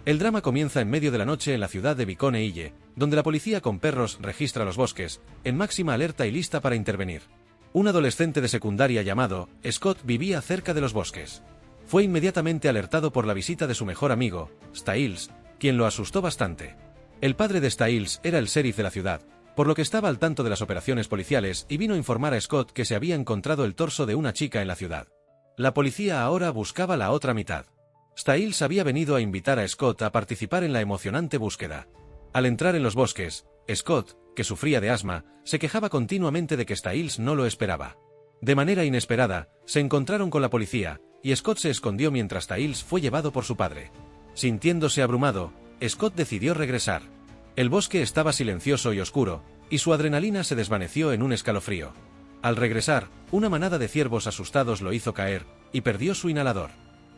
El drama comienza en medio de la noche en la ciudad de Vicone Ille, donde la policía con perros registra los bosques, en máxima alerta y lista para intervenir. Un adolescente de secundaria llamado Scott vivía cerca de los bosques. Fue inmediatamente alertado por la visita de su mejor amigo, Styles, quien lo asustó bastante. El padre de Styles era el sheriff de la ciudad, por lo que estaba al tanto de las operaciones policiales y vino a informar a Scott que se había encontrado el torso de una chica en la ciudad. La policía ahora buscaba la otra mitad. Styles había venido a invitar a Scott a participar en la emocionante búsqueda. Al entrar en los bosques, Scott, que sufría de asma, se quejaba continuamente de que Styles no lo esperaba. De manera inesperada, se encontraron con la policía, y Scott se escondió mientras Styles fue llevado por su padre. Sintiéndose abrumado, Scott decidió regresar. El bosque estaba silencioso y oscuro, y su adrenalina se desvaneció en un escalofrío. Al regresar, una manada de ciervos asustados lo hizo caer, y perdió su inhalador.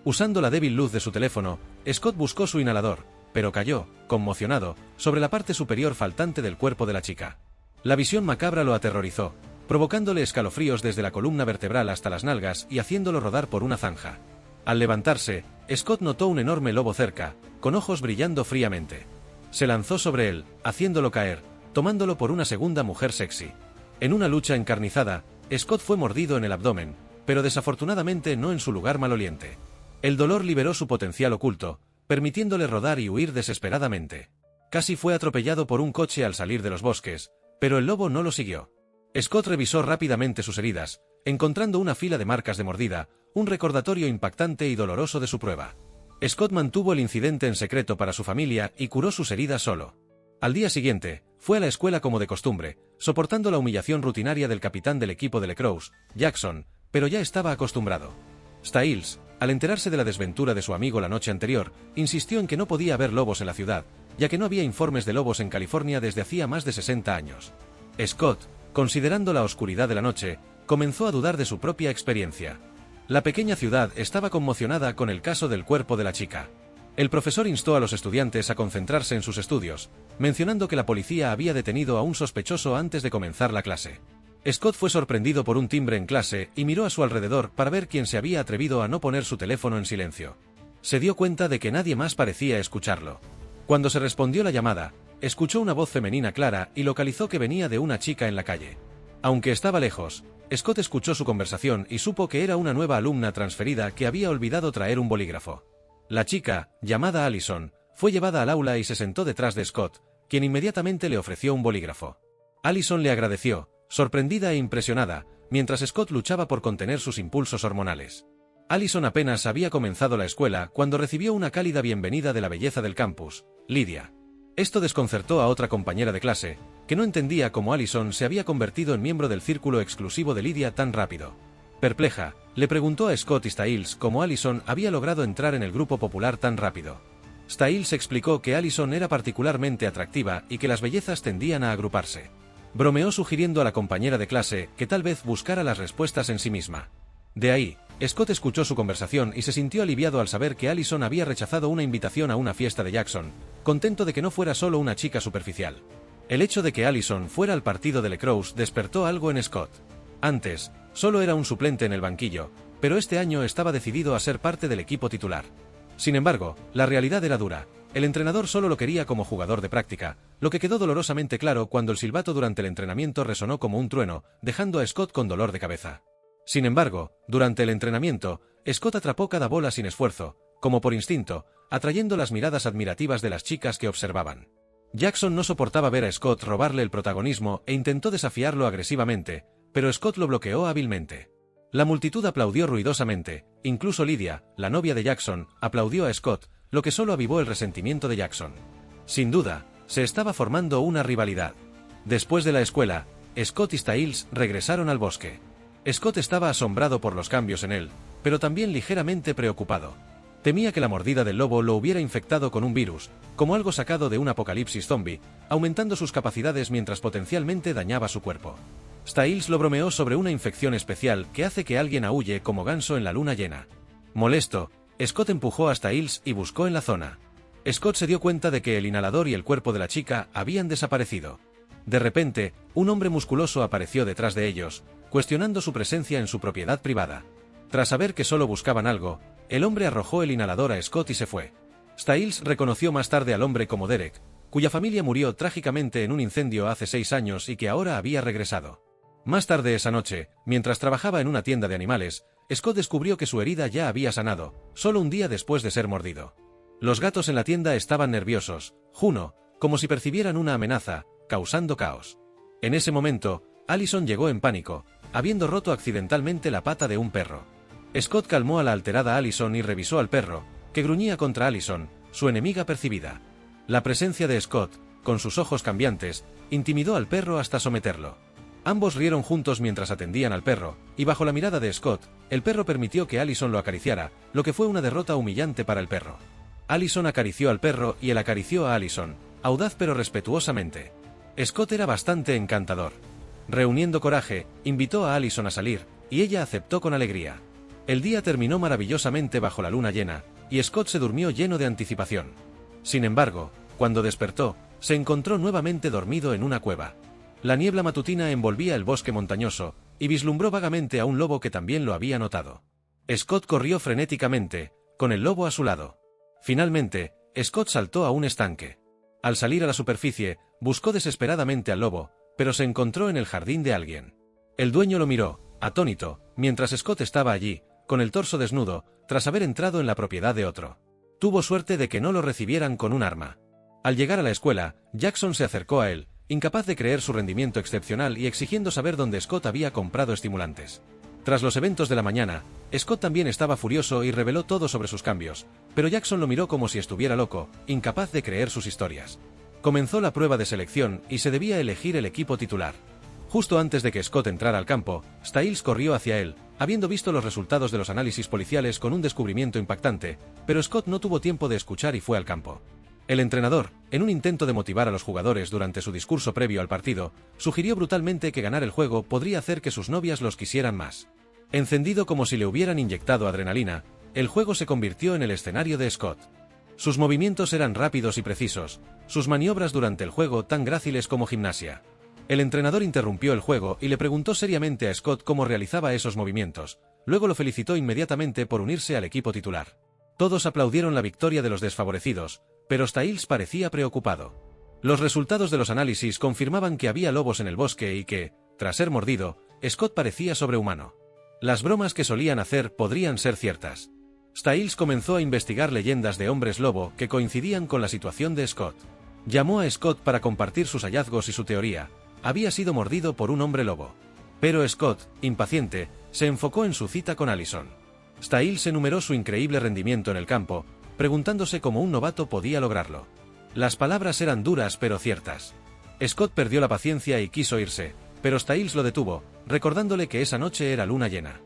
Usando la débil luz de su teléfono, Scott buscó su inhalador, pero cayó, conmocionado, sobre la parte superior faltante del cuerpo de la chica. La visión macabra lo aterrorizó, provocándole escalofríos desde la columna vertebral hasta las nalgas y haciéndolo rodar por una zanja. Al levantarse, Scott notó un enorme lobo cerca, con ojos brillando fríamente. Se lanzó sobre él, haciéndolo caer, tomándolo por una segunda mujer sexy. En una lucha encarnizada, Scott fue mordido en el abdomen, pero desafortunadamente no en su lugar maloliente. El dolor liberó su potencial oculto, permitiéndole rodar y huir desesperadamente. Casi fue atropellado por un coche al salir de los bosques, pero el lobo no lo siguió. Scott revisó rápidamente sus heridas, encontrando una fila de marcas de mordida, un recordatorio impactante y doloroso de su prueba. Scott mantuvo el incidente en secreto para su familia y curó sus heridas solo. Al día siguiente, fue a la escuela como de costumbre, soportando la humillación rutinaria del capitán del equipo de Lacrosse, Jackson, pero ya estaba acostumbrado. Styles, al enterarse de la desventura de su amigo la noche anterior, insistió en que no podía haber lobos en la ciudad, ya que no había informes de lobos en California desde hacía más de 60 años. Scott, considerando la oscuridad de la noche, comenzó a dudar de su propia experiencia. La pequeña ciudad estaba conmocionada con el caso del cuerpo de la chica. El profesor instó a los estudiantes a concentrarse en sus estudios, mencionando que la policía había detenido a un sospechoso antes de comenzar la clase. Scott fue sorprendido por un timbre en clase y miró a su alrededor para ver quién se había atrevido a no poner su teléfono en silencio. Se dio cuenta de que nadie más parecía escucharlo. Cuando se respondió la llamada, escuchó una voz femenina clara y localizó que venía de una chica en la calle. Aunque estaba lejos, Scott escuchó su conversación y supo que era una nueva alumna transferida que había olvidado traer un bolígrafo. La chica, llamada Allison, fue llevada al aula y se sentó detrás de Scott, quien inmediatamente le ofreció un bolígrafo. Allison le agradeció, sorprendida e impresionada, mientras Scott luchaba por contener sus impulsos hormonales. Allison apenas había comenzado la escuela cuando recibió una cálida bienvenida de la belleza del campus, Lydia. Esto desconcertó a otra compañera de clase, que no entendía cómo Allison se había convertido en miembro del círculo exclusivo de Lydia tan rápido. Perpleja, le preguntó a Scott y Styles cómo Allison había logrado entrar en el grupo popular tan rápido. Styles explicó que Allison era particularmente atractiva y que las bellezas tendían a agruparse. Bromeó sugiriendo a la compañera de clase que tal vez buscara las respuestas en sí misma. De ahí, Scott escuchó su conversación y se sintió aliviado al saber que Allison había rechazado una invitación a una fiesta de Jackson, contento de que no fuera solo una chica superficial. El hecho de que Allison fuera al partido de Lacrosse despertó algo en Scott. Antes, solo era un suplente en el banquillo, pero este año estaba decidido a ser parte del equipo titular. Sin embargo, la realidad era dura. El entrenador solo lo quería como jugador de práctica, lo que quedó dolorosamente claro cuando el silbato durante el entrenamiento resonó como un trueno, dejando a Scott con dolor de cabeza. Sin embargo, durante el entrenamiento, Scott atrapó cada bola sin esfuerzo, como por instinto, atrayendo las miradas admirativas de las chicas que observaban. Jackson no soportaba ver a Scott robarle el protagonismo e intentó desafiarlo agresivamente, pero Scott lo bloqueó hábilmente. La multitud aplaudió ruidosamente, incluso Lydia, la novia de Jackson, aplaudió a Scott, lo que solo avivó el resentimiento de Jackson. Sin duda, se estaba formando una rivalidad. Después de la escuela, Scott y Styles regresaron al bosque. Scott estaba asombrado por los cambios en él, pero también ligeramente preocupado. Temía que la mordida del lobo lo hubiera infectado con un virus, como algo sacado de un apocalipsis zombie, aumentando sus capacidades mientras potencialmente dañaba su cuerpo. Styles lo bromeó sobre una infección especial que hace que alguien aúlle como ganso en la luna llena. Molesto, Scott empujó a Styles y buscó en la zona. Scott se dio cuenta de que el inhalador y el cuerpo de la chica habían desaparecido. De repente, un hombre musculoso apareció detrás de ellos, cuestionando su presencia en su propiedad privada. Tras saber que solo buscaban algo, el hombre arrojó el inhalador a Scott y se fue. Stiles reconoció más tarde al hombre como Derek, cuya familia murió trágicamente en un incendio hace 6 años y que ahora había regresado. Más tarde esa noche, mientras trabajaba en una tienda de animales, Scott descubrió que su herida ya había sanado, solo un día después de ser mordido. Los gatos en la tienda estaban nerviosos, Juno, como si percibieran una amenaza, causando caos. En ese momento, Allison llegó en pánico, habiendo roto accidentalmente la pata de un perro. Scott calmó a la alterada Allison y revisó al perro, que gruñía contra Allison, su enemiga percibida. La presencia de Scott, con sus ojos cambiantes, intimidó al perro hasta someterlo. Ambos rieron juntos mientras atendían al perro, y bajo la mirada de Scott, el perro permitió que Allison lo acariciara, lo que fue una derrota humillante para el perro. Allison acarició al perro y él acarició a Allison, audaz pero respetuosamente. Scott era bastante encantador. Reuniendo coraje, invitó a Allison a salir, y ella aceptó con alegría. El día terminó maravillosamente bajo la luna llena, y Scott se durmió lleno de anticipación. Sin embargo, cuando despertó, se encontró nuevamente dormido en una cueva. La niebla matutina envolvía el bosque montañoso, y vislumbró vagamente a un lobo que también lo había notado. Scott corrió frenéticamente, con el lobo a su lado. Finalmente, Scott saltó a un estanque. Al salir a la superficie, buscó desesperadamente al lobo, pero se encontró en el jardín de alguien. El dueño lo miró, atónito, mientras Scott estaba allí, con el torso desnudo, tras haber entrado en la propiedad de otro. Tuvo suerte de que no lo recibieran con un arma. Al llegar a la escuela, Jackson se acercó a él, incapaz de creer su rendimiento excepcional y exigiendo saber dónde Scott había comprado estimulantes. Tras los eventos de la mañana, Scott también estaba furioso y reveló todo sobre sus cambios, pero Jackson lo miró como si estuviera loco, incapaz de creer sus historias. Comenzó la prueba de selección y se debía elegir el equipo titular. Justo antes de que Scott entrara al campo, Stiles corrió hacia él, habiendo visto los resultados de los análisis policiales con un descubrimiento impactante, pero Scott no tuvo tiempo de escuchar y fue al campo. El entrenador, en un intento de motivar a los jugadores durante su discurso previo al partido, sugirió brutalmente que ganar el juego podría hacer que sus novias los quisieran más. Encendido como si le hubieran inyectado adrenalina, el juego se convirtió en el escenario de Scott. Sus movimientos eran rápidos y precisos, sus maniobras durante el juego tan gráciles como gimnasia. El entrenador interrumpió el juego y le preguntó seriamente a Scott cómo realizaba esos movimientos, luego lo felicitó inmediatamente por unirse al equipo titular. Todos aplaudieron la victoria de los desfavorecidos, pero Stiles parecía preocupado. Los resultados de los análisis confirmaban que había lobos en el bosque y que, tras ser mordido, Scott parecía sobrehumano. Las bromas que solían hacer podrían ser ciertas. Stiles comenzó a investigar leyendas de hombres lobo que coincidían con la situación de Scott. Llamó a Scott para compartir sus hallazgos y su teoría. Había sido mordido por un hombre lobo. Pero Scott, impaciente, se enfocó en su cita con Allison. Stiles enumeró su increíble rendimiento en el campo, preguntándose cómo un novato podía lograrlo. Las palabras eran duras pero ciertas. Scott perdió la paciencia y quiso irse, pero Stiles lo detuvo, recordándole que esa noche era luna llena.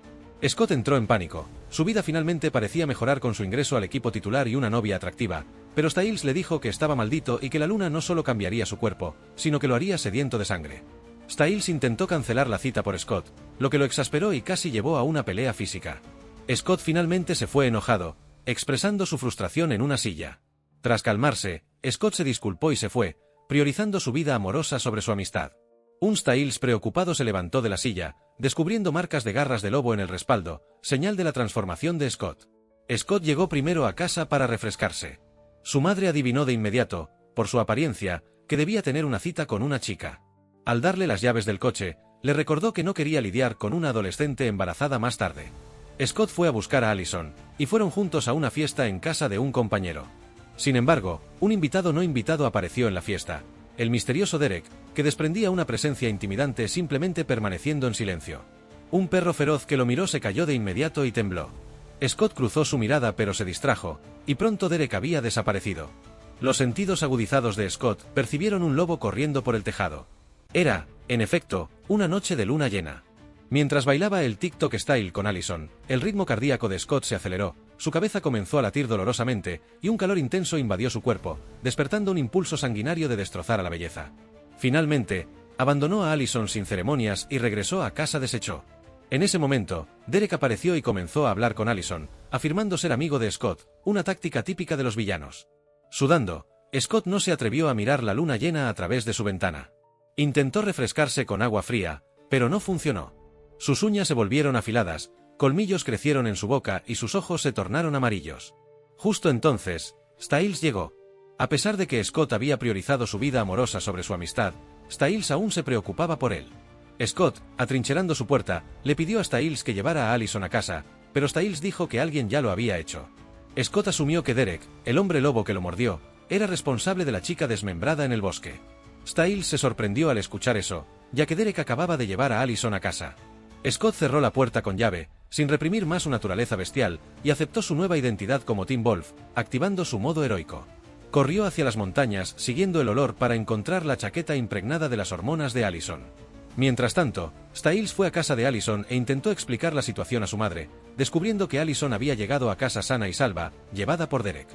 Scott entró en pánico. Su vida finalmente parecía mejorar con su ingreso al equipo titular y una novia atractiva, pero Stiles le dijo que estaba maldito y que la luna no solo cambiaría su cuerpo, sino que lo haría sediento de sangre. Stiles intentó cancelar la cita por Scott, lo que lo exasperó y casi llevó a una pelea física. Scott finalmente se fue enojado, expresando su frustración en una silla. Tras calmarse, Scott se disculpó y se fue, priorizando su vida amorosa sobre su amistad. Un Stiles preocupado se levantó de la silla, descubriendo marcas de garras de lobo en el respaldo, señal de la transformación de Scott. Scott llegó primero a casa para refrescarse. Su madre adivinó de inmediato, por su apariencia, que debía tener una cita con una chica. Al darle las llaves del coche, le recordó que no quería lidiar con una adolescente embarazada más tarde. Scott fue a buscar a Allison, y fueron juntos a una fiesta en casa de un compañero. Sin embargo, un invitado no invitado apareció en la fiesta, el misterioso Derek, que desprendía una presencia intimidante simplemente permaneciendo en silencio. Un perro feroz que lo miró se cayó de inmediato y tembló. Scott cruzó su mirada pero se distrajo, y pronto Derek había desaparecido. Los sentidos agudizados de Scott percibieron un lobo corriendo por el tejado. Era, en efecto, una noche de luna llena. Mientras bailaba el TikTok Style con Allison, el ritmo cardíaco de Scott se aceleró, su cabeza comenzó a latir dolorosamente, y un calor intenso invadió su cuerpo, despertando un impulso sanguinario de destrozar a la belleza. Finalmente, abandonó a Allison sin ceremonias y regresó a casa deshecho. En ese momento, Derek apareció y comenzó a hablar con Allison, afirmando ser amigo de Scott, una táctica típica de los villanos. Sudando, Scott no se atrevió a mirar la luna llena a través de su ventana. Intentó refrescarse con agua fría, pero no funcionó. Sus uñas se volvieron afiladas, colmillos crecieron en su boca y sus ojos se tornaron amarillos. Justo entonces, Styles llegó. A pesar de que Scott había priorizado su vida amorosa sobre su amistad, Styles aún se preocupaba por él. Scott, atrincherando su puerta, le pidió a Styles que llevara a Allison a casa, pero Styles dijo que alguien ya lo había hecho. Scott asumió que Derek, el hombre lobo que lo mordió, era responsable de la chica desmembrada en el bosque. Styles se sorprendió al escuchar eso, ya que Derek acababa de llevar a Allison a casa. Scott cerró la puerta con llave, sin reprimir más su naturaleza bestial, y aceptó su nueva identidad como Teen Wolf, activando su modo heroico. Corrió hacia las montañas, siguiendo el olor para encontrar la chaqueta impregnada de las hormonas de Allison. Mientras tanto, Styles fue a casa de Allison e intentó explicar la situación a su madre, descubriendo que Allison había llegado a casa sana y salva, llevada por Derek.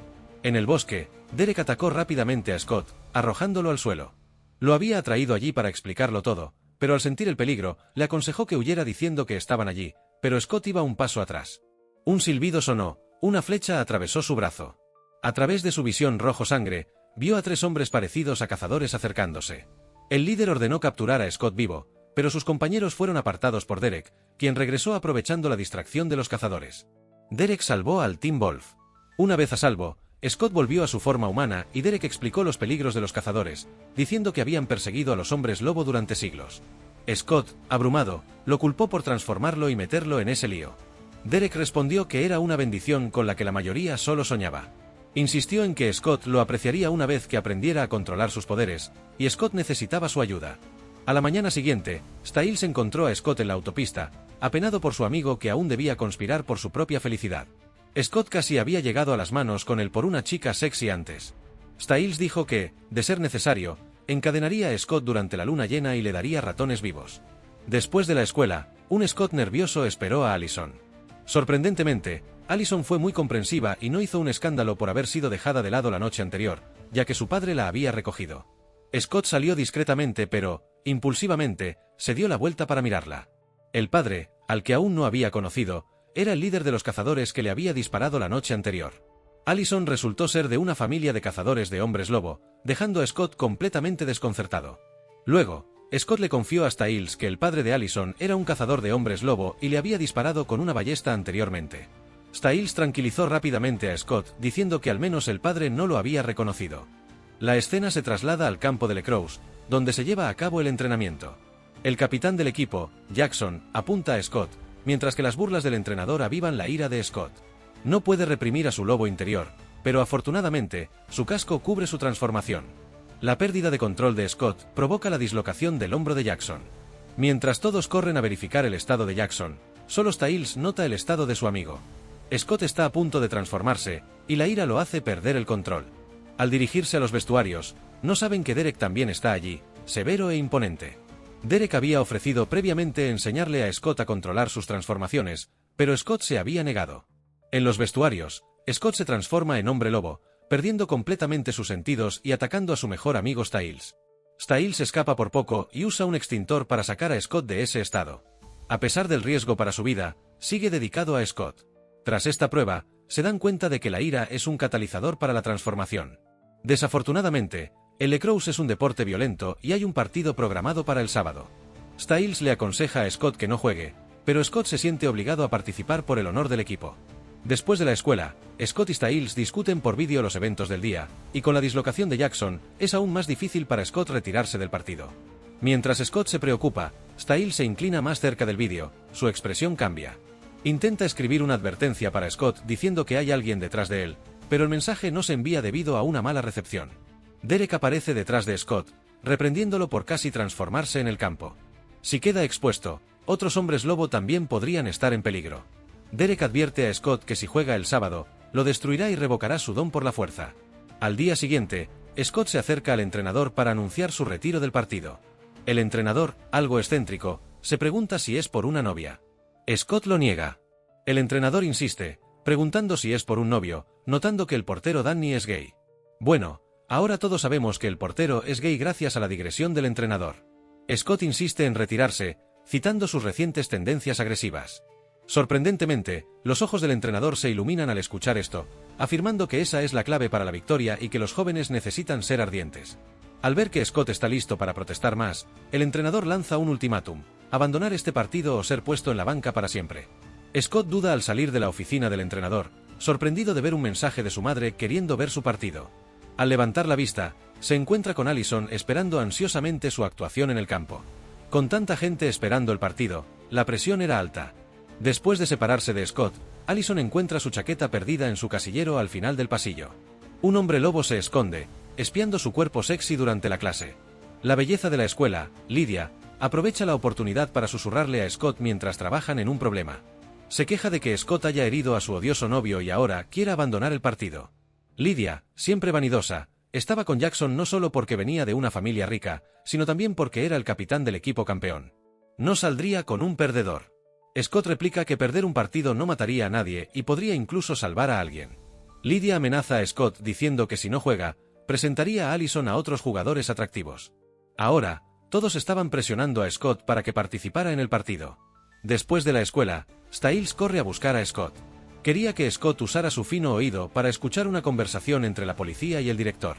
En el bosque, Derek atacó rápidamente a Scott, arrojándolo al suelo. Lo había atraído allí para explicarlo todo, pero al sentir el peligro, le aconsejó que huyera diciendo que estaban allí, pero Scott iba un paso atrás. Un silbido sonó, una flecha atravesó su brazo. A través de su visión rojo sangre, vio a 3 hombres parecidos a cazadores acercándose. El líder ordenó capturar a Scott vivo, pero sus compañeros fueron apartados por Derek, quien regresó aprovechando la distracción de los cazadores. Derek salvó al Teen Wolf. Una vez a salvo, Scott volvió a su forma humana y Derek explicó los peligros de los cazadores, diciendo que habían perseguido a los hombres lobo durante siglos. Scott, abrumado, lo culpó por transformarlo y meterlo en ese lío. Derek respondió que era una bendición con la que la mayoría solo soñaba. Insistió en que Scott lo apreciaría una vez que aprendiera a controlar sus poderes, y Scott necesitaba su ayuda. A la mañana siguiente, Styles encontró a Scott en la autopista, apenado por su amigo que aún debía conspirar por su propia felicidad. Scott casi había llegado a las manos con él por una chica sexy antes. Styles dijo que, de ser necesario, encadenaría a Scott durante la luna llena y le daría ratones vivos. Después de la escuela, un Scott nervioso esperó a Allison. Sorprendentemente, Allison fue muy comprensiva y no hizo un escándalo por haber sido dejada de lado la noche anterior, ya que su padre la había recogido. Scott salió discretamente pero, impulsivamente, se dio la vuelta para mirarla. El padre, al que aún no había conocido, era el líder de los cazadores que le había disparado la noche anterior. Allison resultó ser de una familia de cazadores de hombres lobo, dejando a Scott completamente desconcertado. Luego, Scott le confió a Styles que el padre de Allison era un cazador de hombres lobo y le había disparado con una ballesta anteriormente. Styles tranquilizó rápidamente a Scott diciendo que al menos el padre no lo había reconocido. La escena se traslada al campo de Lecroux, donde se lleva a cabo el entrenamiento. El capitán del equipo, Jackson, apunta a Scott, mientras que las burlas del entrenador avivan la ira de Scott. No puede reprimir a su lobo interior, pero afortunadamente, su casco cubre su transformación. La pérdida de control de Scott provoca la dislocación del hombro de Jackson. Mientras todos corren a verificar el estado de Jackson, solo Styles nota el estado de su amigo. Scott está a punto de transformarse, y la ira lo hace perder el control. Al dirigirse a los vestuarios, no saben que Derek también está allí, severo e imponente. Derek había ofrecido previamente enseñarle a Scott a controlar sus transformaciones, pero Scott se había negado. En los vestuarios, Scott se transforma en hombre lobo, perdiendo completamente sus sentidos y atacando a su mejor amigo Styles. Styles escapa por poco y usa un extintor para sacar a Scott de ese estado. A pesar del riesgo para su vida, sigue dedicado a Scott. Tras esta prueba, se dan cuenta de que la ira es un catalizador para la transformación. Desafortunadamente, el Lecroux es un deporte violento y hay un partido programado para el sábado. Styles le aconseja a Scott que no juegue, pero Scott se siente obligado a participar por el honor del equipo. Después de la escuela, Scott y Styles discuten por vídeo los eventos del día, y con la dislocación de Jackson, es aún más difícil para Scott retirarse del partido. Mientras Scott se preocupa, Styles se inclina más cerca del vídeo, su expresión cambia. Intenta escribir una advertencia para Scott diciendo que hay alguien detrás de él, pero el mensaje no se envía debido a una mala recepción. Derek aparece detrás de Scott, reprendiéndolo por casi transformarse en el campo. Si queda expuesto, otros hombres lobo también podrían estar en peligro. Derek advierte a Scott que si juega el sábado, lo destruirá y revocará su don por la fuerza. Al día siguiente, Scott se acerca al entrenador para anunciar su retiro del partido. El entrenador, algo excéntrico, se pregunta si es por una novia. Scott lo niega. El entrenador insiste, preguntando si es por un novio, notando que el portero Danny es gay. Bueno, ahora todos sabemos que el portero es gay gracias a la digresión del entrenador. Scott insiste en retirarse, citando sus recientes tendencias agresivas. Sorprendentemente, los ojos del entrenador se iluminan al escuchar esto, afirmando que esa es la clave para la victoria y que los jóvenes necesitan ser ardientes. Al ver que Scott está listo para protestar más, el entrenador lanza un ultimátum: abandonar este partido o ser puesto en la banca para siempre. Scott duda al salir de la oficina del entrenador, sorprendido de ver un mensaje de su madre queriendo ver su partido. Al levantar la vista, se encuentra con Allison esperando ansiosamente su actuación en el campo. Con tanta gente esperando el partido, la presión era alta. Después de separarse de Scott, Allison encuentra su chaqueta perdida en su casillero al final del pasillo. Un hombre lobo se esconde, espiando su cuerpo sexy durante la clase. La belleza de la escuela, Lydia, aprovecha la oportunidad para susurrarle a Scott mientras trabajan en un problema. Se queja de que Scott haya herido a su odioso novio y ahora quiere abandonar el partido. Lydia, siempre vanidosa, estaba con Jackson no solo porque venía de una familia rica, sino también porque era el capitán del equipo campeón. No saldría con un perdedor. Scott replica que perder un partido no mataría a nadie y podría incluso salvar a alguien. Lydia amenaza a Scott diciendo que si no juega, presentaría a Allison a otros jugadores atractivos. Ahora, todos estaban presionando a Scott para que participara en el partido. Después de la escuela, Stiles corre a buscar a Scott. Quería que Scott usara su fino oído para escuchar una conversación entre la policía y el director.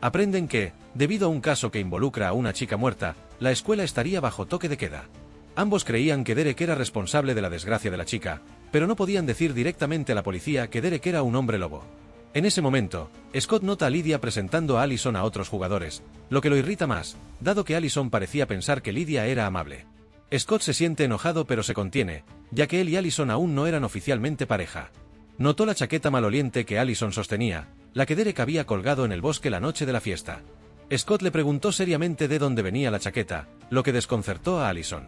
Aprenden que, debido a un caso que involucra a una chica muerta, la escuela estaría bajo toque de queda. Ambos creían que Derek era responsable de la desgracia de la chica, pero no podían decir directamente a la policía que Derek era un hombre lobo. En ese momento, Scott nota a Lydia presentando a Allison a otros jugadores, lo que lo irrita más, dado que Allison parecía pensar que Lydia era amable. Scott se siente enojado pero se contiene, ya que él y Allison aún no eran oficialmente pareja. Notó la chaqueta maloliente que Allison sostenía, la que Derek había colgado en el bosque la noche de la fiesta. Scott le preguntó seriamente de dónde venía la chaqueta, lo que desconcertó a Allison.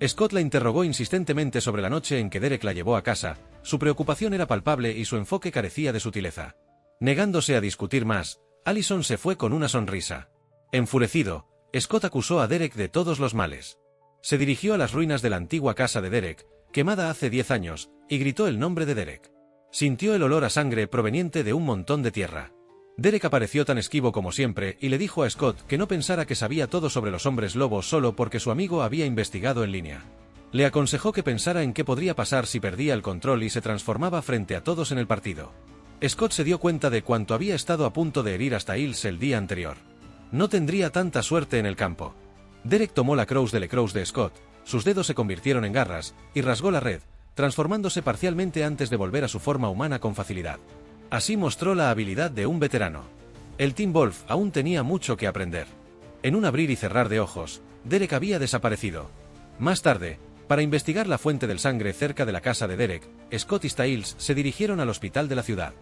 Scott la interrogó insistentemente sobre la noche en que Derek la llevó a casa, su preocupación era palpable y su enfoque carecía de sutileza. Negándose a discutir más, Allison se fue con una sonrisa. Enfurecido, Scott acusó a Derek de todos los males. Se dirigió a las ruinas de la antigua casa de Derek, quemada hace 10 años, y gritó el nombre de Derek. Sintió el olor a sangre proveniente de un montón de tierra. Derek apareció tan esquivo como siempre y le dijo a Scott que no pensara que sabía todo sobre los hombres lobos solo porque su amigo había investigado en línea. Le aconsejó que pensara en qué podría pasar si perdía el control y se transformaba frente a todos en el partido. Scott se dio cuenta de cuánto había estado a punto de herir a Stiles el día anterior. No tendría tanta suerte en el campo. Derek tomó la Crosse de Lecrosse de Scott, sus dedos se convirtieron en garras, y rasgó la red, transformándose parcialmente antes de volver a su forma humana con facilidad. Así mostró la habilidad de un veterano. El Team Wolf aún tenía mucho que aprender. En un abrir y cerrar de ojos, Derek había desaparecido. Más tarde, para investigar la fuente del sangre cerca de la casa de Derek, Scott y Stiles se dirigieron al hospital de la ciudad.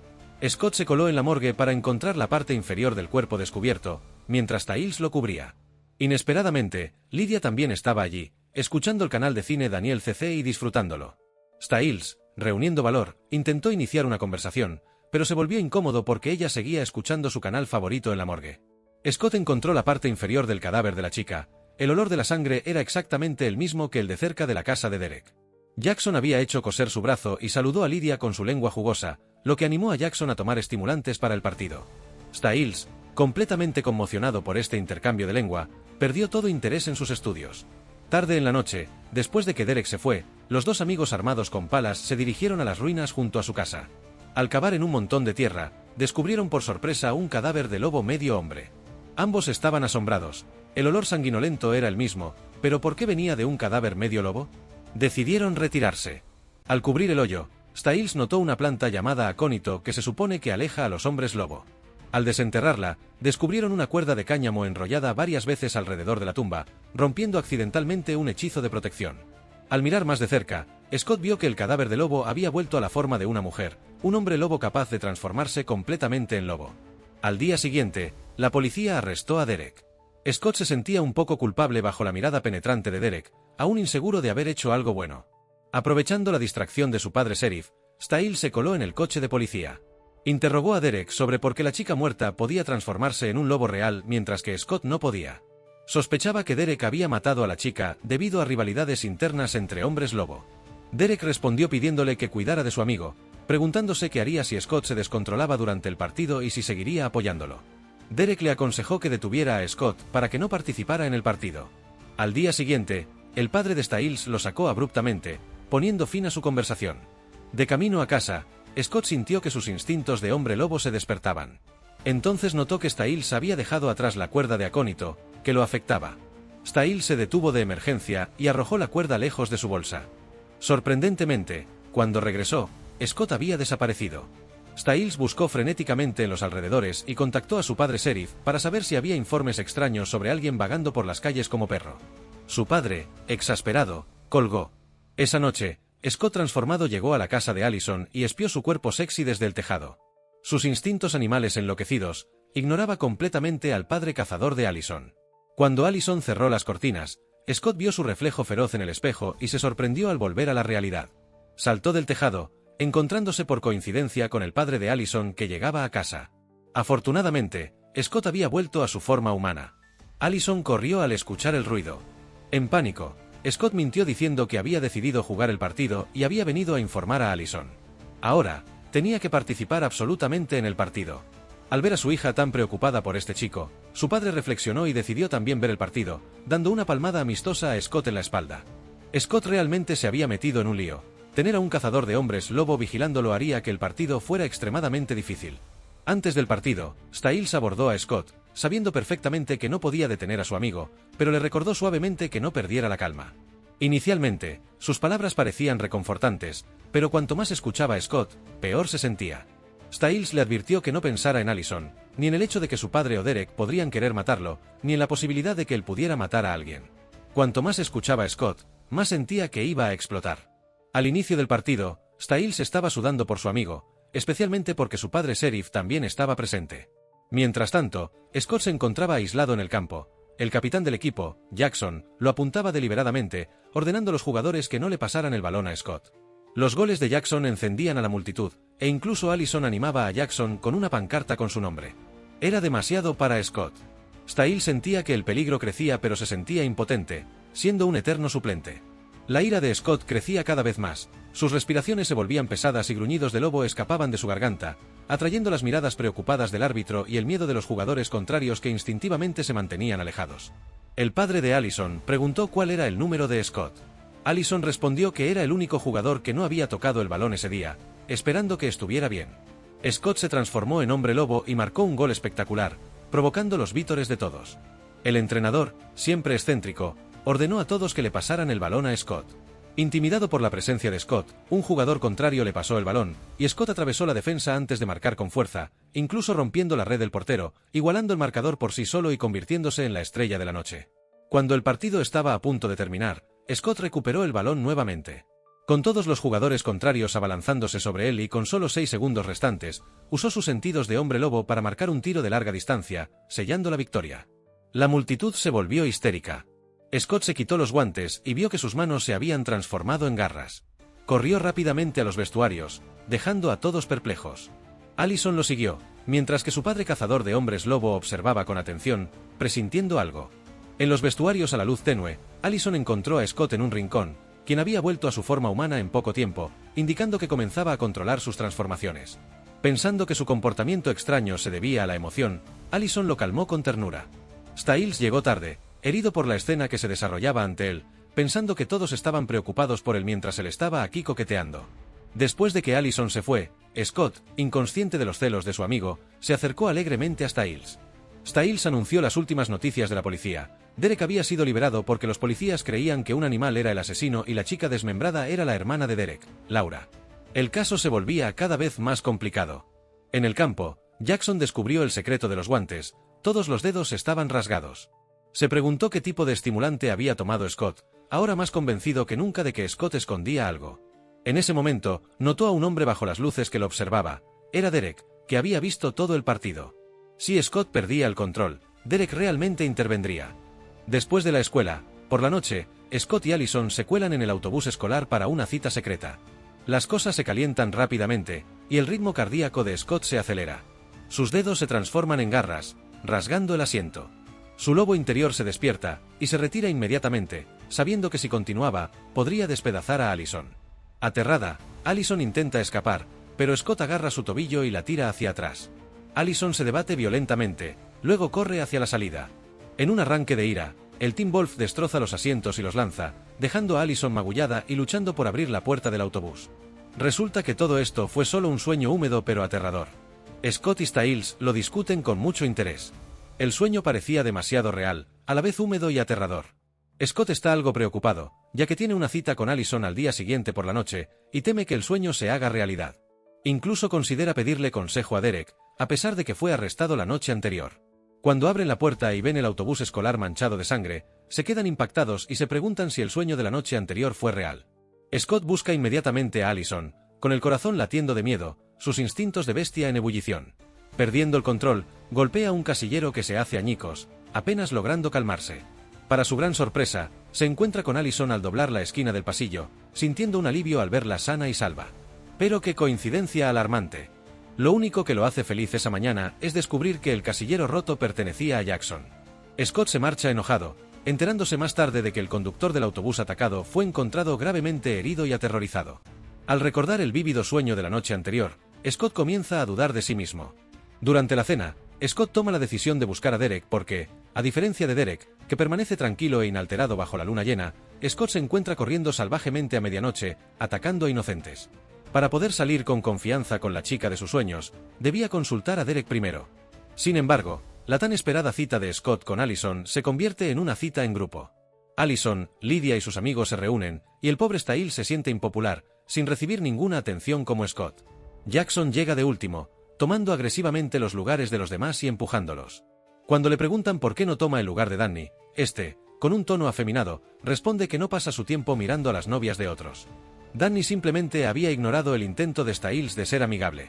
Scott se coló en la morgue para encontrar la parte inferior del cuerpo descubierto, mientras Stiles lo cubría. Inesperadamente, Lydia también estaba allí, escuchando el canal de cine Daniel CC y disfrutándolo. Stiles, reuniendo valor, intentó iniciar una conversación, pero se volvió incómodo porque ella seguía escuchando su canal favorito en la morgue. Scott encontró la parte inferior del cadáver de la chica, el olor de la sangre era exactamente el mismo que el de cerca de la casa de Derek. Jackson había hecho coser su brazo y saludó a Lydia con su lengua jugosa, lo que animó a Jackson a tomar estimulantes para el partido. Stiles, completamente conmocionado por este intercambio de lengua, perdió todo interés en sus estudios. Tarde en la noche, después de que Derek se fue, los dos amigos armados con palas se dirigieron a las ruinas junto a su casa. Al cavar en un montón de tierra, descubrieron por sorpresa un cadáver de lobo medio hombre. Ambos estaban asombrados. El olor sanguinolento era el mismo, pero ¿por qué venía de un cadáver medio lobo? Decidieron retirarse. Al cubrir el hoyo, Stiles notó una planta llamada acónito que se supone que aleja a los hombres lobo. Al desenterrarla, descubrieron una cuerda de cáñamo enrollada varias veces alrededor de la tumba, rompiendo accidentalmente un hechizo de protección. Al mirar más de cerca, Scott vio que el cadáver de lobo había vuelto a la forma de una mujer, un hombre lobo capaz de transformarse completamente en lobo. Al día siguiente, la policía arrestó a Derek. Scott se sentía un poco culpable bajo la mirada penetrante de Derek, aún inseguro de haber hecho algo bueno. Aprovechando la distracción de su padre sheriff, Stiles se coló en el coche de policía. Interrogó a Derek sobre por qué la chica muerta podía transformarse en un lobo real mientras que Scott no podía. Sospechaba que Derek había matado a la chica debido a rivalidades internas entre hombres lobo. Derek respondió pidiéndole que cuidara de su amigo, preguntándose qué haría si Scott se descontrolaba durante el partido y si seguiría apoyándolo. Derek le aconsejó que detuviera a Scott para que no participara en el partido. Al día siguiente, el padre de Stiles lo sacó abruptamente, poniendo fin a su conversación. De camino a casa, Scott sintió que sus instintos de hombre lobo se despertaban. Entonces notó que Stiles había dejado atrás la cuerda de acónito, que lo afectaba. Stiles se detuvo de emergencia y arrojó la cuerda lejos de su bolsa. Sorprendentemente, cuando regresó, Scott había desaparecido. Styles buscó frenéticamente en los alrededores y contactó a su padre sheriff para saber si había informes extraños sobre alguien vagando por las calles como perro. Su padre, exasperado, colgó. Esa noche, Scott transformado llegó a la casa de Allison y espió su cuerpo sexy desde el tejado. Sus instintos animales enloquecidos, ignoraba completamente al padre cazador de Allison. Cuando Allison cerró las cortinas, Scott vio su reflejo feroz en el espejo y se sorprendió al volver a la realidad. Saltó del tejado, encontrándose por coincidencia con el padre de Allison que llegaba a casa. Afortunadamente, Scott había vuelto a su forma humana. Allison corrió al escuchar el ruido. En pánico, Scott mintió diciendo que había decidido jugar el partido y había venido a informar a Allison. Ahora, tenía que participar absolutamente en el partido. Al ver a su hija tan preocupada por este chico, su padre reflexionó y decidió también ver el partido, dando una palmada amistosa a Scott en la espalda. Scott realmente se había metido en un lío. Tener a un cazador de hombres lobo vigilándolo haría que el partido fuera extremadamente difícil. Antes del partido, Styles abordó a Scott, sabiendo perfectamente que no podía detener a su amigo, pero le recordó suavemente que no perdiera la calma. Inicialmente, sus palabras parecían reconfortantes, pero cuanto más escuchaba a Scott, peor se sentía. Styles le advirtió que no pensara en Allison, ni en el hecho de que su padre o Derek podrían querer matarlo, ni en la posibilidad de que él pudiera matar a alguien. Cuanto más escuchaba a Scott, más sentía que iba a explotar. Al inicio del partido, Styles estaba sudando por su amigo, especialmente porque su padre sheriff también estaba presente. Mientras tanto, Scott se encontraba aislado en el campo. El capitán del equipo, Jackson, lo apuntaba deliberadamente, ordenando a los jugadores que no le pasaran el balón a Scott. Los goles de Jackson encendían a la multitud, e incluso Allison animaba a Jackson con una pancarta con su nombre. Era demasiado para Scott. Styles sentía que el peligro crecía pero se sentía impotente, siendo un eterno suplente. La ira de Scott crecía cada vez más, sus respiraciones se volvían pesadas y gruñidos de lobo escapaban de su garganta, atrayendo las miradas preocupadas del árbitro y el miedo de los jugadores contrarios que instintivamente se mantenían alejados. El padre de Allison preguntó cuál era el número de Scott. Allison respondió que era el único jugador que no había tocado el balón ese día, esperando que estuviera bien. Scott se transformó en hombre lobo y marcó un gol espectacular, provocando los vítores de todos. El entrenador, siempre excéntrico, ordenó a todos que le pasaran el balón a Scott. Intimidado por la presencia de Scott, un jugador contrario le pasó el balón, y Scott atravesó la defensa antes de marcar con fuerza, incluso rompiendo la red del portero, igualando el marcador por sí solo y convirtiéndose en la estrella de la noche. Cuando el partido estaba a punto de terminar, Scott recuperó el balón nuevamente. Con todos los jugadores contrarios abalanzándose sobre él y con solo 6 segundos restantes, usó sus sentidos de hombre lobo para marcar un tiro de larga distancia, sellando la victoria. La multitud se volvió histérica. Scott se quitó los guantes y vio que sus manos se habían transformado en garras. Corrió rápidamente a los vestuarios, dejando a todos perplejos. Allison lo siguió, mientras que su padre cazador de hombres lobo observaba con atención, presintiendo algo. En los vestuarios a la luz tenue, Allison encontró a Scott en un rincón, quien había vuelto a su forma humana en poco tiempo, indicando que comenzaba a controlar sus transformaciones. Pensando que su comportamiento extraño se debía a la emoción, Allison lo calmó con ternura. Styles llegó tarde, herido por la escena que se desarrollaba ante él, pensando que todos estaban preocupados por él mientras él estaba aquí coqueteando. Después de que Allison se fue, Scott, inconsciente de los celos de su amigo, se acercó alegremente a Styles. Styles anunció las últimas noticias de la policía. Derek había sido liberado porque los policías creían que un animal era el asesino y la chica desmembrada era la hermana de Derek, Laura. El caso se volvía cada vez más complicado. En el campo, Jackson descubrió el secreto de los guantes, todos los dedos estaban rasgados. Se preguntó qué tipo de estimulante había tomado Scott, ahora más convencido que nunca de que Scott escondía algo. En ese momento, notó a un hombre bajo las luces que lo observaba. Era Derek, que había visto todo el partido. Si Scott perdía el control, Derek realmente intervendría. Después de la escuela, por la noche, Scott y Allison se cuelan en el autobús escolar para una cita secreta. Las cosas se calientan rápidamente, y el ritmo cardíaco de Scott se acelera. Sus dedos se transforman en garras, rasgando el asiento. Su lobo interior se despierta, y se retira inmediatamente, sabiendo que si continuaba, podría despedazar a Allison. Aterrada, Allison intenta escapar, pero Scott agarra su tobillo y la tira hacia atrás. Allison se debate violentamente, luego corre hacia la salida. En un arranque de ira, el Teen Wolf destroza los asientos y los lanza, dejando a Allison magullada y luchando por abrir la puerta del autobús. Resulta que todo esto fue solo un sueño húmedo pero aterrador. Scott y Styles lo discuten con mucho interés. El sueño parecía demasiado real, a la vez húmedo y aterrador. Scott está algo preocupado, ya que tiene una cita con Allison al día siguiente por la noche, y teme que el sueño se haga realidad. Incluso considera pedirle consejo a Derek, a pesar de que fue arrestado la noche anterior. Cuando abren la puerta y ven el autobús escolar manchado de sangre, se quedan impactados y se preguntan si el sueño de la noche anterior fue real. Scott busca inmediatamente a Allison, con el corazón latiendo de miedo, sus instintos de bestia en ebullición. Perdiendo el control, golpea a un casillero que se hace añicos, apenas logrando calmarse. Para su gran sorpresa, se encuentra con Allison al doblar la esquina del pasillo, sintiendo un alivio al verla sana y salva. Pero qué coincidencia alarmante. Lo único que lo hace feliz esa mañana es descubrir que el casillero roto pertenecía a Jackson. Scott se marcha enojado, enterándose más tarde de que el conductor del autobús atacado fue encontrado gravemente herido y aterrorizado. Al recordar el vívido sueño de la noche anterior, Scott comienza a dudar de sí mismo. Durante la cena, Scott toma la decisión de buscar a Derek porque, a diferencia de Derek, que permanece tranquilo e inalterado bajo la luna llena, Scott se encuentra corriendo salvajemente a medianoche, atacando a inocentes. Para poder salir con confianza con la chica de sus sueños, debía consultar a Derek primero. Sin embargo, la tan esperada cita de Scott con Allison se convierte en una cita en grupo. Allison, Lydia y sus amigos se reúnen, y el pobre Styles se siente impopular, sin recibir ninguna atención como Scott. Jackson llega de último, tomando agresivamente los lugares de los demás y empujándolos. Cuando le preguntan por qué no toma el lugar de Danny, con un tono afeminado, responde que no pasa su tiempo mirando a las novias de otros. Danny simplemente había ignorado el intento de Styles de ser amigable.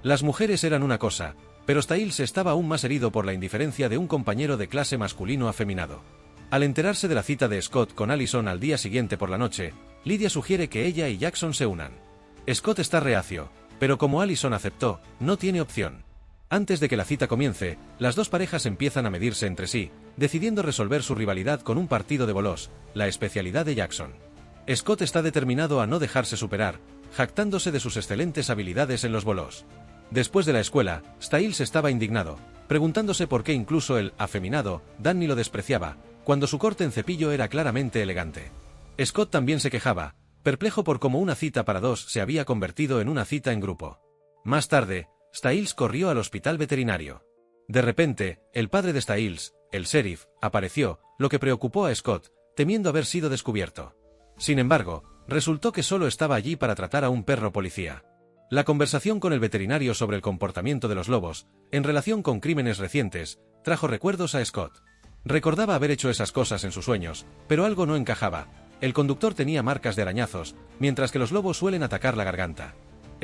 Las mujeres eran una cosa, pero Styles estaba aún más herido por la indiferencia de un compañero de clase masculino afeminado. Al enterarse de la cita de Scott con Allison al día siguiente por la noche, Lydia sugiere que ella y Jackson se unan. Scott está reacio, pero como Allison aceptó, no tiene opción. Antes de que la cita comience, las dos parejas empiezan a medirse entre sí, decidiendo resolver su rivalidad con un partido de bolos, la especialidad de Jackson. Scott está determinado a no dejarse superar, jactándose de sus excelentes habilidades en los bolos. Después de la escuela, Styles estaba indignado, preguntándose por qué incluso el afeminado Danny lo despreciaba, cuando su corte en cepillo era claramente elegante. Scott también se quejaba, perplejo por cómo una cita para dos se había convertido en una cita en grupo. Más tarde, Styles corrió al hospital veterinario. De repente, el padre de Styles, el sheriff, apareció, lo que preocupó a Scott, temiendo haber sido descubierto. Sin embargo, resultó que solo estaba allí para tratar a un perro policía. La conversación con el veterinario sobre el comportamiento de los lobos, en relación con crímenes recientes, trajo recuerdos a Scott. Recordaba haber hecho esas cosas en sus sueños, pero algo no encajaba. El conductor tenía marcas de arañazos, mientras que los lobos suelen atacar la garganta.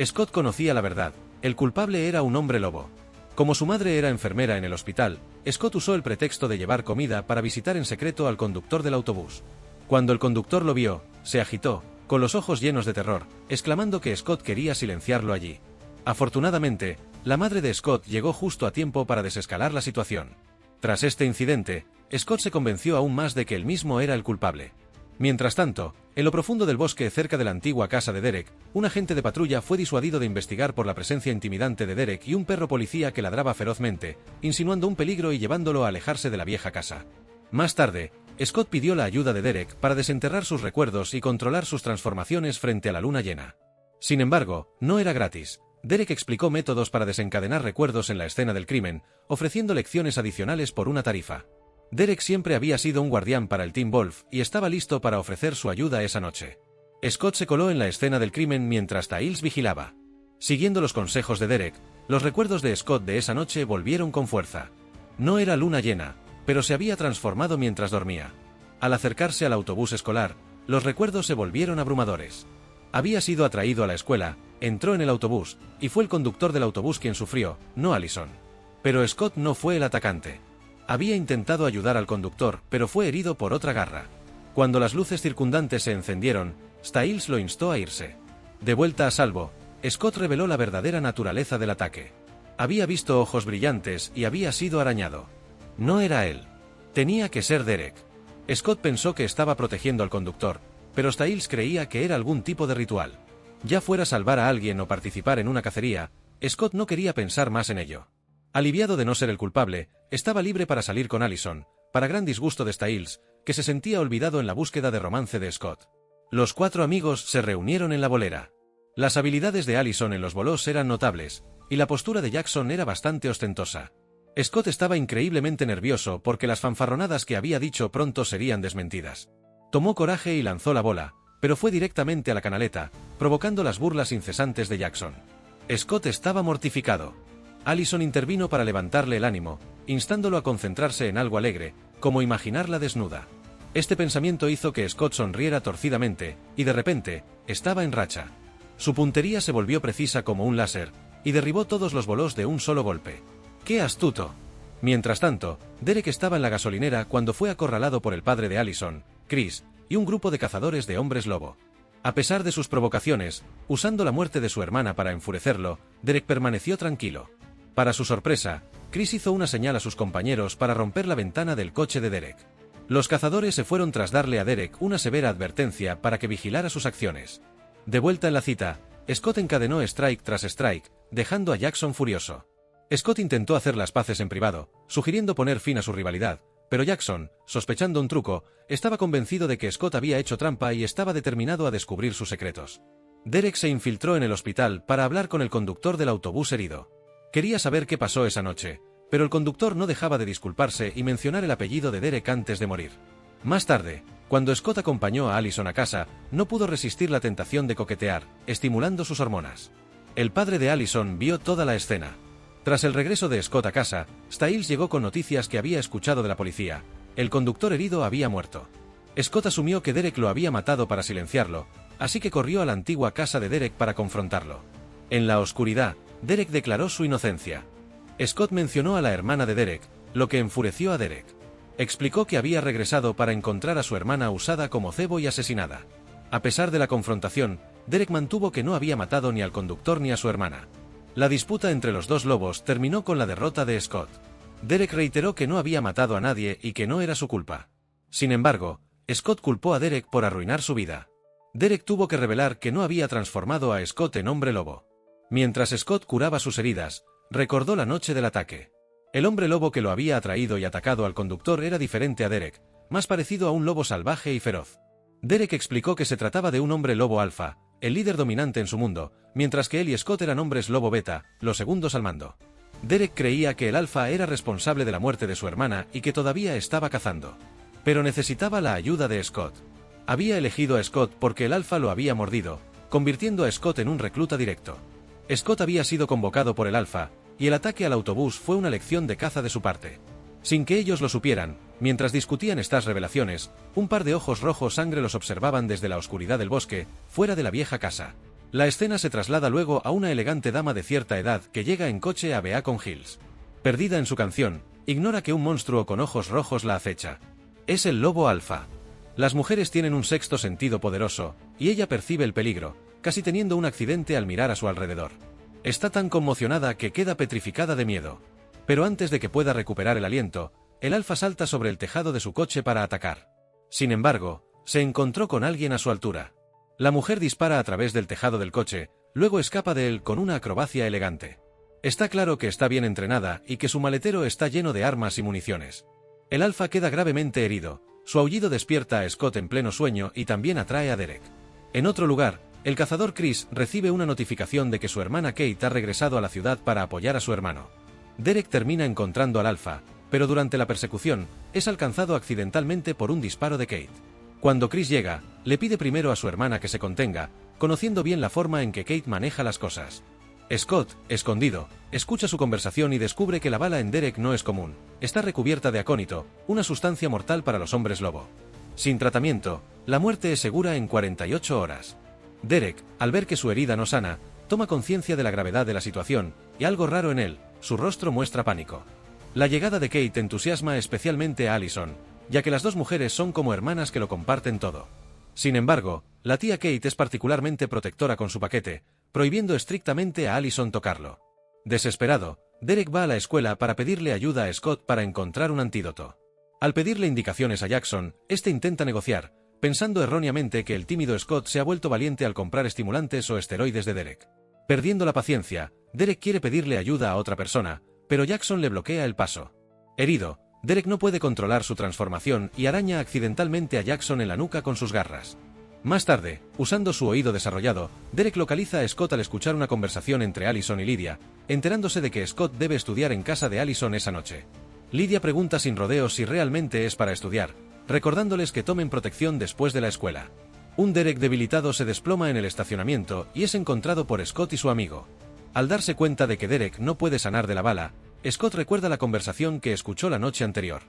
Scott conocía la verdad, el culpable era un hombre lobo. Como su madre era enfermera en el hospital, Scott usó el pretexto de llevar comida para visitar en secreto al conductor del autobús. Cuando el conductor lo vio, se agitó, con los ojos llenos de terror, exclamando que Scott quería silenciarlo allí. Afortunadamente, la madre de Scott llegó justo a tiempo para desescalar la situación. Tras este incidente, Scott se convenció aún más de que él mismo era el culpable. Mientras tanto, en lo profundo del bosque cerca de la antigua casa de Derek, un agente de patrulla fue disuadido de investigar por la presencia intimidante de Derek y un perro policía que ladraba ferozmente, insinuando un peligro y llevándolo a alejarse de la vieja casa. Más tarde, Scott pidió la ayuda de Derek para desenterrar sus recuerdos y controlar sus transformaciones frente a la luna llena. Sin embargo, no era gratis. Derek explicó métodos para desencadenar recuerdos en la escena del crimen, ofreciendo lecciones adicionales por una tarifa. Derek siempre había sido un guardián para el Team Wolf y estaba listo para ofrecer su ayuda esa noche. Scott se coló en la escena del crimen mientras Styles vigilaba. Siguiendo los consejos de Derek, los recuerdos de Scott de esa noche volvieron con fuerza. No era luna llena, pero se había transformado mientras dormía. Al acercarse al autobús escolar, los recuerdos se volvieron abrumadores. Había sido atraído a la escuela, entró en el autobús, y fue el conductor del autobús quien sufrió, no Allison. Pero Scott no fue el atacante. Había intentado ayudar al conductor, pero fue herido por otra garra. Cuando las luces circundantes se encendieron, Styles lo instó a irse. De vuelta a salvo, Scott reveló la verdadera naturaleza del ataque. Había visto ojos brillantes y había sido arañado. No era él. Tenía que ser Derek. Scott pensó que estaba protegiendo al conductor, pero Styles creía que era algún tipo de ritual. Ya fuera salvar a alguien o participar en una cacería, Scott no quería pensar más en ello. Aliviado de no ser el culpable, estaba libre para salir con Allison, para gran disgusto de Styles, que se sentía olvidado en la búsqueda de romance de Scott. Los cuatro amigos se reunieron en la bolera. Las habilidades de Allison en los bolos eran notables, y la postura de Jackson era bastante ostentosa. Scott estaba increíblemente nervioso porque las fanfarronadas que había dicho pronto serían desmentidas. Tomó coraje y lanzó la bola, pero fue directamente a la canaleta, provocando las burlas incesantes de Jackson. Scott estaba mortificado. Allison intervino para levantarle el ánimo, instándolo a concentrarse en algo alegre, como imaginarla desnuda. Este pensamiento hizo que Scott sonriera torcidamente, y de repente, estaba en racha. Su puntería se volvió precisa como un láser, y derribó todos los bolos de un solo golpe. ¡Qué astuto! Mientras tanto, Derek estaba en la gasolinera cuando fue acorralado por el padre de Allison, Chris, y un grupo de cazadores de hombres lobo. A pesar de sus provocaciones, usando la muerte de su hermana para enfurecerlo, Derek permaneció tranquilo. Para su sorpresa, Chris hizo una señal a sus compañeros para romper la ventana del coche de Derek. Los cazadores se fueron tras darle a Derek una severa advertencia para que vigilara sus acciones. De vuelta en la cita, Scott encadenó strike tras strike, dejando a Jackson furioso. Scott intentó hacer las paces en privado, sugiriendo poner fin a su rivalidad, pero Jackson, sospechando un truco, estaba convencido de que Scott había hecho trampa y estaba determinado a descubrir sus secretos. Derek se infiltró en el hospital para hablar con el conductor del autobús herido. Quería saber qué pasó esa noche, pero el conductor no dejaba de disculparse y mencionar el apellido de Derek antes de morir. Más tarde, cuando Scott acompañó a Allison a casa, no pudo resistir la tentación de coquetear, estimulando sus hormonas. El padre de Allison vio toda la escena. Tras el regreso de Scott a casa, Stiles llegó con noticias que había escuchado de la policía. El conductor herido había muerto. Scott asumió que Derek lo había matado para silenciarlo, así que corrió a la antigua casa de Derek para confrontarlo. En la oscuridad, Derek declaró su inocencia. Scott mencionó a la hermana de Derek, lo que enfureció a Derek. Explicó que había regresado para encontrar a su hermana usada como cebo y asesinada. A pesar de la confrontación, Derek mantuvo que no había matado ni al conductor ni a su hermana. La disputa entre los dos lobos terminó con la derrota de Scott. Derek reiteró que no había matado a nadie y que no era su culpa. Sin embargo, Scott culpó a Derek por arruinar su vida. Derek tuvo que revelar que no había transformado a Scott en hombre lobo. Mientras Scott curaba sus heridas, recordó la noche del ataque. El hombre lobo que lo había atraído y atacado al conductor era diferente a Derek, más parecido a un lobo salvaje y feroz. Derek explicó que se trataba de un hombre lobo alfa, el líder dominante en su mundo, mientras que él y Scott eran hombres lobo beta, los segundos al mando. Derek creía que el alfa era responsable de la muerte de su hermana y que todavía estaba cazando. Pero necesitaba la ayuda de Scott. Había elegido a Scott porque el alfa lo había mordido, convirtiendo a Scott en un recluta directo. Scott había sido convocado por el alfa, y el ataque al autobús fue una lección de caza de su parte. Sin que ellos lo supieran, mientras discutían estas revelaciones, un par de ojos rojos sangre los observaban desde la oscuridad del bosque, fuera de la vieja casa. La escena se traslada luego a una elegante dama de cierta edad que llega en coche a Beacon Hills. Perdida en su canción, ignora que un monstruo con ojos rojos la acecha. Es el lobo alfa. Las mujeres tienen un sexto sentido poderoso, y ella percibe el peligro, casi teniendo un accidente al mirar a su alrededor. Está tan conmocionada que queda petrificada de miedo. Pero antes de que pueda recuperar el aliento, el alfa salta sobre el tejado de su coche para atacar. Sin embargo, se encontró con alguien a su altura. La mujer dispara a través del tejado del coche, luego escapa de él con una acrobacia elegante. Está claro que está bien entrenada y que su maletero está lleno de armas y municiones. El alfa queda gravemente herido, su aullido despierta a Scott en pleno sueño y también atrae a Derek. En otro lugar, el cazador Chris recibe una notificación de que su hermana Kate ha regresado a la ciudad para apoyar a su hermano. Derek termina encontrando al alfa, pero durante la persecución, es alcanzado accidentalmente por un disparo de Kate. Cuando Chris llega, le pide primero a su hermana que se contenga, conociendo bien la forma en que Kate maneja las cosas. Scott, escondido, escucha su conversación y descubre que la bala en Derek no es común, está recubierta de acónito, una sustancia mortal para los hombres lobo. Sin tratamiento, la muerte es segura en 48 horas. Derek, al ver que su herida no sana, toma conciencia de la gravedad de la situación, y algo raro en él, su rostro muestra pánico. La llegada de Kate entusiasma especialmente a Allison, ya que las dos mujeres son como hermanas que lo comparten todo. Sin embargo, la tía Kate es particularmente protectora con su paquete, prohibiendo estrictamente a Allison tocarlo. Desesperado, Derek va a la escuela para pedirle ayuda a Scott para encontrar un antídoto. Al pedirle indicaciones a Jackson, este intenta negociar, pensando erróneamente que el tímido Scott se ha vuelto valiente al comprar estimulantes o esteroides de Derek. Perdiendo la paciencia, Derek quiere pedirle ayuda a otra persona, pero Jackson le bloquea el paso. Herido, Derek no puede controlar su transformación y araña accidentalmente a Jackson en la nuca con sus garras. Más tarde, usando su oído desarrollado, Derek localiza a Scott al escuchar una conversación entre Allison y Lydia, enterándose de que Scott debe estudiar en casa de Allison esa noche. Lydia pregunta sin rodeos si realmente es para estudiar, recordándoles que tomen protección después de la escuela. Un Derek debilitado se desploma en el estacionamiento y es encontrado por Scott y su amigo. Al darse cuenta de que Derek no puede sanar de la bala, Scott recuerda la conversación que escuchó la noche anterior.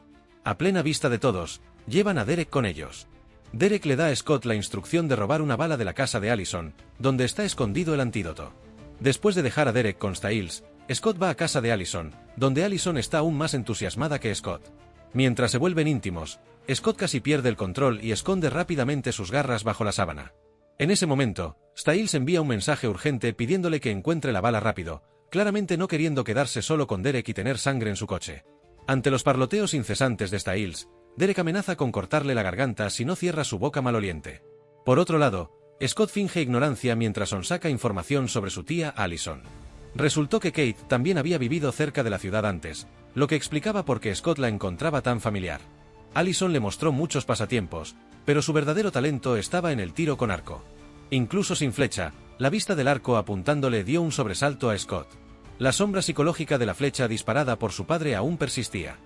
A plena vista de todos, llevan a Derek con ellos. Derek le da a Scott la instrucción de robar una bala de la casa de Allison, donde está escondido el antídoto. Después de dejar a Derek con Stiles, Scott va a casa de Allison, donde Allison está aún más entusiasmada que Scott. Mientras se vuelven íntimos, Scott casi pierde el control y esconde rápidamente sus garras bajo la sábana. En ese momento, Stiles envía un mensaje urgente pidiéndole que encuentre la bala rápido, claramente no queriendo quedarse solo con Derek y tener sangre en su coche. Ante los parloteos incesantes de Stiles, Derek amenaza con cortarle la garganta si no cierra su boca maloliente. Por otro lado, Scott finge ignorancia mientras sonsaca información sobre su tía Allison. Resultó que Kate también había vivido cerca de la ciudad antes, lo que explicaba por qué Scott la encontraba tan familiar. Allison le mostró muchos pasatiempos, pero su verdadero talento estaba en el tiro con arco. Incluso sin flecha, la vista del arco apuntándole dio un sobresalto a Scott. La sombra psicológica de la flecha disparada por su padre aún persistía.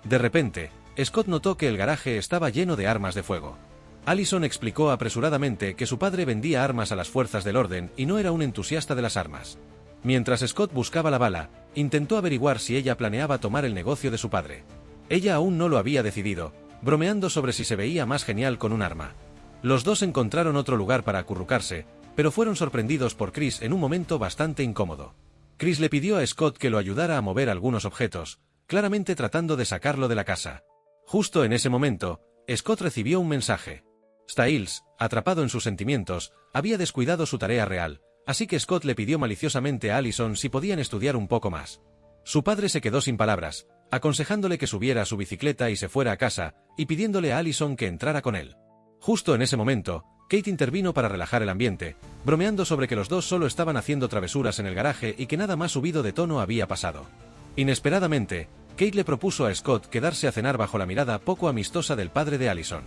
De repente, Scott notó que el garaje estaba lleno de armas de fuego. Allison explicó apresuradamente que su padre vendía armas a las fuerzas del orden y no era un entusiasta de las armas. Mientras Scott buscaba la bala, intentó averiguar si ella planeaba tomar el negocio de su padre. Ella aún no lo había decidido, bromeando sobre si se veía más genial con un arma. Los dos encontraron otro lugar para acurrucarse, pero fueron sorprendidos por Chris en un momento bastante incómodo. Chris le pidió a Scott que lo ayudara a mover algunos objetos, claramente tratando de sacarlo de la casa. Justo en ese momento, Scott recibió un mensaje. Stiles, atrapado en sus sentimientos, había descuidado su tarea real, así que Scott le pidió maliciosamente a Allison si podían estudiar un poco más. Su padre se quedó sin palabras, aconsejándole que subiera a su bicicleta y se fuera a casa, y pidiéndole a Allison que entrara con él. Justo en ese momento, Kate intervino para relajar el ambiente, bromeando sobre que los dos solo estaban haciendo travesuras en el garaje y que nada más subido de tono había pasado. Inesperadamente, Kate le propuso a Scott quedarse a cenar bajo la mirada poco amistosa del padre de Allison.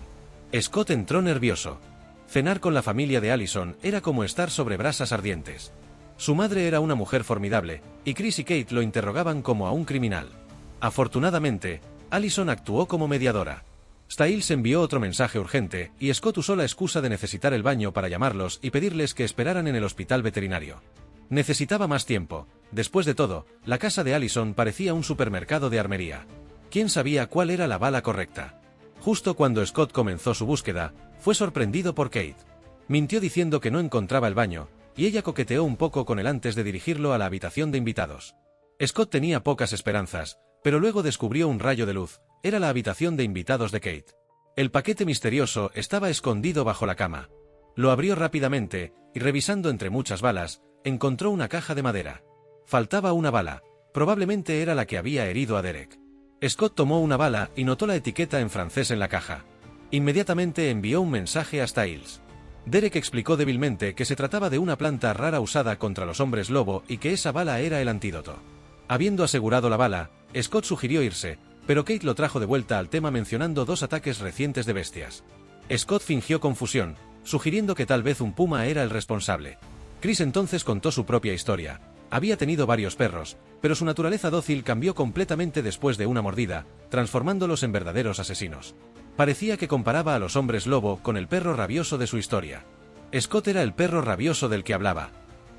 Scott entró nervioso. Cenar con la familia de Allison era como estar sobre brasas ardientes. Su madre era una mujer formidable, y Chris y Kate lo interrogaban como a un criminal. Afortunadamente, Allison actuó como mediadora. Stiles envió otro mensaje urgente, y Scott usó la excusa de necesitar el baño para llamarlos y pedirles que esperaran en el hospital veterinario. Necesitaba más tiempo. Después de todo, la casa de Allison parecía un supermercado de armería. ¿Quién sabía cuál era la bala correcta? Justo cuando Scott comenzó su búsqueda, fue sorprendido por Kate. Mintió diciendo que no encontraba el baño, y ella coqueteó un poco con él antes de dirigirlo a la habitación de invitados. Scott tenía pocas esperanzas, pero luego descubrió un rayo de luz. Era la habitación de invitados de Kate. El paquete misterioso estaba escondido bajo la cama. Lo abrió rápidamente, y revisando entre muchas balas, encontró una caja de madera. Faltaba una bala, probablemente era la que había herido a Derek. Scott tomó una bala y notó la etiqueta en francés en la caja. Inmediatamente envió un mensaje a Stiles. Derek explicó débilmente que se trataba de una planta rara usada contra los hombres lobo y que esa bala era el antídoto. Habiendo asegurado la bala, Scott sugirió irse, pero Kate lo trajo de vuelta al tema mencionando 2 ataques recientes de bestias. Scott fingió confusión, sugiriendo que tal vez un puma era el responsable. Chris entonces contó su propia historia. Había tenido varios perros, pero su naturaleza dócil cambió completamente después de una mordida, transformándolos en verdaderos asesinos. Parecía que comparaba a los hombres lobo con el perro rabioso de su historia. Scott era el perro rabioso del que hablaba.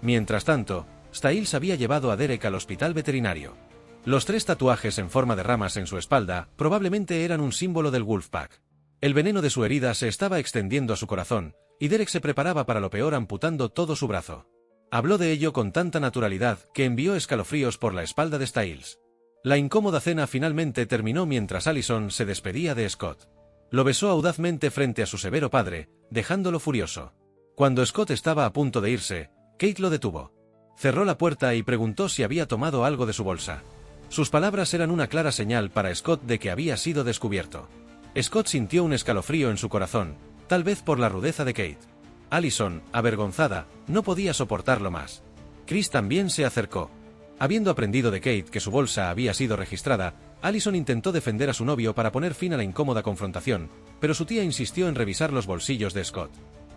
Mientras tanto, Stiles había llevado a Derek al hospital veterinario. Los 3 tatuajes en forma de ramas en su espalda probablemente eran un símbolo del Wolfpack. El veneno de su herida se estaba extendiendo a su corazón, y Derek se preparaba para lo peor amputando todo su brazo. Habló de ello con tanta naturalidad que envió escalofríos por la espalda de Stiles. La incómoda cena finalmente terminó mientras Allison se despedía de Scott. Lo besó audazmente frente a su severo padre, dejándolo furioso. Cuando Scott estaba a punto de irse, Kate lo detuvo. Cerró la puerta y preguntó si había tomado algo de su bolsa. Sus palabras eran una clara señal para Scott de que había sido descubierto. Scott sintió un escalofrío en su corazón, tal vez por la rudeza de Kate. Allison, avergonzada, no podía soportarlo más. Chris también se acercó. Habiendo aprendido de Kate que su bolsa había sido registrada, Allison intentó defender a su novio para poner fin a la incómoda confrontación, pero su tía insistió en revisar los bolsillos de Scott.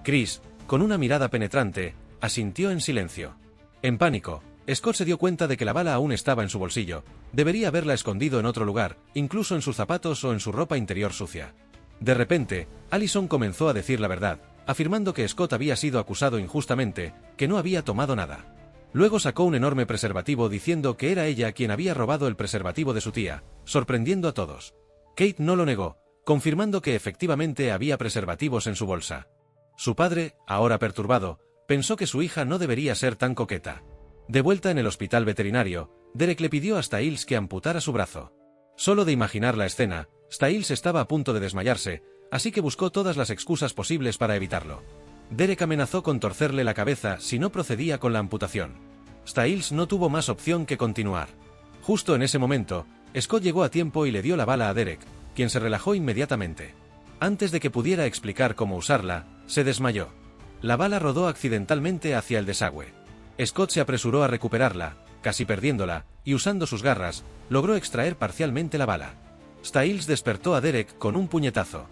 Chris, con una mirada penetrante, asintió en silencio. En pánico, Scott se dio cuenta de que la bala aún estaba en su bolsillo. Debería haberla escondido en otro lugar, incluso en sus zapatos o en su ropa interior sucia. De repente, Allison comenzó a decir la verdad, afirmando que Scott había sido acusado injustamente, que no había tomado nada. Luego sacó un enorme preservativo diciendo que era ella quien había robado el preservativo de su tía, sorprendiendo a todos. Kate no lo negó, confirmando que efectivamente había preservativos en su bolsa. Su padre, ahora perturbado, pensó que su hija no debería ser tan coqueta. De vuelta en el hospital veterinario, Derek le pidió a Styles que amputara su brazo. Solo de imaginar la escena, Styles estaba a punto de desmayarse, así que buscó todas las excusas posibles para evitarlo. Derek amenazó con torcerle la cabeza si no procedía con la amputación. Styles no tuvo más opción que continuar. Justo en ese momento, Scott llegó a tiempo y le dio la bala a Derek, quien se relajó inmediatamente. Antes de que pudiera explicar cómo usarla, se desmayó. La bala rodó accidentalmente hacia el desagüe. Scott se apresuró a recuperarla, casi perdiéndola, y usando sus garras, logró extraer parcialmente la bala. Styles despertó a Derek con un puñetazo.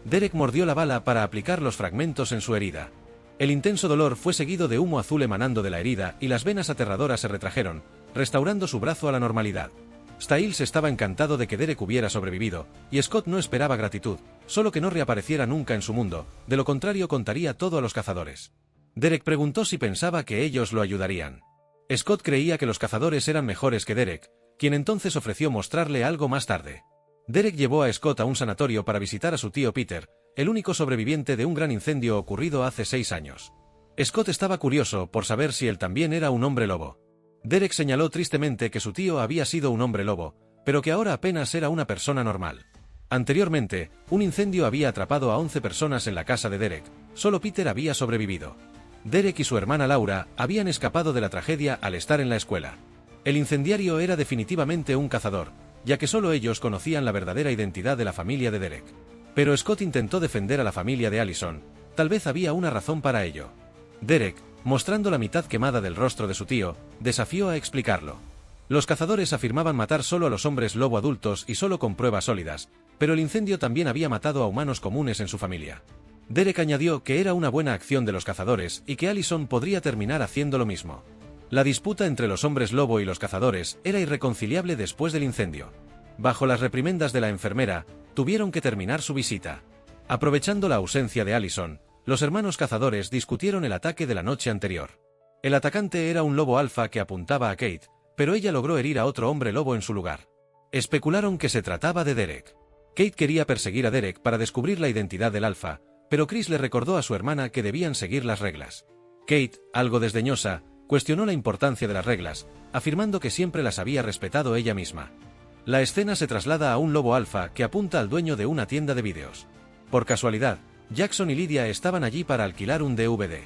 Derek mordió la bala para aplicar los fragmentos en su herida. El intenso dolor fue seguido de humo azul emanando de la herida y las venas aterradoras se retrajeron, restaurando su brazo a la normalidad. Styles estaba encantado de que Derek hubiera sobrevivido, y Scott no esperaba gratitud, solo que no reapareciera nunca en su mundo, de lo contrario contaría todo a los cazadores. Derek preguntó si pensaba que ellos lo ayudarían. Scott creía que los cazadores eran mejores que Derek, quien entonces ofreció mostrarle algo más tarde. Derek llevó a Scott a un sanatorio para visitar a su tío Peter, el único sobreviviente de un gran incendio ocurrido hace 6 años. Scott estaba curioso por saber si él también era un hombre lobo. Derek señaló tristemente que su tío había sido un hombre lobo, pero que ahora apenas era una persona normal. Anteriormente, un incendio había atrapado a 11 personas en la casa de Derek, solo Peter había sobrevivido. Derek y su hermana Laura habían escapado de la tragedia al estar en la escuela. El incendiario era definitivamente un cazador, ya que solo ellos conocían la verdadera identidad de la familia de Derek. Pero Scott intentó defender a la familia de Allison, tal vez había una razón para ello. Derek, mostrando la mitad quemada del rostro de su tío, desafió a explicarlo. Los cazadores afirmaban matar solo a los hombres lobo adultos y solo con pruebas sólidas, pero el incendio también había matado a humanos comunes en su familia. Derek añadió que era una buena acción de los cazadores y que Allison podría terminar haciendo lo mismo. La disputa entre los hombres lobo y los cazadores era irreconciliable después del incendio. Bajo las reprimendas de la enfermera, tuvieron que terminar su visita. Aprovechando la ausencia de Allison, los hermanos cazadores discutieron el ataque de la noche anterior. El atacante era un lobo alfa que apuntaba a Kate, pero ella logró herir a otro hombre lobo en su lugar. Especularon que se trataba de Derek. Kate quería perseguir a Derek para descubrir la identidad del alfa, pero Chris le recordó a su hermana que debían seguir las reglas. Kate, algo desdeñosa, cuestionó la importancia de las reglas, afirmando que siempre las había respetado ella misma. La escena se traslada a un lobo alfa que apunta al dueño de una tienda de vídeos. Por casualidad, Jackson y Lydia estaban allí para alquilar un DVD.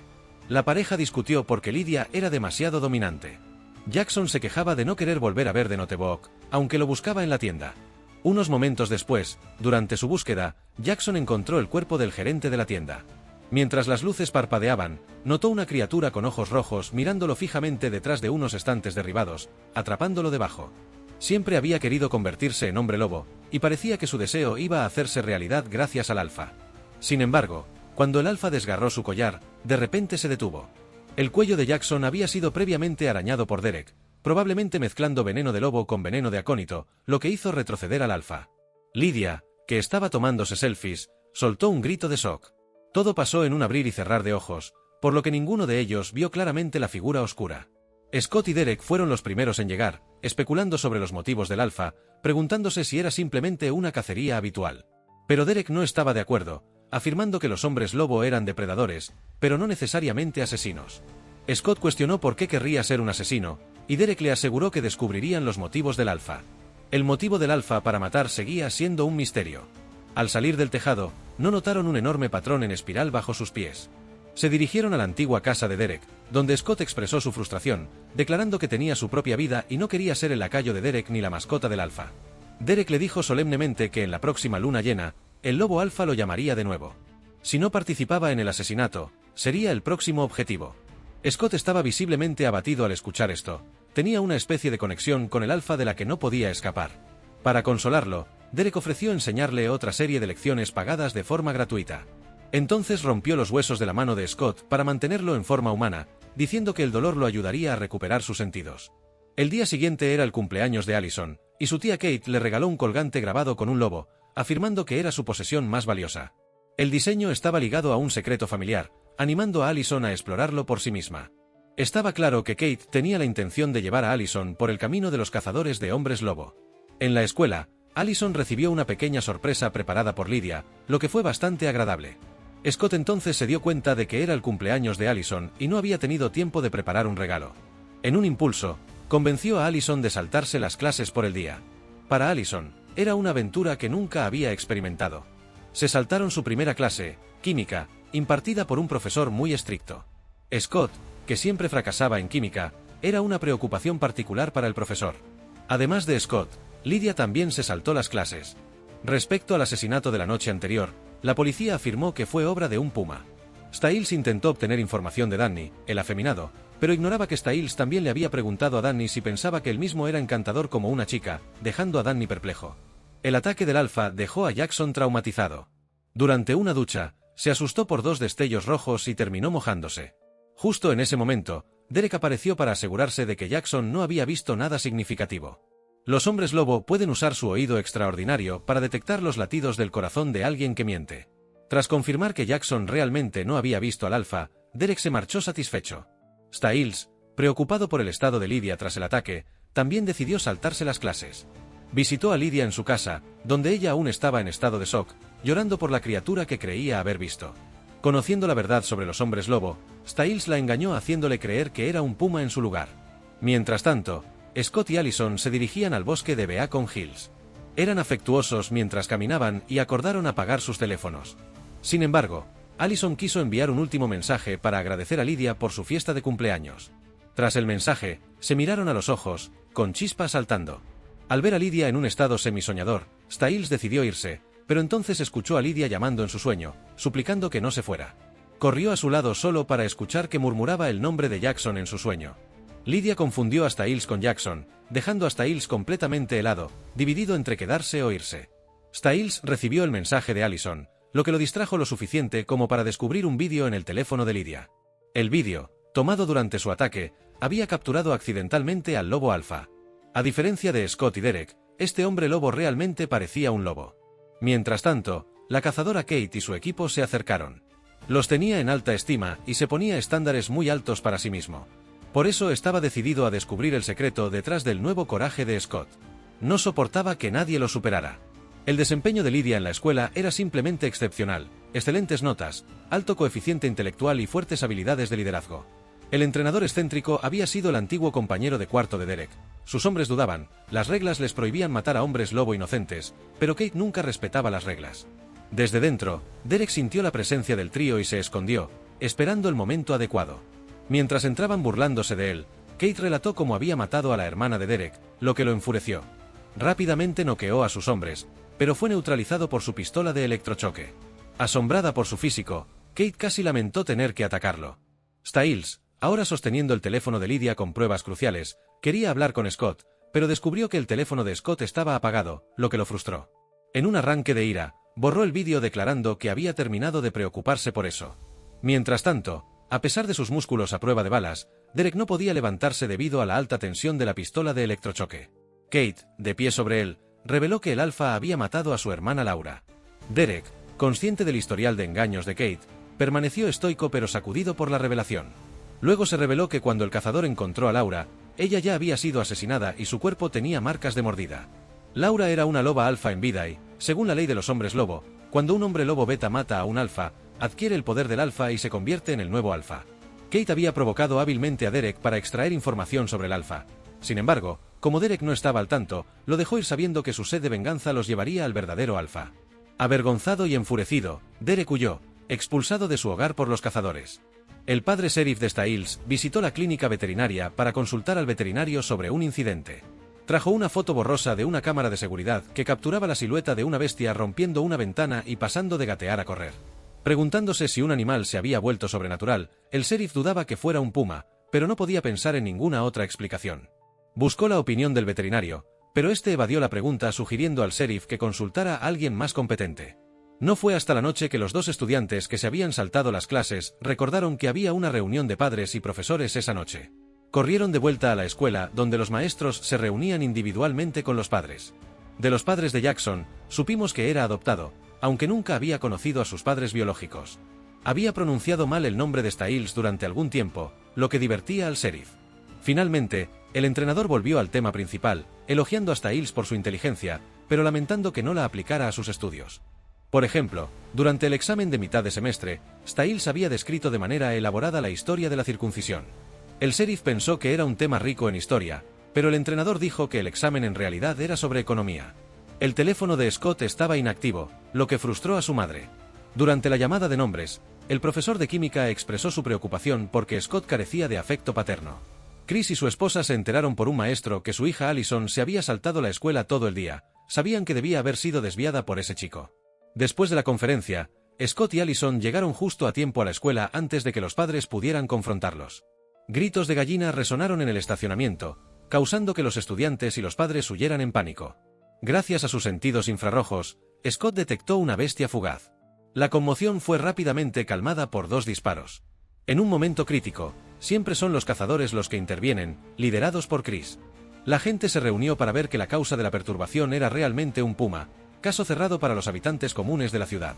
La pareja discutió porque Lydia era demasiado dominante. Jackson se quejaba de no querer volver a ver The Notebook, aunque lo buscaba en la tienda. Unos momentos después, durante su búsqueda, Jackson encontró el cuerpo del gerente de la tienda. Mientras las luces parpadeaban, notó una criatura con ojos rojos mirándolo fijamente detrás de unos estantes derribados, atrapándolo debajo. Siempre había querido convertirse en hombre lobo, y parecía que su deseo iba a hacerse realidad gracias al alfa. Sin embargo, cuando el alfa desgarró su collar, de repente se detuvo. El cuello de Jackson había sido previamente arañado por Derek, probablemente mezclando veneno de lobo con veneno de acónito, lo que hizo retroceder al alfa. Lydia, que estaba tomándose selfies, soltó un grito de shock. Todo pasó en un abrir y cerrar de ojos, por lo que ninguno de ellos vio claramente la figura oscura. Scott y Derek fueron los primeros en llegar, especulando sobre los motivos del alfa, preguntándose si era simplemente una cacería habitual. Pero Derek no estaba de acuerdo, afirmando que los hombres lobo eran depredadores, pero no necesariamente asesinos. Scott cuestionó por qué querría ser un asesino, y Derek le aseguró que descubrirían los motivos del alfa. El motivo del alfa para matar seguía siendo un misterio. Al salir del tejado, no notaron un enorme patrón en espiral bajo sus pies. Se dirigieron a la antigua casa de Derek, donde Scott expresó su frustración, declarando que tenía su propia vida y no quería ser el lacayo de Derek ni la mascota del alfa. Derek le dijo solemnemente que en la próxima luna llena, el lobo alfa lo llamaría de nuevo. Si no participaba en el asesinato, sería el próximo objetivo. Scott estaba visiblemente abatido al escuchar esto. Tenía una especie de conexión con el alfa de la que no podía escapar. Para consolarlo, Derek ofreció enseñarle otra serie de lecciones pagadas de forma gratuita. Entonces rompió los huesos de la mano de Scott para mantenerlo en forma humana, diciendo que el dolor lo ayudaría a recuperar sus sentidos. El día siguiente era el cumpleaños de Allison, y su tía Kate le regaló un colgante grabado con un lobo, afirmando que era su posesión más valiosa. El diseño estaba ligado a un secreto familiar, animando a Allison a explorarlo por sí misma. Estaba claro que Kate tenía la intención de llevar a Allison por el camino de los cazadores de hombres lobo. En la escuela, Allison recibió una pequeña sorpresa preparada por Lydia, lo que fue bastante agradable. Scott entonces se dio cuenta de que era el cumpleaños de Allison y no había tenido tiempo de preparar un regalo. En un impulso, convenció a Allison de saltarse las clases por el día. Para Allison, era una aventura que nunca había experimentado. Se saltaron su primera clase, química, impartida por un profesor muy estricto. Scott, que siempre fracasaba en química, era una preocupación particular para el profesor. Además de Scott, Lydia también se saltó las clases. Respecto al asesinato de la noche anterior, la policía afirmó que fue obra de un puma. Stiles intentó obtener información de Danny, el afeminado, pero ignoraba que Stiles también le había preguntado a Danny si pensaba que él mismo era encantador como una chica, dejando a Danny perplejo. El ataque del Alfa dejó a Jackson traumatizado. Durante una ducha, se asustó por 2 destellos rojos y terminó mojándose. Justo en ese momento, Derek apareció para asegurarse de que Jackson no había visto nada significativo. Los hombres lobo pueden usar su oído extraordinario para detectar los latidos del corazón de alguien que miente. Tras confirmar que Jackson realmente no había visto al Alfa, Derek se marchó satisfecho. Stiles, preocupado por el estado de Lydia tras el ataque, también decidió saltarse las clases. Visitó a Lydia en su casa, donde ella aún estaba en estado de shock, llorando por la criatura que creía haber visto. Conociendo la verdad sobre los hombres lobo, Stiles la engañó haciéndole creer que era un puma en su lugar. Mientras tanto, Scott y Allison se dirigían al bosque de Beacon Hills. Eran afectuosos mientras caminaban y acordaron apagar sus teléfonos. Sin embargo, Allison quiso enviar un último mensaje para agradecer a Lydia por su fiesta de cumpleaños. Tras el mensaje, se miraron a los ojos, con chispas saltando. Al ver a Lydia en un estado semisoñador, Stiles decidió irse, pero entonces escuchó a Lydia llamando en su sueño, suplicando que no se fuera. Corrió a su lado solo para escuchar que murmuraba el nombre de Jackson en su sueño. Lydia confundió a Stiles con Jackson, dejando a Stiles completamente helado, dividido entre quedarse o irse. Stiles recibió el mensaje de Allison, lo que lo distrajo lo suficiente como para descubrir un vídeo en el teléfono de Lydia. El vídeo, tomado durante su ataque, había capturado accidentalmente al lobo alfa. A diferencia de Scott y Derek, este hombre lobo realmente parecía un lobo. Mientras tanto, la cazadora Kate y su equipo se acercaron. Los tenía en alta estima y se ponía estándares muy altos para sí mismo. Por eso estaba decidido a descubrir el secreto detrás del nuevo coraje de Scott. No soportaba que nadie lo superara. El desempeño de Lydia en la escuela era simplemente excepcional, excelentes notas, alto coeficiente intelectual y fuertes habilidades de liderazgo. El entrenador excéntrico había sido el antiguo compañero de cuarto de Derek. Sus hombres dudaban, las reglas les prohibían matar a hombres lobo inocentes, pero Kate nunca respetaba las reglas. Desde dentro, Derek sintió la presencia del trío y se escondió, esperando el momento adecuado. Mientras entraban burlándose de él, Kate relató cómo había matado a la hermana de Derek, lo que lo enfureció. Rápidamente noqueó a sus hombres, pero fue neutralizado por su pistola de electrochoque. Asombrada por su físico, Kate casi lamentó tener que atacarlo. Stiles, ahora sosteniendo el teléfono de Lydia con pruebas cruciales, quería hablar con Scott, pero descubrió que el teléfono de Scott estaba apagado, lo que lo frustró. En un arranque de ira, borró el vídeo declarando que había terminado de preocuparse por eso. Mientras tanto, a pesar de sus músculos a prueba de balas, Derek no podía levantarse debido a la alta tensión de la pistola de electrochoque. Kate, de pie sobre él, reveló que el alfa había matado a su hermana Laura. Derek, consciente del historial de engaños de Kate, permaneció estoico pero sacudido por la revelación. Luego se reveló que cuando el cazador encontró a Laura, ella ya había sido asesinada y su cuerpo tenía marcas de mordida. Laura era una loba alfa en vida y, según la ley de los hombres lobo, cuando un hombre lobo beta mata a un alfa, adquiere el poder del alfa y se convierte en el nuevo alfa. Kate había provocado hábilmente a Derek para extraer información sobre el alfa. Sin embargo, como Derek no estaba al tanto, lo dejó ir sabiendo que su sed de venganza los llevaría al verdadero alfa. Avergonzado y enfurecido, Derek huyó, expulsado de su hogar por los cazadores. El padre sheriff de Stiles visitó la clínica veterinaria para consultar al veterinario sobre un incidente. Trajo una foto borrosa de una cámara de seguridad que capturaba la silueta de una bestia rompiendo una ventana y pasando de gatear a correr. Preguntándose si un animal se había vuelto sobrenatural, el sheriff dudaba que fuera un puma, pero no podía pensar en ninguna otra explicación. Buscó la opinión del veterinario, pero este evadió la pregunta sugiriendo al sheriff que consultara a alguien más competente. No fue hasta la noche que los dos estudiantes que se habían saltado las clases recordaron que había una reunión de padres y profesores esa noche. Corrieron de vuelta a la escuela donde los maestros se reunían individualmente con los padres. De los padres de Jackson, supimos que era adoptado, aunque nunca había conocido a sus padres biológicos. Había pronunciado mal el nombre de Stiles durante algún tiempo, lo que divertía al sheriff. Finalmente, el entrenador volvió al tema principal, elogiando a Styles por su inteligencia, pero lamentando que no la aplicara a sus estudios. Por ejemplo, durante el examen de mitad de semestre, Styles había descrito de manera elaborada la historia de la circuncisión. El sheriff pensó que era un tema rico en historia, pero el entrenador dijo que el examen en realidad era sobre economía. El teléfono de Scott estaba inactivo, lo que frustró a su madre. Durante la llamada de nombres, el profesor de química expresó su preocupación porque Scott carecía de afecto paterno. Chris y su esposa se enteraron por un maestro que su hija Allison se había saltado la escuela todo el día. Sabían que debía haber sido desviada por ese chico. Después de la conferencia, Scott y Allison llegaron justo a tiempo a la escuela antes de que los padres pudieran confrontarlos. Gritos de gallina resonaron en el estacionamiento, causando que los estudiantes y los padres huyeran en pánico. Gracias a sus sentidos infrarrojos, Scott detectó una bestia fugaz. La conmoción fue rápidamente calmada por 2 disparos. En un momento crítico, siempre son los cazadores los que intervienen, liderados por Chris. La gente se reunió para ver que la causa de la perturbación era realmente un puma, caso cerrado para los habitantes comunes de la ciudad.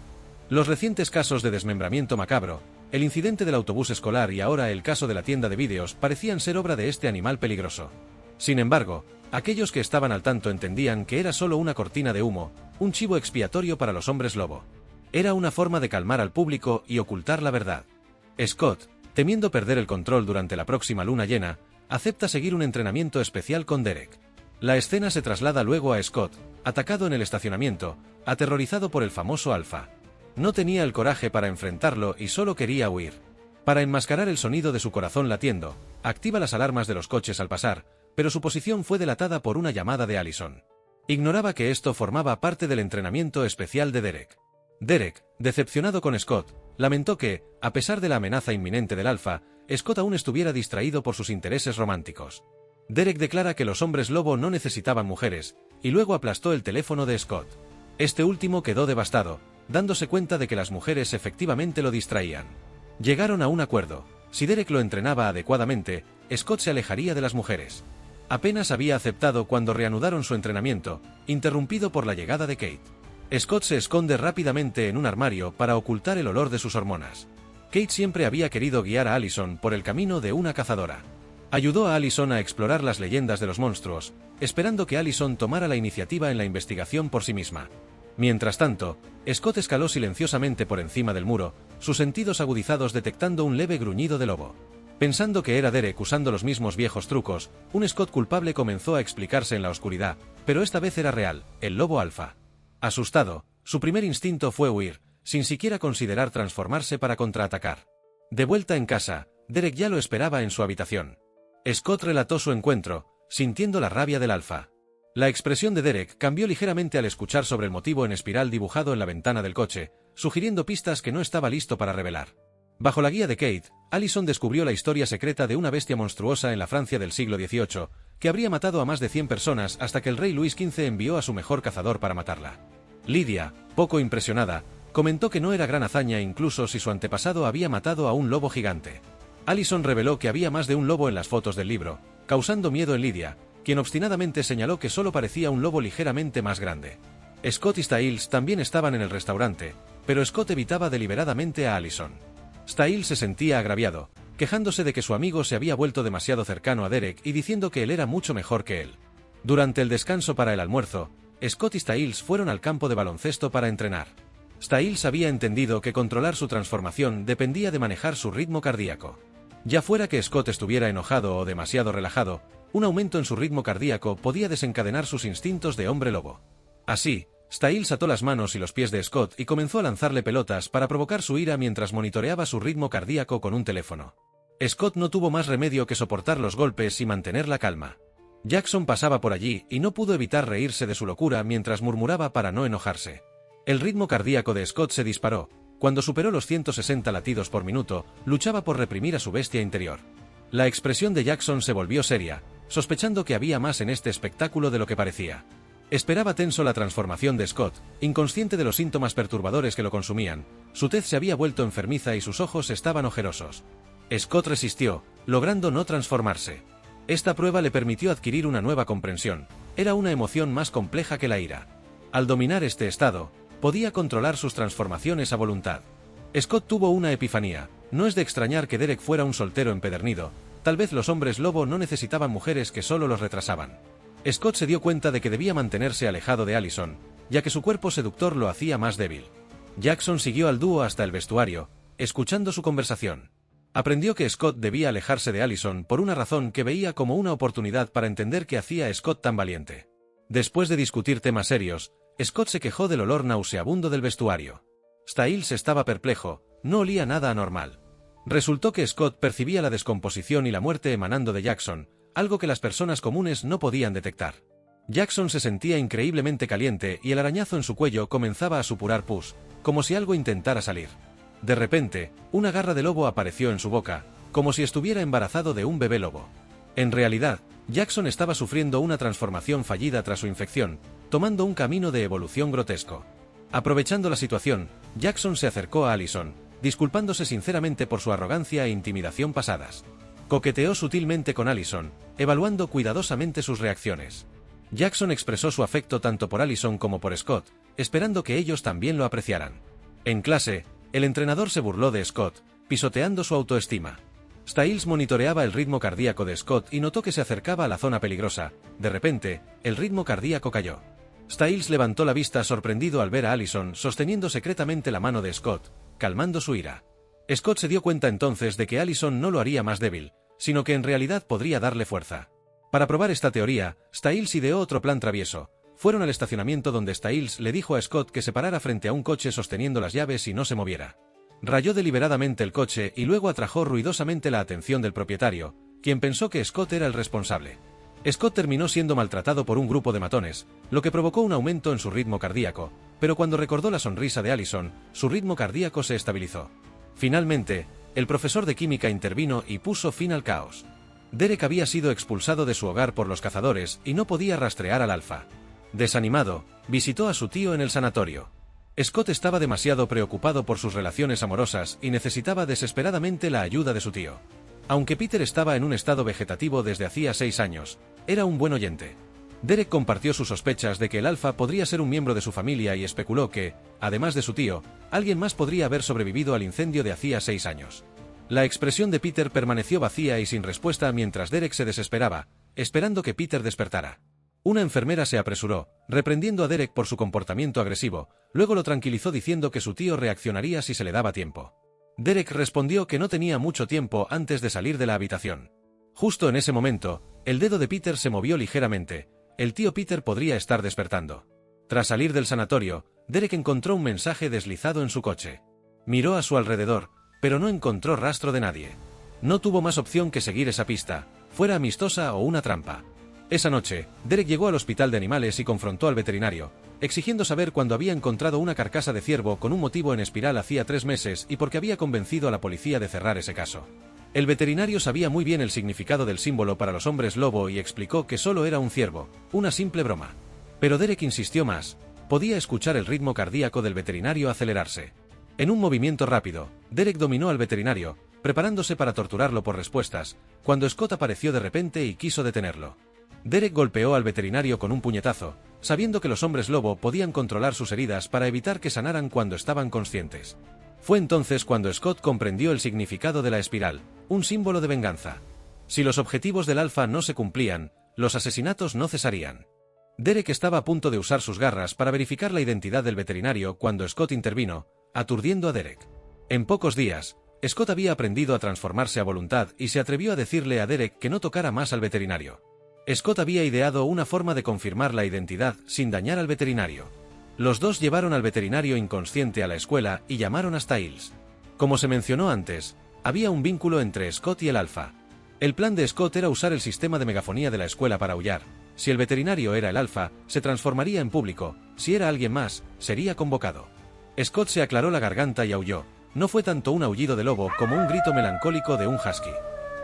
Los recientes casos de desmembramiento macabro, el incidente del autobús escolar y ahora el caso de la tienda de vídeos parecían ser obra de este animal peligroso. Sin embargo, aquellos que estaban al tanto entendían que era solo una cortina de humo, un chivo expiatorio para los hombres lobo. Era una forma de calmar al público y ocultar la verdad. Scott, temiendo perder el control durante la próxima luna llena, acepta seguir un entrenamiento especial con Derek. La escena se traslada luego a Scott, atacado en el estacionamiento, aterrorizado por el famoso Alfa. No tenía el coraje para enfrentarlo y solo quería huir. Para enmascarar el sonido de su corazón latiendo, activa las alarmas de los coches al pasar, pero su posición fue delatada por una llamada de Allison. Ignoraba que esto formaba parte del entrenamiento especial de Derek. Derek, decepcionado con Scott, lamentó que, a pesar de la amenaza inminente del Alfa, Scott aún estuviera distraído por sus intereses románticos. Derek declara que los hombres lobo no necesitaban mujeres, y luego aplastó el teléfono de Scott. Este último quedó devastado, dándose cuenta de que las mujeres efectivamente lo distraían. Llegaron a un acuerdo: si Derek lo entrenaba adecuadamente, Scott se alejaría de las mujeres. Apenas había aceptado cuando reanudaron su entrenamiento, interrumpido por la llegada de Kate. Scott se esconde rápidamente en un armario para ocultar el olor de sus hormonas. Kate siempre había querido guiar a Allison por el camino de una cazadora. Ayudó a Allison a explorar las leyendas de los monstruos, esperando que Allison tomara la iniciativa en la investigación por sí misma. Mientras tanto, Scott escaló silenciosamente por encima del muro, sus sentidos agudizados detectando un leve gruñido de lobo. Pensando que era Derek usando los mismos viejos trucos, un Scott culpable comenzó a explicarse en la oscuridad, pero esta vez era real, el lobo alfa. Asustado, su primer instinto fue huir, sin siquiera considerar transformarse para contraatacar. De vuelta en casa, Derek ya lo esperaba en su habitación. Scott relató su encuentro, sintiendo la rabia del alfa. La expresión de Derek cambió ligeramente al escuchar sobre el motivo en espiral dibujado en la ventana del coche, sugiriendo pistas que no estaba listo para revelar. Bajo la guía de Kate, Allison descubrió la historia secreta de una bestia monstruosa en la Francia del siglo XVIII, que habría matado a más de 100 personas hasta que el rey Luis XV envió a su mejor cazador para matarla. Lydia, poco impresionada, comentó que no era gran hazaña incluso si su antepasado había matado a un lobo gigante. Allison reveló que había más de un lobo en las fotos del libro, causando miedo en Lydia, quien obstinadamente señaló que solo parecía un lobo ligeramente más grande. Scott y Styles también estaban en el restaurante, pero Scott evitaba deliberadamente a Allison. Styles se sentía agraviado, quejándose de que su amigo se había vuelto demasiado cercano a Derek y diciendo que él era mucho mejor que él. Durante el descanso para el almuerzo, Scott y Styles fueron al campo de baloncesto para entrenar. Styles había entendido que controlar su transformación dependía de manejar su ritmo cardíaco. Ya fuera que Scott estuviera enojado o demasiado relajado, un aumento en su ritmo cardíaco podía desencadenar sus instintos de hombre lobo. Así, Styles ató las manos y los pies de Scott y comenzó a lanzarle pelotas para provocar su ira mientras monitoreaba su ritmo cardíaco con un teléfono. Scott no tuvo más remedio que soportar los golpes y mantener la calma. Jackson pasaba por allí y no pudo evitar reírse de su locura mientras murmuraba para no enojarse. El ritmo cardíaco de Scott se disparó. Cuando superó los 160 latidos por minuto, luchaba por reprimir a su bestia interior. La expresión de Jackson se volvió seria, sospechando que había más en este espectáculo de lo que parecía. Esperaba tenso la transformación de Scott, inconsciente de los síntomas perturbadores que lo consumían. Su tez se había vuelto enfermiza y sus ojos estaban ojerosos. Scott resistió, logrando no transformarse. Esta prueba le permitió adquirir una nueva comprensión. Era una emoción más compleja que la ira. Al dominar este estado, podía controlar sus transformaciones a voluntad. Scott tuvo una epifanía. No es de extrañar que Derek fuera un soltero empedernido, tal vez los hombres lobo no necesitaban mujeres que solo los retrasaban. Scott se dio cuenta de que debía mantenerse alejado de Allison, ya que su cuerpo seductor lo hacía más débil. Jackson siguió al dúo hasta el vestuario, escuchando su conversación. Aprendió que Scott debía alejarse de Allison por una razón que veía como una oportunidad para entender qué hacía Scott tan valiente. Después de discutir temas serios, Scott se quejó del olor nauseabundo del vestuario. Styles estaba perplejo, no olía nada anormal. Resultó que Scott percibía la descomposición y la muerte emanando de Jackson, algo que las personas comunes no podían detectar. Jackson se sentía increíblemente caliente y el arañazo en su cuello comenzaba a supurar pus, como si algo intentara salir. De repente, una garra de lobo apareció en su boca, como si estuviera embarazado de un bebé lobo. En realidad, Jackson estaba sufriendo una transformación fallida tras su infección, tomando un camino de evolución grotesco. Aprovechando la situación, Jackson se acercó a Allison, disculpándose sinceramente por su arrogancia e intimidación pasadas. Coqueteó sutilmente con Allison, evaluando cuidadosamente sus reacciones. Jackson expresó su afecto tanto por Allison como por Scott, esperando que ellos también lo apreciaran. En clase, el entrenador se burló de Scott, pisoteando su autoestima. Styles monitoreaba el ritmo cardíaco de Scott y notó que se acercaba a la zona peligrosa. De repente, el ritmo cardíaco cayó. Styles levantó la vista sorprendido al ver a Allison sosteniendo secretamente la mano de Scott, calmando su ira. Scott se dio cuenta entonces de que Allison no lo haría más débil, sino que en realidad podría darle fuerza. Para probar esta teoría, Styles ideó otro plan travieso. Fueron al estacionamiento donde Styles le dijo a Scott que se parara frente a un coche sosteniendo las llaves y no se moviera. Rayó deliberadamente el coche y luego atrajo ruidosamente la atención del propietario, quien pensó que Scott era el responsable. Scott terminó siendo maltratado por un grupo de matones, lo que provocó un aumento en su ritmo cardíaco, pero cuando recordó la sonrisa de Allison, su ritmo cardíaco se estabilizó. Finalmente, el profesor de química intervino y puso fin al caos. Derek había sido expulsado de su hogar por los cazadores y no podía rastrear al alfa. Desanimado, visitó a su tío en el sanatorio. Scott estaba demasiado preocupado por sus relaciones amorosas y necesitaba desesperadamente la ayuda de su tío. Aunque Peter estaba en un estado vegetativo desde hacía 6 años, era un buen oyente. Derek compartió sus sospechas de que el alfa podría ser un miembro de su familia y especuló que, además de su tío, alguien más podría haber sobrevivido al incendio de hacía 6 años. La expresión de Peter permaneció vacía y sin respuesta mientras Derek se desesperaba, esperando que Peter despertara. Una enfermera se apresuró, reprendiendo a Derek por su comportamiento agresivo, luego lo tranquilizó diciendo que su tío reaccionaría si se le daba tiempo. Derek respondió que no tenía mucho tiempo antes de salir de la habitación. Justo en ese momento, el dedo de Peter se movió ligeramente. El tío Peter podría estar despertando. Tras salir del sanatorio, Derek encontró un mensaje deslizado en su coche. Miró a su alrededor, pero no encontró rastro de nadie. No tuvo más opción que seguir esa pista, fuera amistosa o una trampa. Esa noche, Derek llegó al hospital de animales y confrontó al veterinario, exigiendo saber cuándo había encontrado una carcasa de ciervo con un motivo en espiral hacía 3 meses y por qué había convencido a la policía de cerrar ese caso. El veterinario sabía muy bien el significado del símbolo para los hombres lobo y explicó que solo era un ciervo, una simple broma. Pero Derek insistió más. Podía escuchar el ritmo cardíaco del veterinario acelerarse. En un movimiento rápido, Derek dominó al veterinario, preparándose para torturarlo por respuestas, cuando Scott apareció de repente y quiso detenerlo. Derek golpeó al veterinario con un puñetazo, sabiendo que los hombres lobo podían controlar sus heridas para evitar que sanaran cuando estaban conscientes. Fue entonces cuando Scott comprendió el significado de la espiral, un símbolo de venganza. Si los objetivos del alfa no se cumplían, los asesinatos no cesarían. Derek estaba a punto de usar sus garras para verificar la identidad del veterinario cuando Scott intervino, aturdiendo a Derek. En pocos días, Scott había aprendido a transformarse a voluntad y se atrevió a decirle a Derek que no tocara más al veterinario. Scott había ideado una forma de confirmar la identidad sin dañar al veterinario. Los dos llevaron al veterinario inconsciente a la escuela y llamaron a Styles. Como se mencionó antes, había un vínculo entre Scott y el alfa. El plan de Scott era usar el sistema de megafonía de la escuela para aullar. Si el veterinario era el alfa, se transformaría en público. Si era alguien más, sería convocado. Scott se aclaró la garganta y aulló. No fue tanto un aullido de lobo como un grito melancólico de un husky.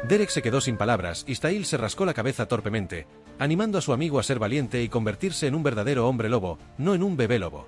Derek se quedó sin palabras y Styles se rascó la cabeza torpemente, animando a su amigo a ser valiente y convertirse en un verdadero hombre lobo, no en un bebé lobo.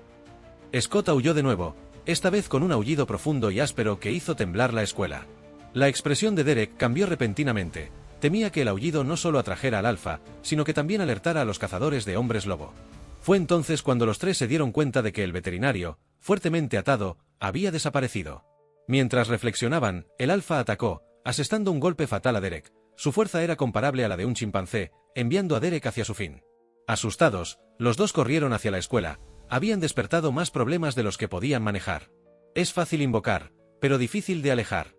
Scott aulló de nuevo, esta vez con un aullido profundo y áspero que hizo temblar la escuela. La expresión de Derek cambió repentinamente. Temía que el aullido no solo atrajera al alfa, sino que también alertara a los cazadores de hombres lobo. Fue entonces cuando los tres se dieron cuenta de que el veterinario, fuertemente atado, había desaparecido. Mientras reflexionaban, el Alfa atacó, asestando un golpe fatal a Derek. Su fuerza era comparable a la de un chimpancé, enviando a Derek hacia su fin. Asustados, los dos corrieron hacia la escuela. Habían despertado más problemas de los que podían manejar. Es fácil invocar, pero difícil de alejar.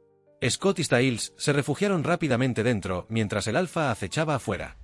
Scott y Styles se refugiaron rápidamente dentro, mientras el Alfa acechaba afuera.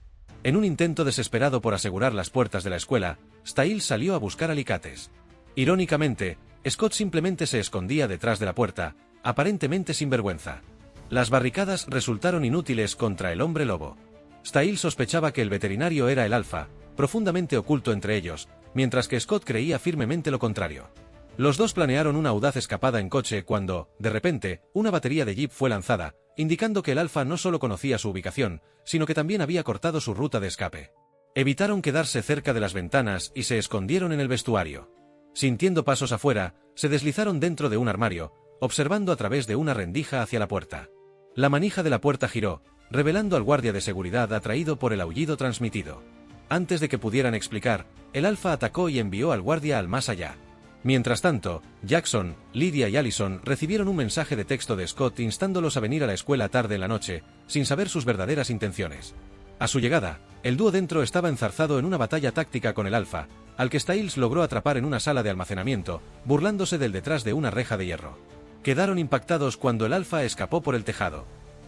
En un intento desesperado por asegurar las puertas de la escuela, Styles salió a buscar alicates. Irónicamente, Scott simplemente se escondía detrás de la puerta, aparentemente sin vergüenza. Las barricadas resultaron inútiles contra el hombre lobo. Styles sospechaba que el veterinario era el Alfa, profundamente oculto entre ellos, mientras que Scott creía firmemente lo contrario. Los dos planearon una audaz escapada en coche cuando, de repente, una batería de jeep fue lanzada, indicando que el Alfa no solo conocía su ubicación, sino que también había cortado su ruta de escape. Evitaron quedarse cerca de las ventanas y se escondieron en el vestuario. Sintiendo pasos afuera, se deslizaron dentro de un armario, observando a través de una rendija hacia la puerta. La manija de la puerta giró, revelando al guardia de seguridad atraído por el aullido transmitido. Antes de que pudieran explicar, el Alfa atacó y envió al guardia al más allá. Mientras tanto, Jackson, Lydia y Allison recibieron un mensaje de texto de Scott instándolos a venir a la escuela tarde en la noche, sin saber sus verdaderas intenciones. A su llegada, el dúo dentro estaba enzarzado en una batalla táctica con el Alfa, al que Styles logró atrapar en una sala de almacenamiento, burlándose del detrás de una reja de hierro. Quedaron impactados cuando el Alfa escapó por el tejado.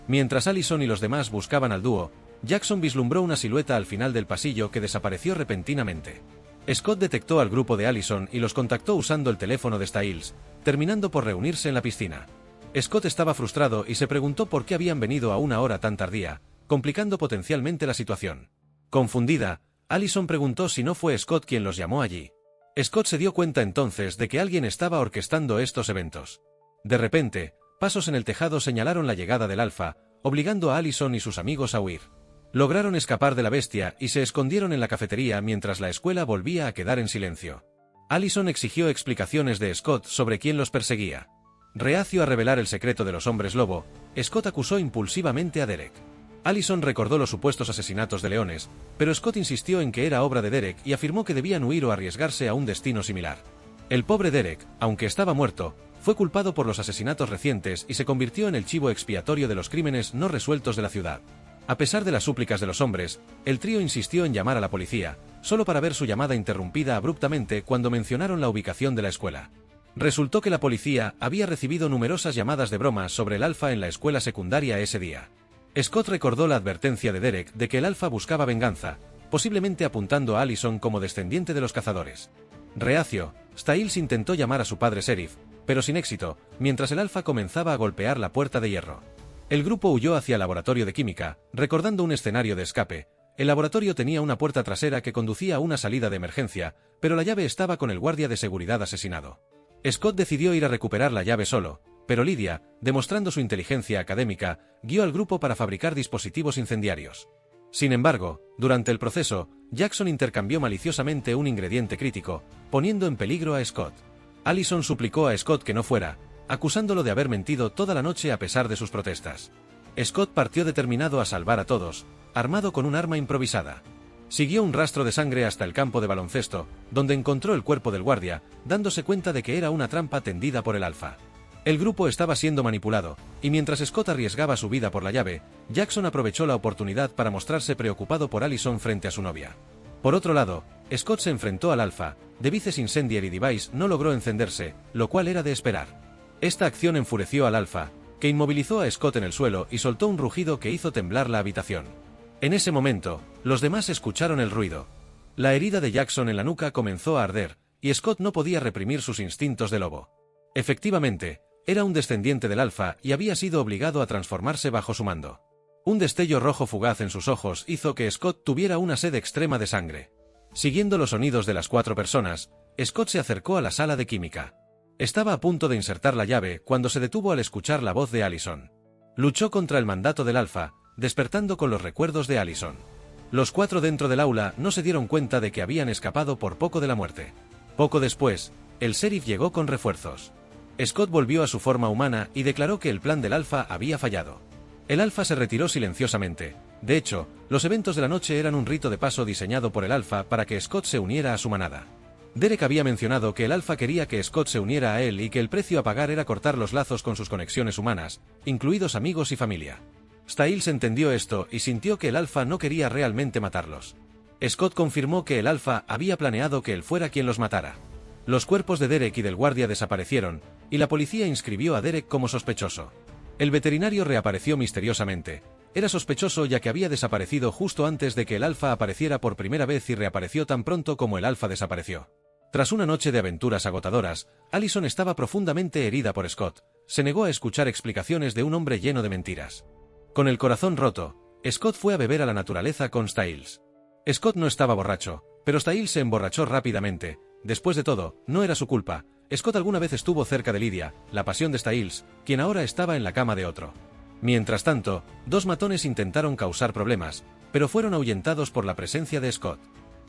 Mientras Allison y los demás buscaban al dúo, Jackson vislumbró una silueta al final del pasillo que desapareció repentinamente. Scott detectó al grupo de Allison y los contactó usando el teléfono de Styles, terminando por reunirse en la piscina. Scott estaba frustrado y se preguntó por qué habían venido a una hora tan tardía, complicando potencialmente la situación. Confundida, Allison preguntó si no fue Scott quien los llamó allí. Scott se dio cuenta entonces de que alguien estaba orquestando estos eventos. De repente, pasos en el tejado señalaron la llegada del Alfa, obligando a Allison y sus amigos a huir. Lograron escapar de la bestia y se escondieron en la cafetería mientras la escuela volvía a quedar en silencio. Allison exigió explicaciones de Scott sobre quién los perseguía. Reacio a revelar el secreto de los hombres lobo, Scott acusó impulsivamente a Derek. Allison recordó los supuestos asesinatos de leones, pero Scott insistió en que era obra de Derek y afirmó que debían huir o arriesgarse a un destino similar. El pobre Derek, aunque estaba muerto, fue culpado por los asesinatos recientes y se convirtió en el chivo expiatorio de los crímenes no resueltos de la ciudad. A pesar de las súplicas de los hombres, el trío insistió en llamar a la policía, solo para ver su llamada interrumpida abruptamente cuando mencionaron la ubicación de la escuela. Resultó que la policía había recibido numerosas llamadas de broma sobre el Alfa en la escuela secundaria ese día. Scott recordó la advertencia de Derek de que el Alfa buscaba venganza, posiblemente apuntando a Allison como descendiente de los cazadores. Reacio, Styles intentó llamar a su padre Sheriff, pero sin éxito, mientras el Alfa comenzaba a golpear la puerta de hierro. El grupo huyó hacia el laboratorio de química, recordando un escenario de escape. El laboratorio tenía una puerta trasera que conducía a una salida de emergencia, pero la llave estaba con el guardia de seguridad asesinado. Scott decidió ir a recuperar la llave solo, pero Lydia, demostrando su inteligencia académica, guió al grupo para fabricar dispositivos incendiarios. Sin embargo, durante el proceso, Jackson intercambió maliciosamente un ingrediente crítico, poniendo en peligro a Scott. Allison suplicó a Scott que no fuera, acusándolo de haber mentido toda la noche a pesar de sus protestas. Scott partió determinado a salvar a todos, armado con un arma improvisada. Siguió un rastro de sangre hasta el campo de baloncesto, donde encontró el cuerpo del guardia, dándose cuenta de que era una trampa tendida por el Alfa. El grupo estaba siendo manipulado, y mientras Scott arriesgaba su vida por la llave, Jackson aprovechó la oportunidad para mostrarse preocupado por Allison frente a su novia. Por otro lado, Scott se enfrentó al Alfa. Devices Incendiary Device no logró encenderse, lo cual era de esperar. Esta acción enfureció al Alfa, que inmovilizó a Scott en el suelo y soltó un rugido que hizo temblar la habitación. En ese momento, los demás escucharon el ruido. La herida de Jackson en la nuca comenzó a arder, y Scott no podía reprimir sus instintos de lobo. Efectivamente, era un descendiente del Alfa y había sido obligado a transformarse bajo su mando. Un destello rojo fugaz en sus ojos hizo que Scott tuviera una sed extrema de sangre. Siguiendo los sonidos de las 4 personas, Scott se acercó a la sala de química. Estaba a punto de insertar la llave cuando se detuvo al escuchar la voz de Allison. Luchó contra el mandato del Alfa, despertando con los recuerdos de Allison. Los 4 dentro del aula no se dieron cuenta de que habían escapado por poco de la muerte. Poco después, el sheriff llegó con refuerzos. Scott volvió a su forma humana y declaró que el plan del Alfa había fallado. El Alfa se retiró silenciosamente. De hecho, los eventos de la noche eran un rito de paso diseñado por el Alfa para que Scott se uniera a su manada. Derek había mencionado que el Alfa quería que Scott se uniera a él y que el precio a pagar era cortar los lazos con sus conexiones humanas, incluidos amigos y familia. Styles entendió esto y sintió que el Alfa no quería realmente matarlos. Scott confirmó que el Alfa había planeado que él fuera quien los matara. Los cuerpos de Derek y del guardia desaparecieron, y la policía inscribió a Derek como sospechoso. El veterinario reapareció misteriosamente. Era sospechoso ya que había desaparecido justo antes de que el Alfa apareciera por primera vez y reapareció tan pronto como el Alfa desapareció. Tras una noche de aventuras agotadoras, Allison estaba profundamente herida por Scott. Se negó a escuchar explicaciones de un hombre lleno de mentiras. Con el corazón roto, Scott fue a beber a la naturaleza con Styles. Scott no estaba borracho, pero Styles se emborrachó rápidamente. Después de todo, no era su culpa. Scott alguna vez estuvo cerca de Lydia, la pasión de Styles, quien ahora estaba en la cama de otro. Mientras tanto, dos matones intentaron causar problemas, pero fueron ahuyentados por la presencia de Scott.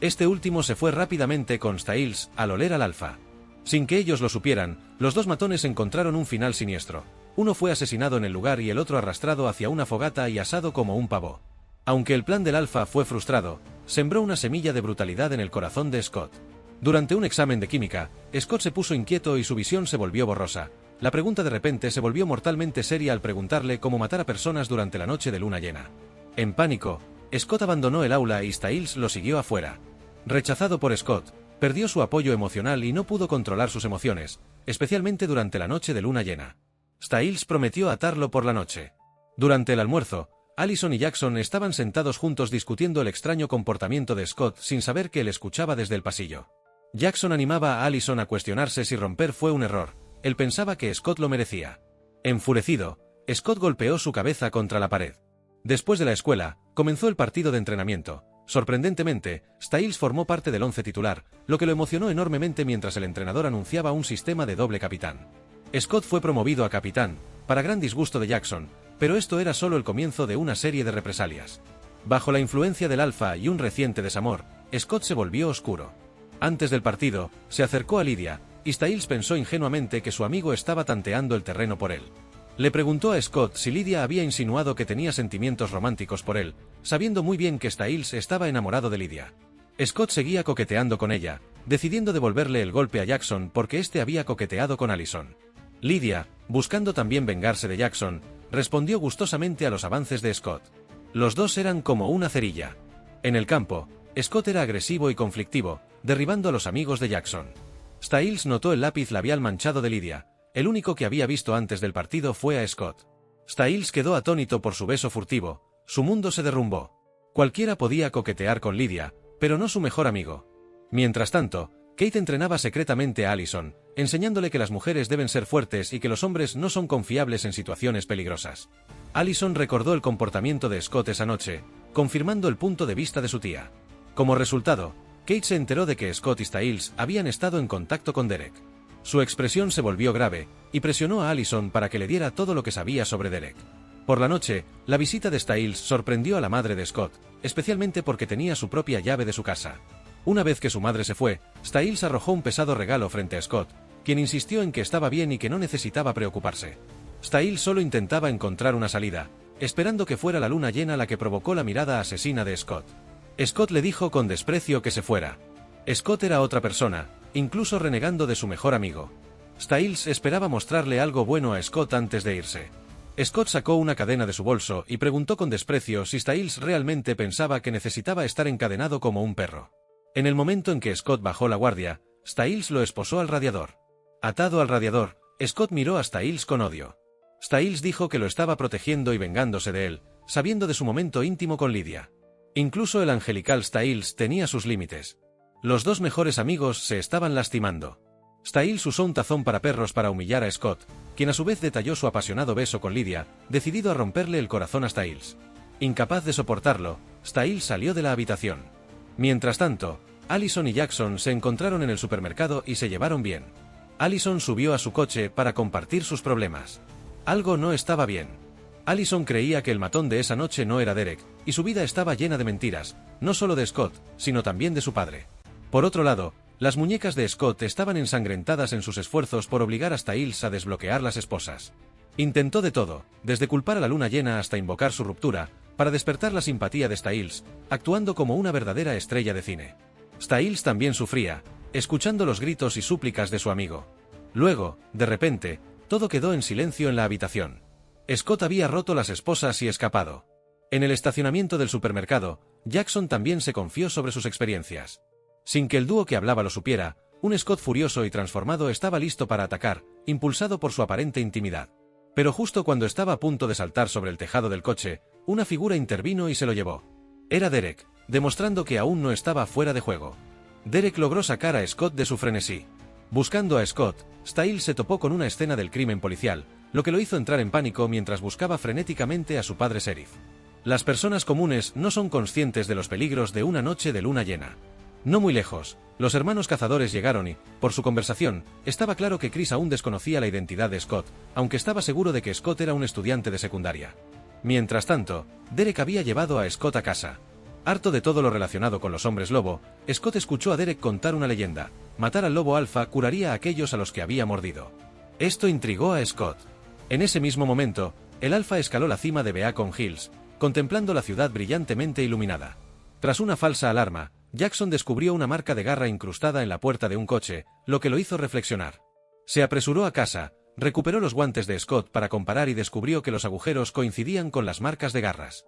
Este último se fue rápidamente con Styles al oler al Alfa. Sin que ellos lo supieran, los dos matones encontraron un final siniestro. Uno fue asesinado en el lugar y el otro arrastrado hacia una fogata y asado como un pavo. Aunque el plan del Alfa fue frustrado, sembró una semilla de brutalidad en el corazón de Scott. Durante un examen de química, Scott se puso inquieto y su visión se volvió borrosa. La pregunta de repente se volvió mortalmente seria al preguntarle cómo matar a personas durante la noche de luna llena. En pánico, Scott abandonó el aula y Styles lo siguió afuera. Rechazado por Scott, perdió su apoyo emocional y no pudo controlar sus emociones, especialmente durante la noche de luna llena. Styles prometió atarlo por la noche. Durante el almuerzo, Allison y Jackson estaban sentados juntos discutiendo el extraño comportamiento de Scott sin saber que él escuchaba desde el pasillo. Jackson animaba a Allison a cuestionarse si romper fue un error. Él pensaba que Scott lo merecía. Enfurecido, Scott golpeó su cabeza contra la pared. Después de la escuela, comenzó el partido de entrenamiento. Sorprendentemente, Styles formó parte del once titular, lo que lo emocionó enormemente mientras el entrenador anunciaba un sistema de doble capitán. Scott fue promovido a capitán, para gran disgusto de Jackson, pero esto era solo el comienzo de una serie de represalias. Bajo la influencia del Alfa y un reciente desamor, Scott se volvió oscuro. Antes del partido, se acercó a Lydia, y Styles pensó ingenuamente que su amigo estaba tanteando el terreno por él. Le preguntó a Scott si Lydia había insinuado que tenía sentimientos románticos por él, sabiendo muy bien que Styles estaba enamorado de Lydia. Scott seguía coqueteando con ella, decidiendo devolverle el golpe a Jackson porque éste había coqueteado con Allison. Lydia, buscando también vengarse de Jackson, respondió gustosamente a los avances de Scott. Los dos eran como una cerilla. En el campo, Scott era agresivo y conflictivo, derribando a los amigos de Jackson. Styles notó el lápiz labial manchado de Lydia. El único que había visto antes del partido fue a Scott. Styles quedó atónito por su beso furtivo. Su mundo se derrumbó. Cualquiera podía coquetear con Lydia, pero no su mejor amigo. Mientras tanto, Kate entrenaba secretamente a Allison, enseñándole que las mujeres deben ser fuertes y que los hombres no son confiables en situaciones peligrosas. Allison recordó el comportamiento de Scott esa noche, confirmando el punto de vista de su tía. Como resultado, Kate se enteró de que Scott y Styles habían estado en contacto con Derek. Su expresión se volvió grave, y presionó a Allison para que le diera todo lo que sabía sobre Derek. Por la noche, la visita de Styles sorprendió a la madre de Scott, especialmente porque tenía su propia llave de su casa. Una vez que su madre se fue, Styles arrojó un pesado regalo frente a Scott, quien insistió en que estaba bien y que no necesitaba preocuparse. Styles solo intentaba encontrar una salida, esperando que fuera la luna llena la que provocó la mirada asesina de Scott. Scott le dijo con desprecio que se fuera. Scott era otra persona, incluso renegando de su mejor amigo. Styles esperaba mostrarle algo bueno a Scott antes de irse. Scott sacó una cadena de su bolso y preguntó con desprecio si Styles realmente pensaba que necesitaba estar encadenado como un perro. En el momento en que Scott bajó la guardia, Styles lo esposó al radiador. Atado al radiador, Scott miró a Styles con odio. Styles dijo que lo estaba protegiendo y vengándose de él, sabiendo de su momento íntimo con Lydia. Incluso el angelical Styles tenía sus límites. Los dos mejores amigos se estaban lastimando. Styles usó un tazón para perros para humillar a Scott, quien a su vez detalló su apasionado beso con Lydia, decidido a romperle el corazón a Styles. Incapaz de soportarlo, Styles salió de la habitación. Mientras tanto, Allison y Jackson se encontraron en el supermercado y se llevaron bien. Allison subió a su coche para compartir sus problemas. Algo no estaba bien. Allison creía que el matón de esa noche no era Derek, y su vida estaba llena de mentiras, no solo de Scott, sino también de su padre. Por otro lado, las muñecas de Scott estaban ensangrentadas en sus esfuerzos por obligar a Styles a desbloquear las esposas. Intentó de todo, desde culpar a la luna llena hasta invocar su ruptura, para despertar la simpatía de Styles, actuando como una verdadera estrella de cine. Styles también sufría, escuchando los gritos y súplicas de su amigo. Luego, de repente, todo quedó en silencio en la habitación. Scott había roto las esposas y escapado. En el estacionamiento del supermercado, Jackson también se confió sobre sus experiencias. Sin que el dúo que hablaba lo supiera, un Scott furioso y transformado estaba listo para atacar, impulsado por su aparente intimidad. Pero justo cuando estaba a punto de saltar sobre el tejado del coche, una figura intervino y se lo llevó. Era Derek, demostrando que aún no estaba fuera de juego. Derek logró sacar a Scott de su frenesí. Buscando a Scott, Stiles se topó con una escena del crimen policial, lo que lo hizo entrar en pánico mientras buscaba frenéticamente a su padre sheriff. Las personas comunes no son conscientes de los peligros de una noche de luna llena. No muy lejos, los hermanos cazadores llegaron y, por su conversación, estaba claro que Chris aún desconocía la identidad de Scott, aunque estaba seguro de que Scott era un estudiante de secundaria. Mientras tanto, Derek había llevado a Scott a casa. Harto de todo lo relacionado con los hombres lobo, Scott escuchó a Derek contar una leyenda: matar al lobo alfa curaría a aquellos a los que había mordido. Esto intrigó a Scott. En ese mismo momento, el alfa escaló la cima de Beacon Hills, contemplando la ciudad brillantemente iluminada. Tras una falsa alarma, Jackson descubrió una marca de garra incrustada en la puerta de un coche, lo que lo hizo reflexionar. Se apresuró a casa, recuperó los guantes de Scott para comparar y descubrió que los agujeros coincidían con las marcas de garras.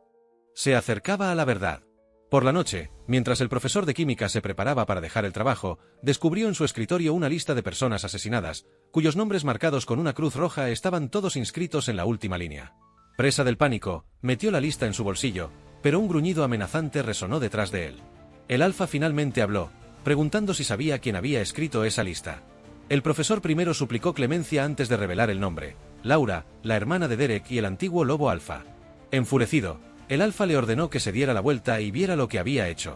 Se acercaba a la verdad. Por la noche, mientras el profesor de química se preparaba para dejar el trabajo, descubrió en su escritorio una lista de personas asesinadas, cuyos nombres marcados con una cruz roja estaban todos inscritos en la última línea. Presa del pánico, metió la lista en su bolsillo, pero un gruñido amenazante resonó detrás de él. El alfa finalmente habló, preguntando si sabía quién había escrito esa lista. El profesor primero suplicó clemencia antes de revelar el nombre: Laura, la hermana de Derek y el antiguo lobo alfa. Enfurecido, el alfa le ordenó que se diera la vuelta y viera lo que había hecho.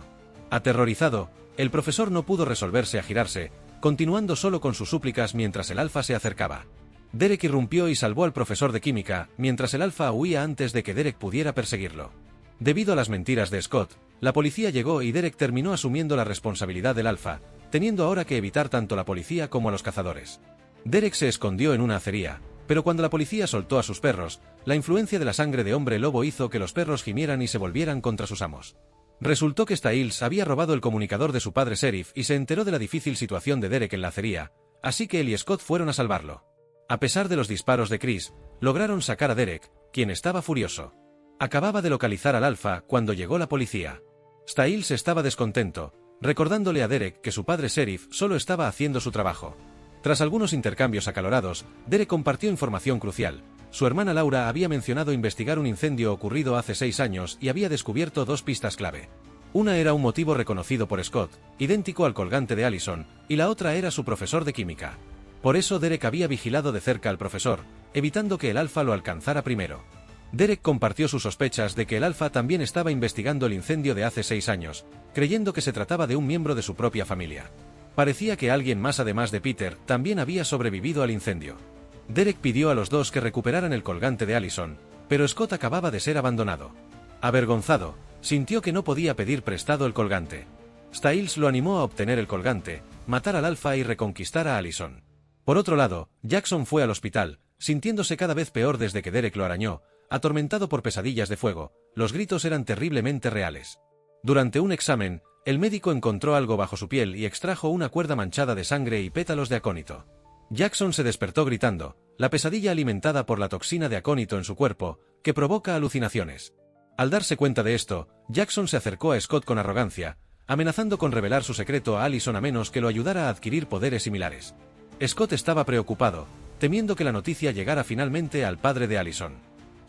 Aterrorizado, el profesor no pudo resolverse a girarse, continuando solo con sus súplicas mientras el alfa se acercaba. Derek irrumpió y salvó al profesor de química, mientras el alfa huía antes de que Derek pudiera perseguirlo. Debido a las mentiras de Scott, la policía llegó y Derek terminó asumiendo la responsabilidad del alfa, teniendo ahora que evitar tanto a la policía como a los cazadores. Derek se escondió en una acería, pero cuando la policía soltó a sus perros, la influencia de la sangre de hombre lobo hizo que los perros gimieran y se volvieran contra sus amos. Resultó que Stiles había robado el comunicador de su padre sheriff y se enteró de la difícil situación de Derek en la acería, así que él y Scott fueron a salvarlo. A pesar de los disparos de Chris, lograron sacar a Derek, quien estaba furioso. Acababa de localizar al alfa cuando llegó la policía. Stiles estaba descontento, recordándole a Derek que su padre sheriff solo estaba haciendo su trabajo. Tras algunos intercambios acalorados, Derek compartió información crucial. Su hermana Laura había mencionado investigar un incendio ocurrido hace 6 años y había descubierto 2 pistas clave. Una era un motivo reconocido por Scott, idéntico al colgante de Allison, y la otra era su profesor de química. Por eso Derek había vigilado de cerca al profesor, evitando que el alfa lo alcanzara primero. Derek compartió sus sospechas de que el alfa también estaba investigando el incendio de hace 6 años, creyendo que se trataba de un miembro de su propia familia. Parecía que alguien más además de Peter también había sobrevivido al incendio. Derek pidió a los dos que recuperaran el colgante de Allison, pero Scott acababa de ser abandonado. Avergonzado, sintió que no podía pedir prestado el colgante. Stiles lo animó a obtener el colgante, matar al alfa y reconquistar a Allison. Por otro lado, Jackson fue al hospital, sintiéndose cada vez peor desde que Derek lo arañó, atormentado por pesadillas de fuego. Los gritos eran terriblemente reales. Durante un examen, el médico encontró algo bajo su piel y extrajo una cuerda manchada de sangre y pétalos de acónito. Jackson se despertó gritando, la pesadilla alimentada por la toxina de acónito en su cuerpo, que provoca alucinaciones. Al darse cuenta de esto, Jackson se acercó a Scott con arrogancia, amenazando con revelar su secreto a Allison a menos que lo ayudara a adquirir poderes similares. Scott estaba preocupado, temiendo que la noticia llegara finalmente al padre de Allison.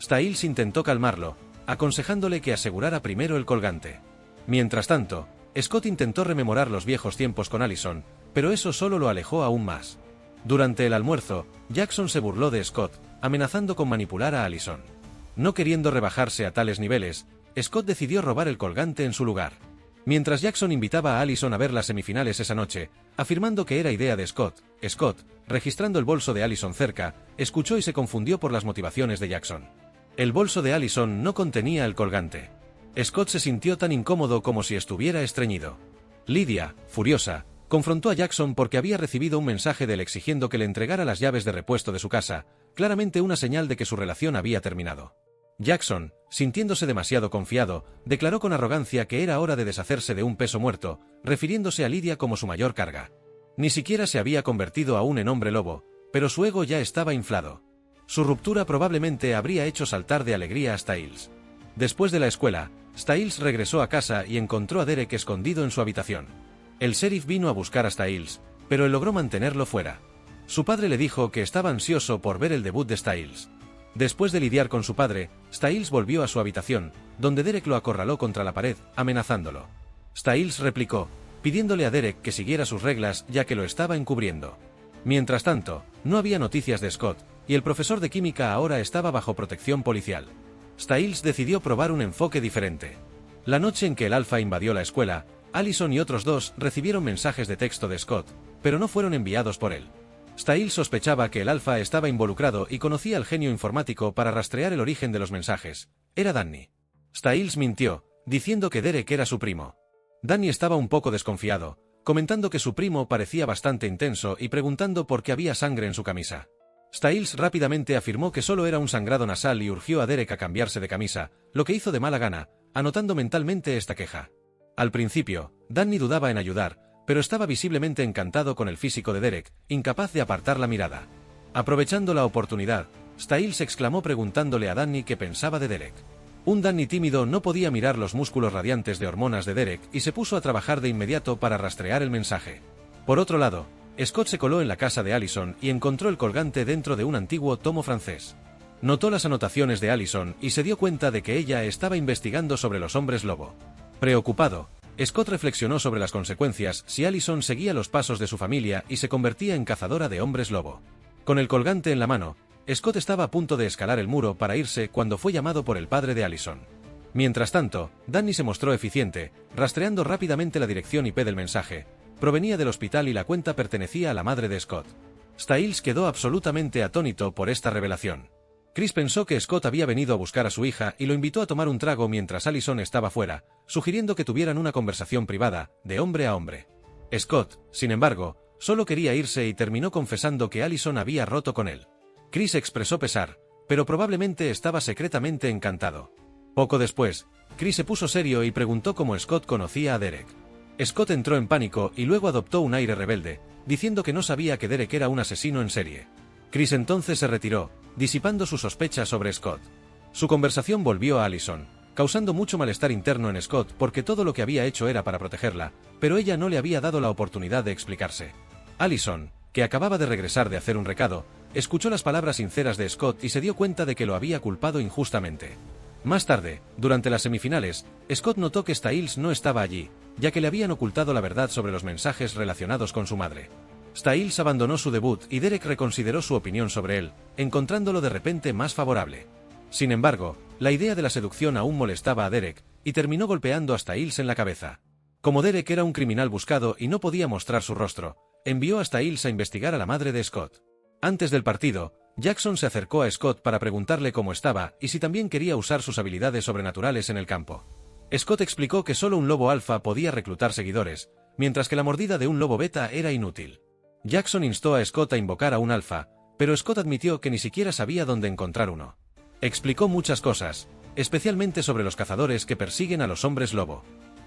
Stiles intentó calmarlo, aconsejándole que asegurara primero el colgante. Mientras tanto, Scott intentó rememorar los viejos tiempos con Allison, pero eso solo lo alejó aún más. Durante el almuerzo, Jackson se burló de Scott, amenazando con manipular a Allison. No queriendo rebajarse a tales niveles, Scott decidió robar el colgante en su lugar. Mientras Jackson invitaba a Allison a ver las semifinales esa noche, afirmando que era idea de Scott, registrando el bolso de Allison cerca, escuchó y se confundió por las motivaciones de Jackson. El bolso de Allison no contenía el colgante. Scott se sintió tan incómodo como si estuviera estreñido. Lydia, furiosa, confrontó a Jackson porque había recibido un mensaje de él exigiendo que le entregara las llaves de repuesto de su casa, claramente una señal de que su relación había terminado. Jackson, sintiéndose demasiado confiado, declaró con arrogancia que era hora de deshacerse de un peso muerto, refiriéndose a Lydia como su mayor carga. Ni siquiera se había convertido aún en hombre lobo, pero su ego ya estaba inflado. Su ruptura probablemente habría hecho saltar de alegría a Styles. Después de la escuela, Styles regresó a casa y encontró a Derek escondido en su habitación. El sheriff vino a buscar a Styles, pero él logró mantenerlo fuera. Su padre le dijo que estaba ansioso por ver el debut de Styles. Después de lidiar con su padre, Styles volvió a su habitación, donde Derek lo acorraló contra la pared, amenazándolo. Styles replicó, pidiéndole a Derek que siguiera sus reglas ya que lo estaba encubriendo. Mientras tanto, no había noticias de Scott, y el profesor de química ahora estaba bajo protección policial. Styles decidió probar un enfoque diferente. La noche en que el Alfa invadió la escuela, Allison y otros dos recibieron mensajes de texto de Scott, pero no fueron enviados por él. Styles sospechaba que el Alfa estaba involucrado y conocía al genio informático para rastrear el origen de los mensajes. Era Danny. Styles mintió, diciendo que Derek era su primo. Danny estaba un poco desconfiado, comentando que su primo parecía bastante intenso y preguntando por qué había sangre en su camisa. Styles rápidamente afirmó que solo era un sangrado nasal y urgió a Derek a cambiarse de camisa, lo que hizo de mala gana, anotando mentalmente esta queja. Al principio, Danny dudaba en ayudar, pero estaba visiblemente encantado con el físico de Derek, incapaz de apartar la mirada. Aprovechando la oportunidad, Styles exclamó preguntándole a Danny qué pensaba de Derek. Un Danny tímido no podía mirar los músculos radiantes de hormonas de Derek y se puso a trabajar de inmediato para rastrear el mensaje. Por otro lado, Scott se coló en la casa de Allison y encontró el colgante dentro de un antiguo tomo francés. Notó las anotaciones de Allison y se dio cuenta de que ella estaba investigando sobre los hombres lobo. Preocupado, Scott reflexionó sobre las consecuencias si Allison seguía los pasos de su familia y se convertía en cazadora de hombres lobo. Con el colgante en la mano, Scott estaba a punto de escalar el muro para irse cuando fue llamado por el padre de Allison. Mientras tanto, Danny se mostró eficiente, rastreando rápidamente la dirección IP del mensaje. Provenía del hospital y la cuenta pertenecía a la madre de Scott. Styles quedó absolutamente atónito por esta revelación. Chris pensó que Scott había venido a buscar a su hija y lo invitó a tomar un trago mientras Allison estaba fuera, sugiriendo que tuvieran una conversación privada, de hombre a hombre. Scott, sin embargo, solo quería irse y terminó confesando que Allison había roto con él. Chris expresó pesar, pero probablemente estaba secretamente encantado. Poco después, Chris se puso serio y preguntó cómo Scott conocía a Derek. Scott entró en pánico y luego adoptó un aire rebelde, diciendo que no sabía que Derek era un asesino en serie. Chris entonces se retiró, disipando su sospecha sobre Scott. Su conversación volvió a Allison, causando mucho malestar interno en Scott porque todo lo que había hecho era para protegerla, pero ella no le había dado la oportunidad de explicarse. Allison, que acababa de regresar de hacer un recado, escuchó las palabras sinceras de Scott y se dio cuenta de que lo había culpado injustamente. Más tarde, durante las semifinales, Scott notó que Styles no estaba allí, ya que le habían ocultado la verdad sobre los mensajes relacionados con su madre. Styles abandonó su debut y Derek reconsideró su opinión sobre él, encontrándolo de repente más favorable. Sin embargo, la idea de la seducción aún molestaba a Derek, y terminó golpeando a Styles en la cabeza. Como Derek era un criminal buscado y no podía mostrar su rostro, envió a Styles a investigar a la madre de Scott. Antes del partido, Jackson se acercó a Scott para preguntarle cómo estaba y si también quería usar sus habilidades sobrenaturales en el campo. Scott explicó que solo un lobo alfa podía reclutar seguidores, mientras que la mordida de un lobo beta era inútil. Jackson instó a Scott a invocar a un alfa, pero Scott admitió que ni siquiera sabía dónde encontrar uno. Explicó muchas cosas, especialmente sobre los cazadores que persiguen a los hombres lobo.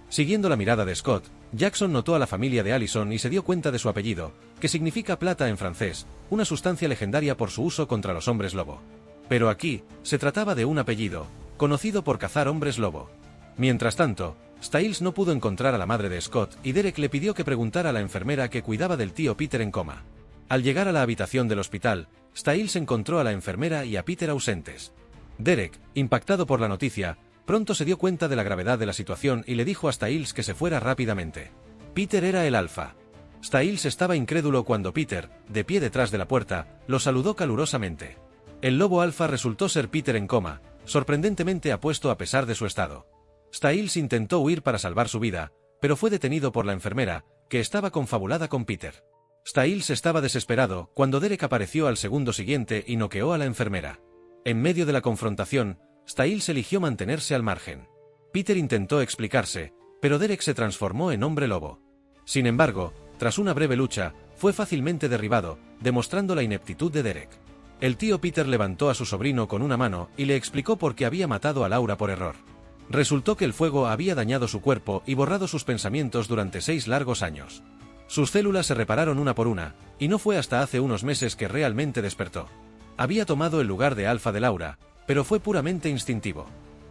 Siguiendo la mirada de Scott, Jackson notó a la familia de Allison y se dio cuenta de su apellido, que significa plata en francés, una sustancia legendaria por su uso contra los hombres lobo. Pero aquí, se trataba de un apellido, conocido por cazar hombres lobo. Mientras tanto, Styles no pudo encontrar a la madre de Scott y Derek le pidió que preguntara a la enfermera que cuidaba del tío Peter en coma. Al llegar a la habitación del hospital, Styles encontró a la enfermera y a Peter ausentes. Derek, impactado por la noticia, pronto se dio cuenta de la gravedad de la situación y le dijo a Styles que se fuera rápidamente. Peter era el alfa. Styles estaba incrédulo cuando Peter, de pie detrás de la puerta, lo saludó calurosamente. El lobo alfa resultó ser Peter en coma, sorprendentemente apuesto a pesar de su estado. Styles intentó huir para salvar su vida, pero fue detenido por la enfermera, que estaba confabulada con Peter. Styles estaba desesperado cuando Derek apareció al segundo siguiente y noqueó a la enfermera. En medio de la confrontación, Styles eligió mantenerse al margen. Peter intentó explicarse, pero Derek se transformó en hombre lobo. Sin embargo, tras una breve lucha, fue fácilmente derribado, demostrando la ineptitud de Derek. El tío Peter levantó a su sobrino con una mano y le explicó por qué había matado a Laura por error. Resultó que el fuego había dañado su cuerpo y borrado sus pensamientos durante 6 largos años. Sus células se repararon una por una, y no fue hasta hace unos meses que realmente despertó. Había tomado el lugar de Alpha de Laura, pero fue puramente instintivo.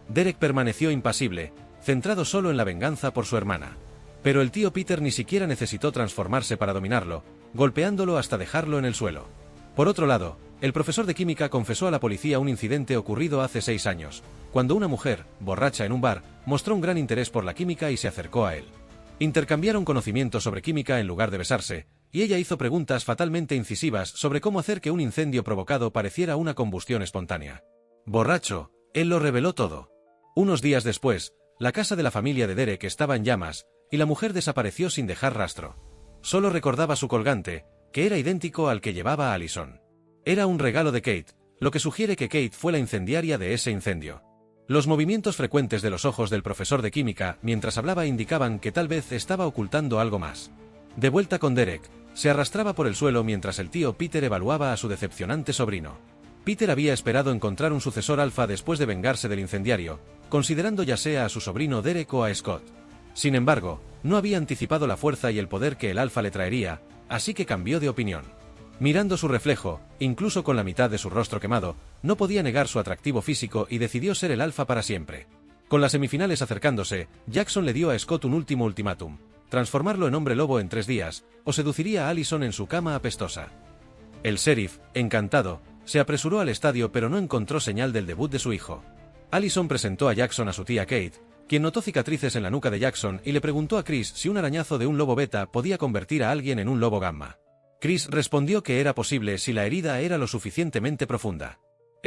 Derek permaneció impasible, centrado solo en la venganza por su hermana. Pero el tío Peter ni siquiera necesitó transformarse para dominarlo, golpeándolo hasta dejarlo en el suelo. Por otro lado, el profesor de química confesó a la policía un incidente ocurrido hace 6 años, cuando una mujer, borracha en un bar, mostró un gran interés por la química y se acercó a él. Intercambiaron conocimientos sobre química en lugar de besarse, y ella hizo preguntas fatalmente incisivas sobre cómo hacer que un incendio provocado pareciera una combustión espontánea. Borracho, él lo reveló todo. Unos días después, la casa de la familia de Derek estaba en llamas, y la mujer desapareció sin dejar rastro. Solo recordaba su colgante, que era idéntico al que llevaba Allison. Era un regalo de Kate, lo que sugiere que Kate fue la incendiaria de ese incendio. Los movimientos frecuentes de los ojos del profesor de química mientras hablaba indicaban que tal vez estaba ocultando algo más. De vuelta con Derek, se arrastraba por el suelo mientras el tío Peter evaluaba a su decepcionante sobrino. Peter había esperado encontrar un sucesor alfa después de vengarse del incendiario, considerando ya sea a su sobrino Derek o a Scott. Sin embargo, no había anticipado la fuerza y el poder que el alfa le traería, así que cambió de opinión. Mirando su reflejo, incluso con la mitad de su rostro quemado, no podía negar su atractivo físico y decidió ser el alfa para siempre. Con las semifinales acercándose, Jackson le dio a Scott un último ultimátum: transformarlo en hombre lobo en 3 días, o seduciría a Allison en su cama apestosa. El sheriff, encantado, se apresuró al estadio pero no encontró señal del debut de su hijo. Allison presentó a Jackson a su tía Kate, quien notó cicatrices en la nuca de Jackson y le preguntó a Chris si un arañazo de un lobo beta podía convertir a alguien en un lobo gamma. Chris respondió que era posible si la herida era lo suficientemente profunda.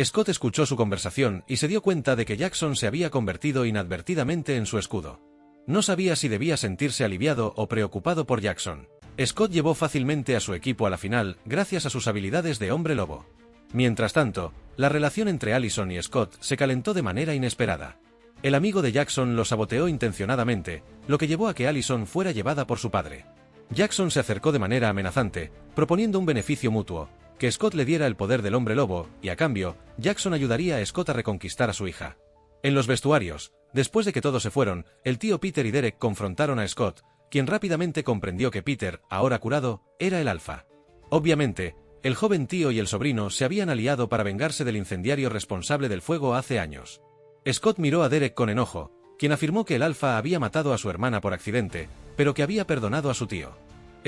Scott escuchó su conversación y se dio cuenta de que Jackson se había convertido inadvertidamente en su escudo. No sabía si debía sentirse aliviado o preocupado por Jackson. Scott llevó fácilmente a su equipo a la final gracias a sus habilidades de hombre lobo. Mientras tanto, la relación entre Allison y Scott se calentó de manera inesperada. El amigo de Jackson lo saboteó intencionadamente, lo que llevó a que Allison fuera llevada por su padre. Jackson se acercó de manera amenazante, proponiendo un beneficio mutuo, que Scott le diera el poder del hombre lobo, y a cambio, Jackson ayudaría a Scott a reconquistar a su hija. En los vestuarios, después de que todos se fueron, el tío Peter y Derek confrontaron a Scott, quien rápidamente comprendió que Peter, ahora curado, era el alfa. Obviamente, el joven tío y el sobrino se habían aliado para vengarse del incendiario responsable del fuego hace años. Scott miró a Derek con enojo, quien afirmó que el alfa había matado a su hermana por accidente, pero que había perdonado a su tío.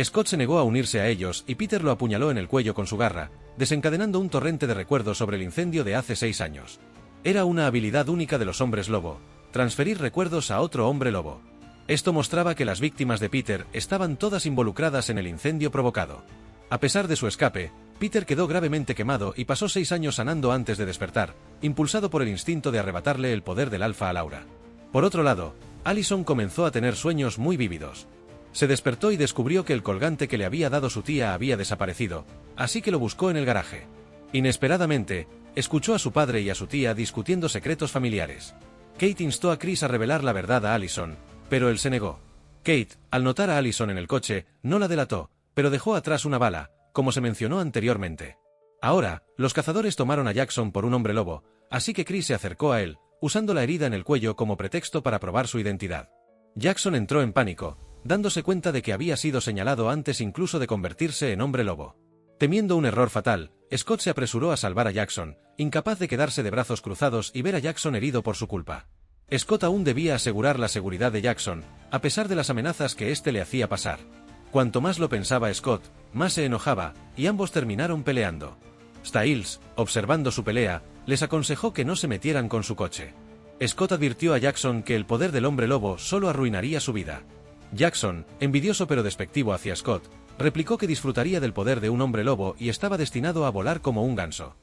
Scott se negó a unirse a ellos y Peter lo apuñaló en el cuello con su garra, desencadenando un torrente de recuerdos sobre el incendio de hace 6 años. Era una habilidad única de los hombres lobo, transferir recuerdos a otro hombre lobo. Esto mostraba que las víctimas de Peter estaban todas involucradas en el incendio provocado. A pesar de su escape, Peter quedó gravemente quemado y pasó 6 años sanando antes de despertar, impulsado por el instinto de arrebatarle el poder del alfa a Laura. Por otro lado, Allison comenzó a tener sueños muy vívidos. Se despertó y descubrió que el colgante que le había dado su tía había desaparecido, así que lo buscó en el garaje. Inesperadamente, escuchó a su padre y a su tía discutiendo secretos familiares. Kate instó a Chris a revelar la verdad a Allison, pero él se negó. Kate, al notar a Allison en el coche, no la delató, pero dejó atrás una bala, como se mencionó anteriormente. Ahora, los cazadores tomaron a Jackson por un hombre lobo, así que Chris se acercó a él, usando la herida en el cuello como pretexto para probar su identidad. Jackson entró en pánico, dándose cuenta de que había sido señalado antes incluso de convertirse en hombre lobo. Temiendo un error fatal, Scott se apresuró a salvar a Jackson, incapaz de quedarse de brazos cruzados y ver a Jackson herido por su culpa. Scott aún debía asegurar la seguridad de Jackson, a pesar de las amenazas que éste le hacía pasar. Cuanto más lo pensaba Scott, más se enojaba, y ambos terminaron peleando. Styles, observando su pelea, les aconsejó que no se metieran con su coche. Scott advirtió a Jackson que el poder del hombre lobo solo arruinaría su vida. Jackson, envidioso pero despectivo hacia Scott, replicó que disfrutaría del poder de un hombre lobo y estaba destinado a volar como un ganso.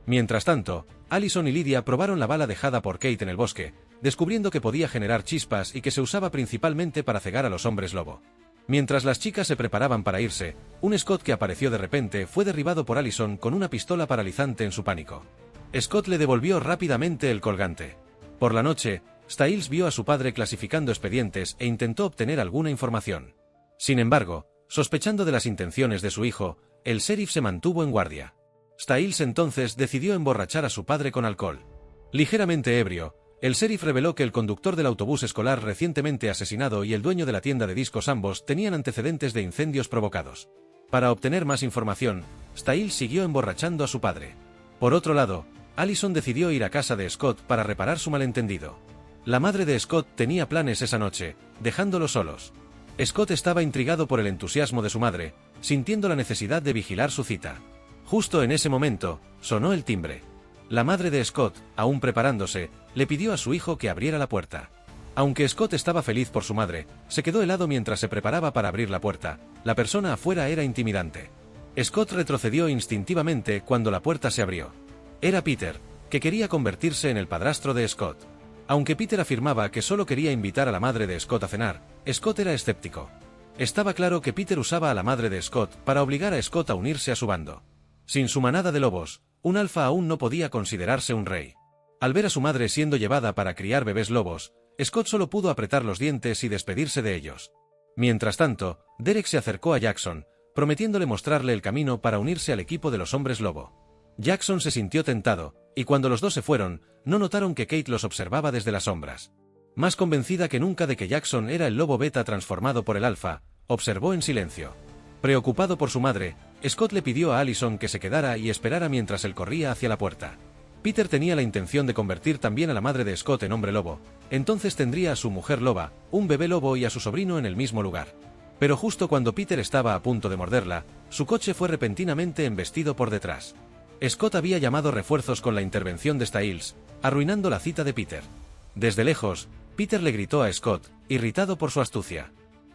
Mientras tanto, Allison y Lydia probaron la bala dejada por Kate en el bosque, descubriendo que podía generar chispas y que se usaba principalmente para cegar a los hombres lobo. Mientras las chicas se preparaban para irse, un Scott que apareció de repente fue derribado por Allison con una pistola paralizante en su pánico. Scott le devolvió rápidamente el colgante. Por la noche, Styles vio a su padre clasificando expedientes e intentó obtener alguna información. Sin embargo, sospechando de las intenciones de su hijo, el sheriff se mantuvo en guardia. Styles entonces decidió emborrachar a su padre con alcohol. Ligeramente ebrio, El sheriff reveló que el conductor del autobús escolar recientemente asesinado y el dueño de la tienda de discos ambos tenían antecedentes de incendios provocados. Para obtener más información, Stiles siguió emborrachando a su padre. Por otro lado, Allison decidió ir a casa de Scott para reparar su malentendido. La madre de Scott tenía planes esa noche, dejándolos solos. Scott estaba intrigado por el entusiasmo de su madre, sintiendo la necesidad de vigilar su cita. Justo en ese momento, sonó el timbre. La madre de Scott, aún preparándose, le pidió a su hijo que abriera la puerta. Aunque Scott estaba feliz por su madre, se quedó helado mientras se preparaba para abrir la puerta. La persona afuera era intimidante. Scott retrocedió instintivamente cuando la puerta se abrió. Era Peter, que quería convertirse en el padrastro de Scott. Aunque Peter afirmaba que solo quería invitar a la madre de Scott a cenar, Scott era escéptico. Estaba claro que Peter usaba a la madre de Scott para obligar a Scott a unirse a su bando. Sin su manada de lobos, un alfa aún no podía considerarse un rey. Al ver a su madre siendo llevada para criar bebés lobos, Scott solo pudo apretar los dientes y despedirse de ellos. Mientras tanto, Derek se acercó a Jackson, prometiéndole mostrarle el camino para unirse al equipo de los hombres lobo. Jackson se sintió tentado, y cuando los dos se fueron, no notaron que Kate los observaba desde las sombras. Más convencida que nunca de que Jackson era el lobo beta transformado por el alfa, observó en silencio. Preocupado por su madre, Scott le pidió a Allison que se quedara y esperara mientras él corría hacia la puerta. Peter tenía la intención de convertir también a la madre de Scott en hombre lobo, entonces tendría a su mujer loba, un bebé lobo y a su sobrino en el mismo lugar. Pero justo cuando Peter estaba a punto de morderla, su coche fue repentinamente embestido por detrás. Scott había llamado refuerzos con la intervención de Stiles, arruinando la cita de Peter. Desde lejos, Peter le gritó a Scott, irritado por su astucia.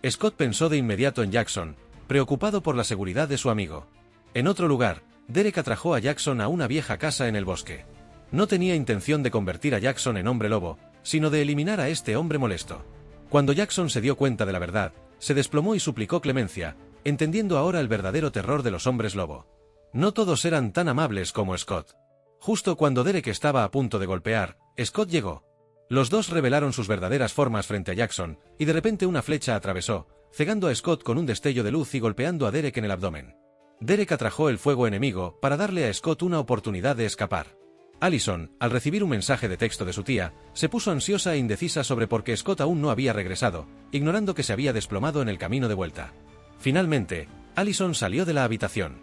Scott pensó de inmediato en Jackson, preocupado por la seguridad de su amigo. En otro lugar, Derek atrajo a Jackson a una vieja casa en el bosque. No tenía intención de convertir a Jackson en hombre lobo, sino de eliminar a este hombre molesto. Cuando Jackson se dio cuenta de la verdad, se desplomó y suplicó clemencia, entendiendo ahora el verdadero terror de los hombres lobo. No todos eran tan amables como Scott. Justo cuando Derek estaba a punto de golpear, Scott llegó. Los dos revelaron sus verdaderas formas frente a Jackson, y de repente una flecha atravesó, cegando a Scott con un destello de luz y golpeando a Derek en el abdomen. Derek atrajo el fuego enemigo para darle a Scott una oportunidad de escapar. Allison, al recibir un mensaje de texto de su tía, se puso ansiosa e indecisa sobre por qué Scott aún no había regresado, ignorando que se había desplomado en el camino de vuelta. Finalmente, Allison salió de la habitación.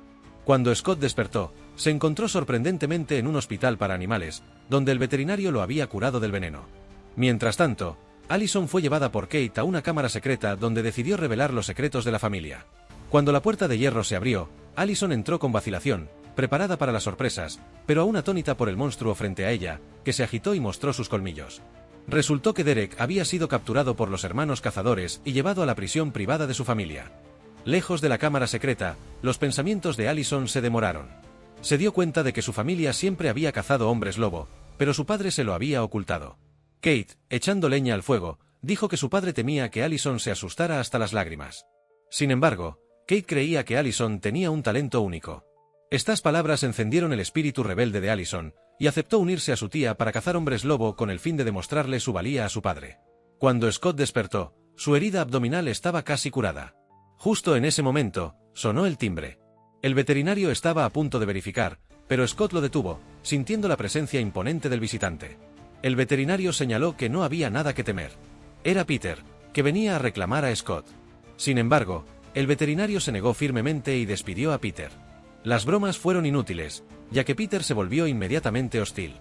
Cuando Scott despertó, se encontró sorprendentemente en un hospital para animales, donde el veterinario lo había curado del veneno. Mientras tanto, Allison fue llevada por Kate a una cámara secreta donde decidió revelar los secretos de la familia. Cuando la puerta de hierro se abrió, Allison entró con vacilación, preparada para las sorpresas, pero aún atónita por el monstruo frente a ella, que se agitó y mostró sus colmillos. Resultó que Derek había sido capturado por los hermanos cazadores y llevado a la prisión privada de su familia. Lejos de la cámara secreta, los pensamientos de Allison se demoraron. Se dio cuenta de que su familia siempre había cazado hombres lobo, pero su padre se lo había ocultado. Kate, echando leña al fuego, dijo que su padre temía que Allison se asustara hasta las lágrimas. Sin embargo, Kate creía que Allison tenía un talento único. Estas palabras encendieron el espíritu rebelde de Allison, y aceptó unirse a su tía para cazar hombres lobo con el fin de demostrarle su valía a su padre. Cuando Scott despertó, su herida abdominal estaba casi curada. Justo en ese momento, sonó el timbre. El veterinario estaba a punto de verificar, pero Scott lo detuvo, sintiendo la presencia imponente del visitante. El veterinario señaló que no había nada que temer. Era Peter, que venía a reclamar a Scott. Sin embargo, el veterinario se negó firmemente y despidió a Peter. Las bromas fueron inútiles, ya que Peter se volvió inmediatamente hostil.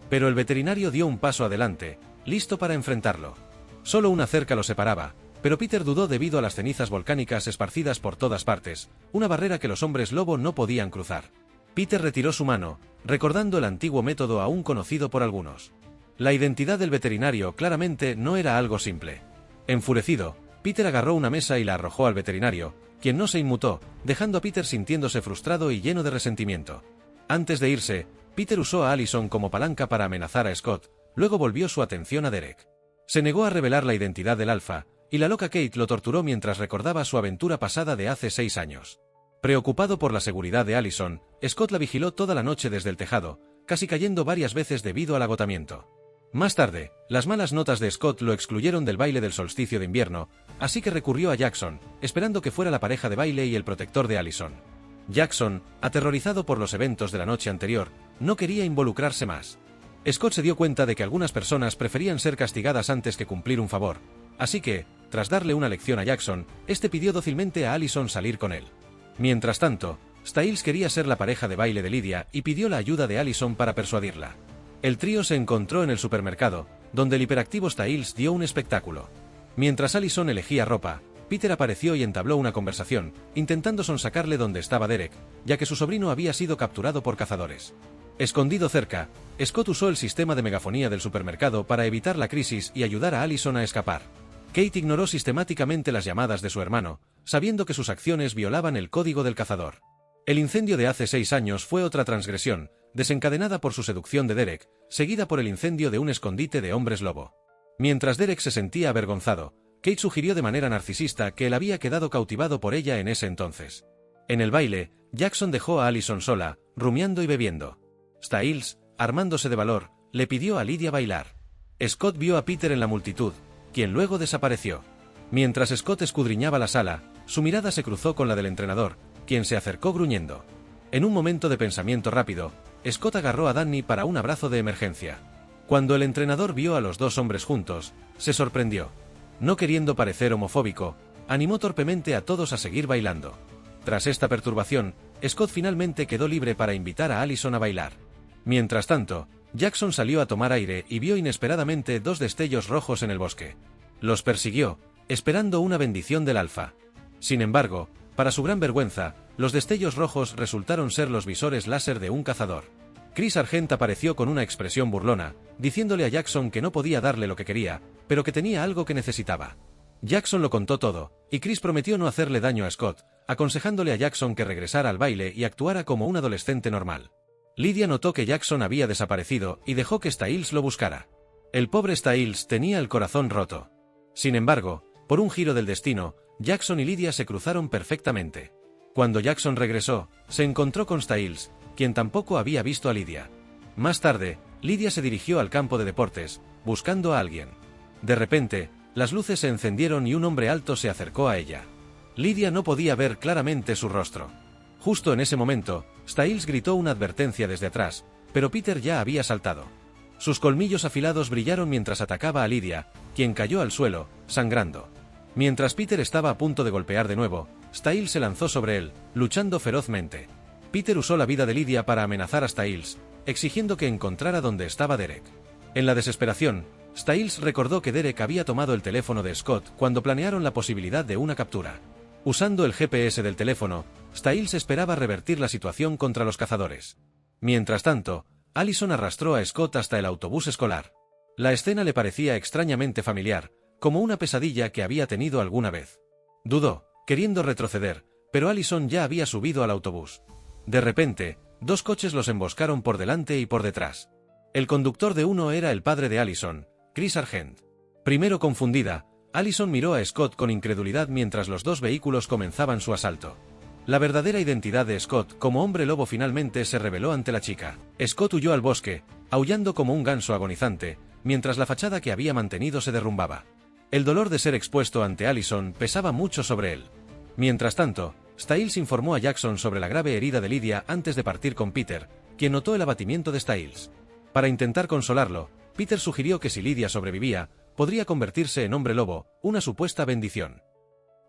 Pero el veterinario dio un paso adelante, listo para enfrentarlo. Solo una cerca lo separaba, pero Peter dudó debido a las cenizas volcánicas esparcidas por todas partes, una barrera que los hombres lobo no podían cruzar. Peter retiró su mano, recordando el antiguo método aún conocido por algunos. La identidad del veterinario claramente no era algo simple. Enfurecido, Peter agarró una mesa y la arrojó al veterinario, quien no se inmutó, dejando a Peter sintiéndose frustrado y lleno de resentimiento. Antes de irse, Peter usó a Allison como palanca para amenazar a Scott, luego volvió su atención a Derek. Se negó a revelar la identidad del alfa, y la loca Kate lo torturó mientras recordaba su aventura pasada de hace 6 años. Preocupado por la seguridad de Allison, Scott la vigiló toda la noche desde el tejado, casi cayendo varias veces debido al agotamiento. Más tarde, las malas notas de Scott lo excluyeron del baile del solsticio de invierno, así que recurrió a Jackson, esperando que fuera la pareja de baile y el protector de Allison. Jackson, aterrorizado por los eventos de la noche anterior, no quería involucrarse más. Scott se dio cuenta de que algunas personas preferían ser castigadas antes que cumplir un favor, así que, tras darle una lección a Jackson, este pidió dócilmente a Allison salir con él. Mientras tanto, Stiles quería ser la pareja de baile de Lydia y pidió la ayuda de Allison para persuadirla. El trío se encontró en el supermercado, donde el hiperactivo Stiles dio un espectáculo. Mientras Allison elegía ropa, Peter apareció y entabló una conversación, intentando sonsacarle donde estaba Derek, ya que su sobrino había sido capturado por cazadores. Escondido cerca, Scott usó el sistema de megafonía del supermercado para evitar la crisis y ayudar a Allison a escapar. Kate ignoró sistemáticamente las llamadas de su hermano, sabiendo que sus acciones violaban el código del cazador. El incendio de hace 6 años fue otra transgresión, desencadenada por su seducción de Derek, seguida por el incendio de un escondite de hombres lobo. Mientras Derek se sentía avergonzado, Kate sugirió de manera narcisista que él había quedado cautivado por ella en ese entonces. En el baile, Jackson dejó a Allison sola, rumiando y bebiendo. Stiles, armándose de valor, le pidió a Lydia bailar. Scott vio a Peter en la multitud, quien luego desapareció. Mientras Scott escudriñaba la sala, su mirada se cruzó con la del entrenador, quien se acercó gruñendo. En un momento de pensamiento rápido, Scott agarró a Danny para un abrazo de emergencia. Cuando el entrenador vio a los dos hombres juntos, se sorprendió. No queriendo parecer homofóbico, animó torpemente a todos a seguir bailando. Tras esta perturbación, Scott finalmente quedó libre para invitar a Allison a bailar. Mientras tanto, Jackson salió a tomar aire y vio inesperadamente 2 destellos rojos en el bosque. Los persiguió, esperando una bendición del alfa. Sin embargo, para su gran vergüenza, los destellos rojos resultaron ser los visores láser de un cazador. Chris Argent apareció con una expresión burlona, diciéndole a Jackson que no podía darle lo que quería, pero que tenía algo que necesitaba. Jackson lo contó todo, y Chris prometió no hacerle daño a Scott, aconsejándole a Jackson que regresara al baile y actuara como un adolescente normal. Lydia notó que Jackson había desaparecido y dejó que Stiles lo buscara. El pobre Stiles tenía el corazón roto. Sin embargo, por un giro del destino, Jackson y Lydia se cruzaron perfectamente. Cuando Jackson regresó, se encontró con Stiles, quien tampoco había visto a Lydia. Más tarde, Lydia se dirigió al campo de deportes, buscando a alguien. De repente, las luces se encendieron y un hombre alto se acercó a ella. Lydia no podía ver claramente su rostro. Justo en ese momento, Stiles gritó una advertencia desde atrás, pero Peter ya había saltado. Sus colmillos afilados brillaron mientras atacaba a Lydia, quien cayó al suelo, sangrando. Mientras Peter estaba a punto de golpear de nuevo, Stiles se lanzó sobre él, luchando ferozmente. Peter usó la vida de Lydia para amenazar a Stiles, exigiendo que encontrara dónde estaba Derek. En la desesperación, Stiles recordó que Derek había tomado el teléfono de Scott cuando planearon la posibilidad de una captura. Usando el GPS del teléfono, Stiles esperaba revertir la situación contra los cazadores. Mientras tanto, Allison arrastró a Scott hasta el autobús escolar. La escena le parecía extrañamente familiar, como una pesadilla que había tenido alguna vez. Dudó, queriendo retroceder, pero Allison ya había subido al autobús. De repente, 2 coches los emboscaron por delante y por detrás. El conductor de uno era el padre de Allison, Chris Argent. Primero confundida, Allison miró a Scott con incredulidad mientras los 2 vehículos comenzaban su asalto. La verdadera identidad de Scott como hombre lobo finalmente se reveló ante la chica. Scott huyó al bosque, aullando como un ganso agonizante, mientras la fachada que había mantenido se derrumbaba. El dolor de ser expuesto ante Allison pesaba mucho sobre él. Mientras tanto, Stiles informó a Jackson sobre la grave herida de Lydia antes de partir con Peter, quien notó el abatimiento de Stiles. Para intentar consolarlo, Peter sugirió que si Lydia sobrevivía, podría convertirse en hombre lobo, una supuesta bendición.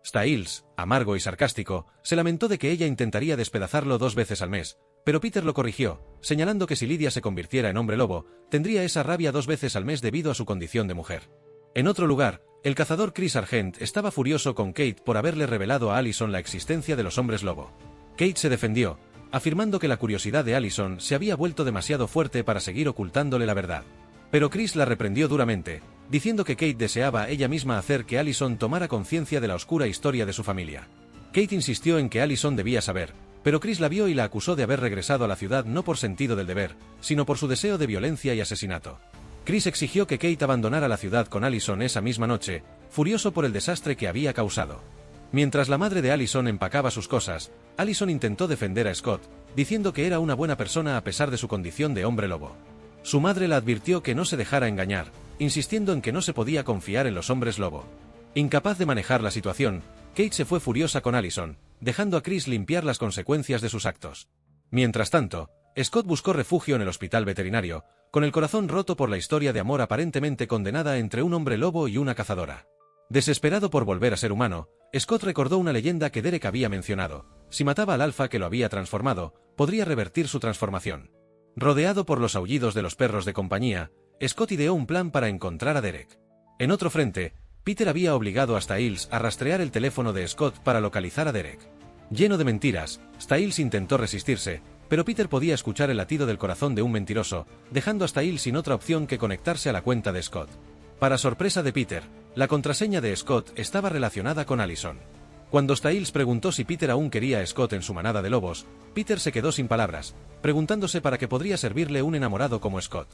Stiles, amargo y sarcástico, se lamentó de que ella intentaría despedazarlo 2 veces al mes, pero Peter lo corrigió, señalando que si Lydia se convirtiera en hombre lobo, tendría esa rabia 2 veces al mes debido a su condición de mujer. En otro lugar, el cazador Chris Argent estaba furioso con Kate por haberle revelado a Allison la existencia de los hombres lobo. Kate se defendió, afirmando que la curiosidad de Allison se había vuelto demasiado fuerte para seguir ocultándole la verdad. Pero Chris la reprendió duramente, diciendo que Kate deseaba ella misma hacer que Allison tomara conciencia de la oscura historia de su familia. Kate insistió en que Allison debía saber, pero Chris la vio y la acusó de haber regresado a la ciudad no por sentido del deber, sino por su deseo de violencia y asesinato. Chris exigió que Kate abandonara la ciudad con Allison esa misma noche, furioso por el desastre que había causado. Mientras la madre de Allison empacaba sus cosas, Allison intentó defender a Scott, diciendo que era una buena persona a pesar de su condición de hombre lobo. Su madre la advirtió que no se dejara engañar, insistiendo en que no se podía confiar en los hombres lobo. Incapaz de manejar la situación, Kate se fue furiosa con Allison, dejando a Chris limpiar las consecuencias de sus actos. Mientras tanto, Scott buscó refugio en el hospital veterinario, con el corazón roto por la historia de amor aparentemente condenada entre un hombre lobo y una cazadora. Desesperado por volver a ser humano, Scott recordó una leyenda que Derek había mencionado: si mataba al alfa que lo había transformado, podría revertir su transformación. Rodeado por los aullidos de los perros de compañía, Scott ideó un plan para encontrar a Derek. En otro frente, Peter había obligado a Stiles a rastrear el teléfono de Scott para localizar a Derek. Lleno de mentiras, Stiles intentó resistirse, pero Peter podía escuchar el latido del corazón de un mentiroso, dejando a Stiles sin otra opción que conectarse a la cuenta de Scott. Para sorpresa de Peter, la contraseña de Scott estaba relacionada con Allison. Cuando Stiles preguntó si Peter aún quería a Scott en su manada de lobos, Peter se quedó sin palabras, preguntándose para qué podría servirle un enamorado como Scott.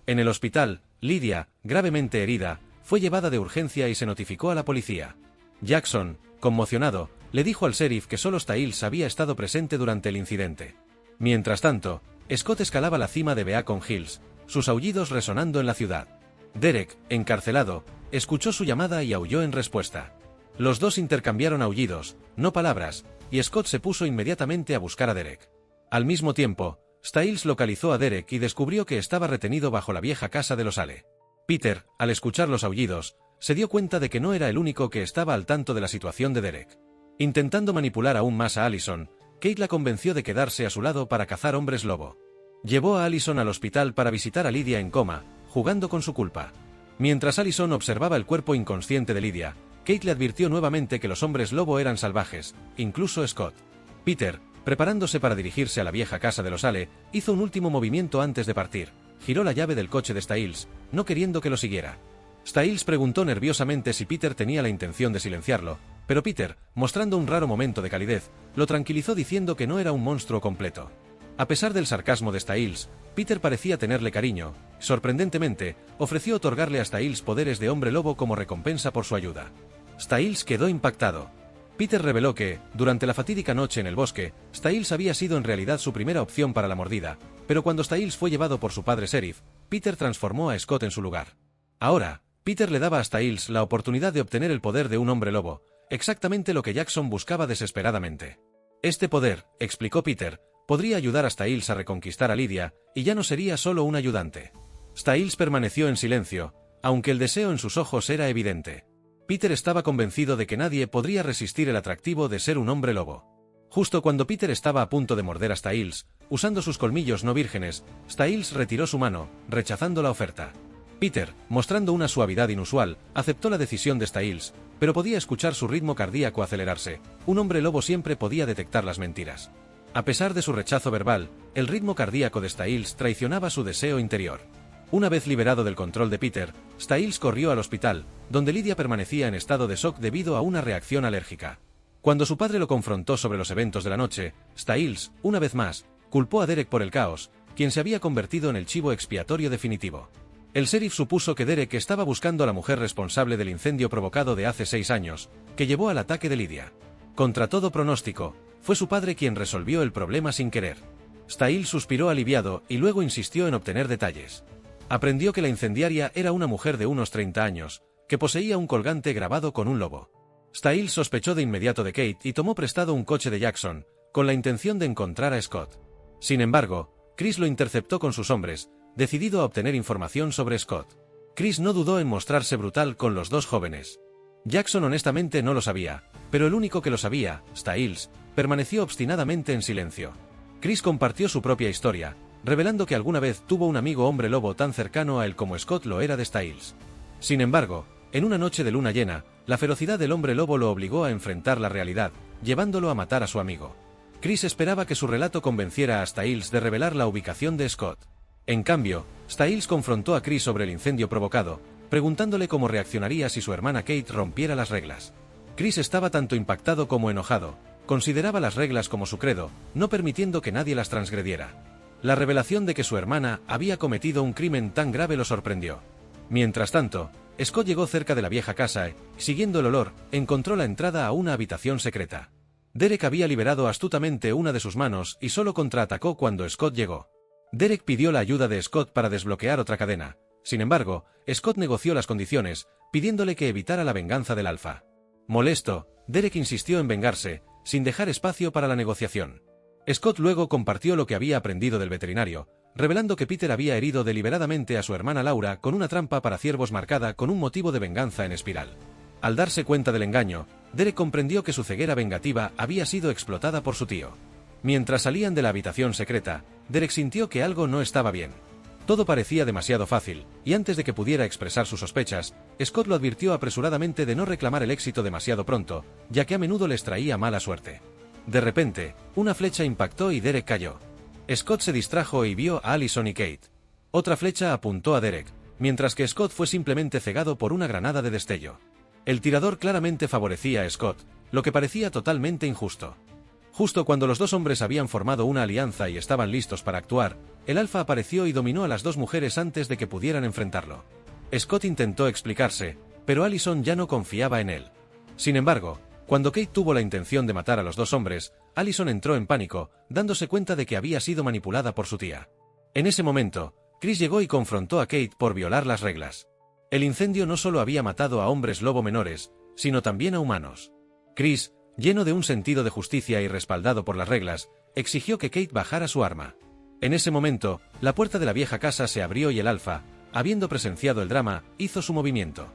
En el hospital, Lydia, gravemente herida, fue llevada de urgencia y se notificó a la policía. Jackson, conmocionado, le dijo al sheriff que solo Stiles había estado presente durante el incidente. Mientras tanto, Scott escalaba la cima de Beacon Hills, sus aullidos resonando en la ciudad. Derek, encarcelado, escuchó su llamada y aulló en respuesta. Los dos intercambiaron aullidos, no palabras, y Scott se puso inmediatamente a buscar a Derek. Al mismo tiempo, Stiles localizó a Derek y descubrió que estaba retenido bajo la vieja casa de los Ale. Peter, al escuchar los aullidos, se dio cuenta de que no era el único que estaba al tanto de la situación de Derek. Intentando manipular aún más a Allison, Kate la convenció de quedarse a su lado para cazar hombres lobo. Llevó a Allison al hospital para visitar a Lydia en coma, jugando con su culpa. Mientras Allison observaba el cuerpo inconsciente de Lydia, Kate le advirtió nuevamente que los hombres lobo eran salvajes, incluso Scott. Peter, preparándose para dirigirse a la vieja casa de los Ale, hizo un último movimiento antes de partir. Giró la llave del coche de Stiles, no queriendo que lo siguiera. Stiles preguntó nerviosamente si Peter tenía la intención de silenciarlo, pero Peter, mostrando un raro momento de calidez, lo tranquilizó diciendo que no era un monstruo completo. A pesar del sarcasmo de Stiles, Peter parecía tenerle cariño. Sorprendentemente, ofreció otorgarle a Stiles poderes de hombre lobo como recompensa por su ayuda. Stiles quedó impactado. Peter reveló que, durante la fatídica noche en el bosque, Stiles había sido en realidad su primera opción para la mordida, pero cuando Stiles fue llevado por su padre sheriff, Peter transformó a Scott en su lugar. Ahora, Peter le daba a Stiles la oportunidad de obtener el poder de un hombre lobo, exactamente lo que Jackson buscaba desesperadamente. Este poder, explicó Peter, podría ayudar a Stiles a reconquistar a Lydia, y ya no sería solo un ayudante. Stiles permaneció en silencio, aunque el deseo en sus ojos era evidente. Peter estaba convencido de que nadie podría resistir el atractivo de ser un hombre lobo. Justo cuando Peter estaba a punto de morder a Stiles, usando sus colmillos no vírgenes, Stiles retiró su mano, rechazando la oferta. Peter, mostrando una suavidad inusual, aceptó la decisión de Stiles, pero podía escuchar su ritmo cardíaco acelerarse. Un hombre lobo siempre podía detectar las mentiras. A pesar de su rechazo verbal, el ritmo cardíaco de Stiles traicionaba su deseo interior. Una vez liberado del control de Peter, Stiles corrió al hospital, donde Lydia permanecía en estado de shock debido a una reacción alérgica. Cuando su padre lo confrontó sobre los eventos de la noche, Stiles, una vez más, culpó a Derek por el caos, quien se había convertido en el chivo expiatorio definitivo. El sheriff supuso que Derek estaba buscando a la mujer responsable del incendio provocado de hace 6 años, que llevó al ataque de Lydia. Contra todo pronóstico, fue su padre quien resolvió el problema sin querer. Stiles suspiró aliviado y luego insistió en obtener detalles. Aprendió que la incendiaria era una mujer de unos 30 años, que poseía un colgante grabado con un lobo. Stiles sospechó de inmediato de Kate y tomó prestado un coche de Jackson, con la intención de encontrar a Scott. Sin embargo, Chris lo interceptó con sus hombres, decidido a obtener información sobre Scott. Chris no dudó en mostrarse brutal con los dos jóvenes. Jackson honestamente no lo sabía, pero el único que lo sabía, Stiles, permaneció obstinadamente en silencio. Chris compartió su propia historia, revelando que alguna vez tuvo un amigo hombre lobo tan cercano a él como Scott lo era de Stiles. Sin embargo, en una noche de luna llena, la ferocidad del hombre lobo lo obligó a enfrentar la realidad, llevándolo a matar a su amigo. Chris esperaba que su relato convenciera a Stiles de revelar la ubicación de Scott. En cambio, Stiles confrontó a Chris sobre el incendio provocado, preguntándole cómo reaccionaría si su hermana Kate rompiera las reglas. Chris estaba tanto impactado como enojado, consideraba las reglas como su credo, no permitiendo que nadie las transgrediera. La revelación de que su hermana había cometido un crimen tan grave lo sorprendió. Mientras tanto, Scott llegó cerca de la vieja casa y, siguiendo el olor, encontró la entrada a una habitación secreta. Derek había liberado astutamente una de sus manos y solo contraatacó cuando Scott llegó. Derek pidió la ayuda de Scott para desbloquear otra cadena. Sin embargo, Scott negoció las condiciones, pidiéndole que evitara la venganza del alfa. Molesto, Derek insistió en vengarse, sin dejar espacio para la negociación. Scott luego compartió lo que había aprendido del veterinario, revelando que Peter había herido deliberadamente a su hermana Laura con una trampa para ciervos marcada con un motivo de venganza en espiral. Al darse cuenta del engaño, Derek comprendió que su ceguera vengativa había sido explotada por su tío. Mientras salían de la habitación secreta, Derek sintió que algo no estaba bien. Todo parecía demasiado fácil, y antes de que pudiera expresar sus sospechas, Scott lo advirtió apresuradamente de no reclamar el éxito demasiado pronto, ya que a menudo les traía mala suerte. De repente, una flecha impactó y Derek cayó. Scott se distrajo y vio a Allison y Kate. Otra flecha apuntó a Derek, mientras que Scott fue simplemente cegado por una granada de destello. El tirador claramente favorecía a Scott, lo que parecía totalmente injusto. Justo cuando los dos hombres habían formado una alianza y estaban listos para actuar, el Alfa apareció y dominó a las dos mujeres antes de que pudieran enfrentarlo. Scott intentó explicarse, pero Allison ya no confiaba en él. Sin embargo, cuando Kate tuvo la intención de matar a los dos hombres, Allison entró en pánico, dándose cuenta de que había sido manipulada por su tía. En ese momento, Chris llegó y confrontó a Kate por violar las reglas. El incendio no solo había matado a hombres lobo menores, sino también a humanos. Chris, lleno de un sentido de justicia y respaldado por las reglas, exigió que Kate bajara su arma. En ese momento, la puerta de la vieja casa se abrió y el Alfa, habiendo presenciado el drama, hizo su movimiento.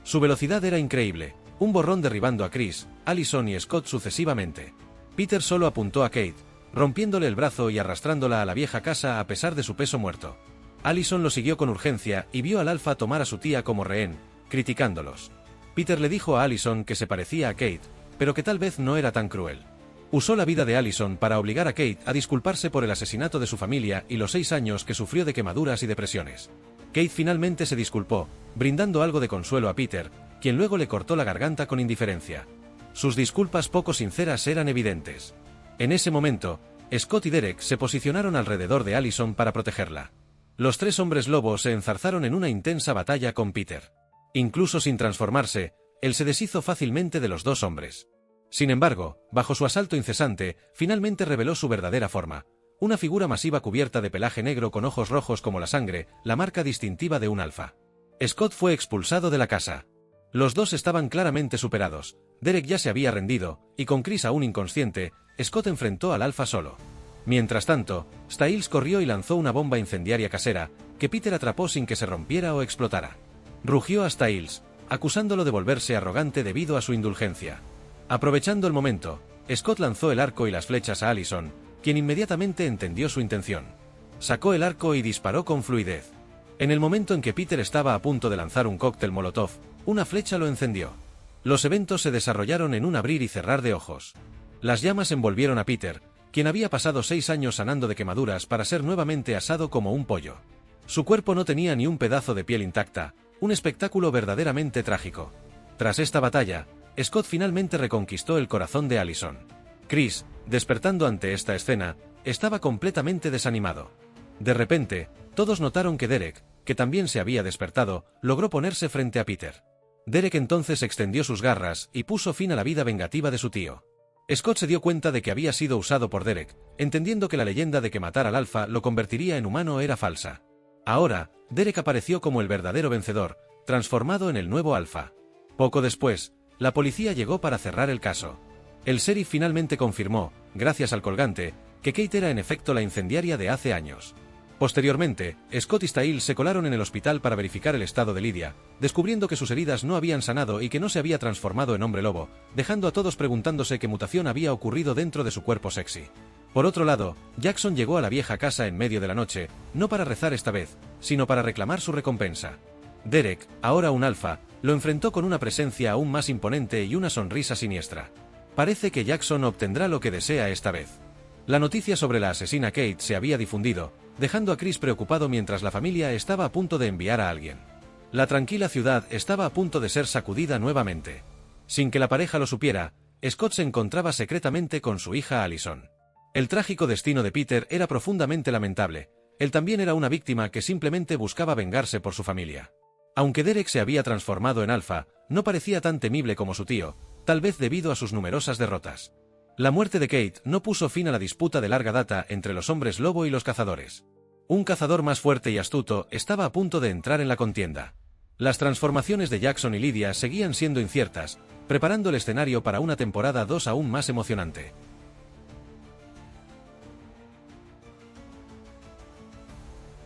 Su velocidad era increíble, un borrón derribando a Chris, Allison y Scott sucesivamente. Peter solo apuntó a Kate, rompiéndole el brazo y arrastrándola a la vieja casa a pesar de su peso muerto. Allison lo siguió con urgencia y vio al Alfa tomar a su tía como rehén, criticándolos. Peter le dijo a Allison que se parecía a Kate, pero que tal vez no era tan cruel. Usó la vida de Allison para obligar a Kate a disculparse por el asesinato de su familia y los 6 años que sufrió de quemaduras y depresiones. Kate finalmente se disculpó, brindando algo de consuelo a Peter, quien luego le cortó la garganta con indiferencia. Sus disculpas poco sinceras eran evidentes. En ese momento, Scott y Derek se posicionaron alrededor de Allison para protegerla. Los tres hombres lobos se enzarzaron en una intensa batalla con Peter. Incluso sin transformarse, él se deshizo fácilmente de los dos hombres. Sin embargo, bajo su asalto incesante, finalmente reveló su verdadera forma. Una figura masiva cubierta de pelaje negro con ojos rojos como la sangre, la marca distintiva de un alfa. Scott fue expulsado de la casa. Los dos estaban claramente superados. Derek ya se había rendido, y con Chris aún inconsciente, Scott enfrentó al alfa solo. Mientras tanto, Styles corrió y lanzó una bomba incendiaria casera, que Peter atrapó sin que se rompiera o explotara. Rugió a Styles, acusándolo de volverse arrogante debido a su indulgencia. Aprovechando el momento, Scott lanzó el arco y las flechas a Allison, quien inmediatamente entendió su intención. Sacó el arco y disparó con fluidez. En el momento en que Peter estaba a punto de lanzar un cóctel molotov, una flecha lo encendió. Los eventos se desarrollaron en un abrir y cerrar de ojos. Las llamas envolvieron a Peter, quien había pasado 6 años sanando de quemaduras para ser nuevamente asado como un pollo. Su cuerpo no tenía ni un pedazo de piel intacta, un espectáculo verdaderamente trágico. Tras esta batalla, Scott finalmente reconquistó el corazón de Allison. Chris, despertando ante esta escena, estaba completamente desanimado. De repente, todos notaron que Derek, que también se había despertado, logró ponerse frente a Peter. Derek entonces extendió sus garras y puso fin a la vida vengativa de su tío. Scott se dio cuenta de que había sido usado por Derek, entendiendo que la leyenda de que matar al alfa lo convertiría en humano era falsa. Ahora, Derek apareció como el verdadero vencedor, transformado en el nuevo alfa. Poco después, la policía llegó para cerrar el caso. El sheriff finalmente confirmó, gracias al colgante, que Kate era en efecto la incendiaria de hace años. Posteriormente, Scott y Styles se colaron en el hospital para verificar el estado de Lydia, descubriendo que sus heridas no habían sanado y que no se había transformado en hombre lobo, dejando a todos preguntándose qué mutación había ocurrido dentro de su cuerpo sexy. Por otro lado, Jackson llegó a la vieja casa en medio de la noche, no para rezar esta vez, sino para reclamar su recompensa. Derek, ahora un alfa, lo enfrentó con una presencia aún más imponente y una sonrisa siniestra. Parece que Jackson obtendrá lo que desea esta vez. La noticia sobre la asesina Kate se había difundido, dejando a Chris preocupado mientras la familia estaba a punto de enviar a alguien. La tranquila ciudad estaba a punto de ser sacudida nuevamente. Sin que la pareja lo supiera, Scott se encontraba secretamente con su hija Allison. El trágico destino de Peter era profundamente lamentable. Él también era una víctima que simplemente buscaba vengarse por su familia. Aunque Derek se había transformado en alfa, no parecía tan temible como su tío, tal vez debido a sus numerosas derrotas. La muerte de Kate no puso fin a la disputa de larga data entre los hombres lobo y los cazadores. Un cazador más fuerte y astuto estaba a punto de entrar en la contienda. Las transformaciones de Jackson y Lydia seguían siendo inciertas, preparando el escenario para una temporada 2 aún más emocionante.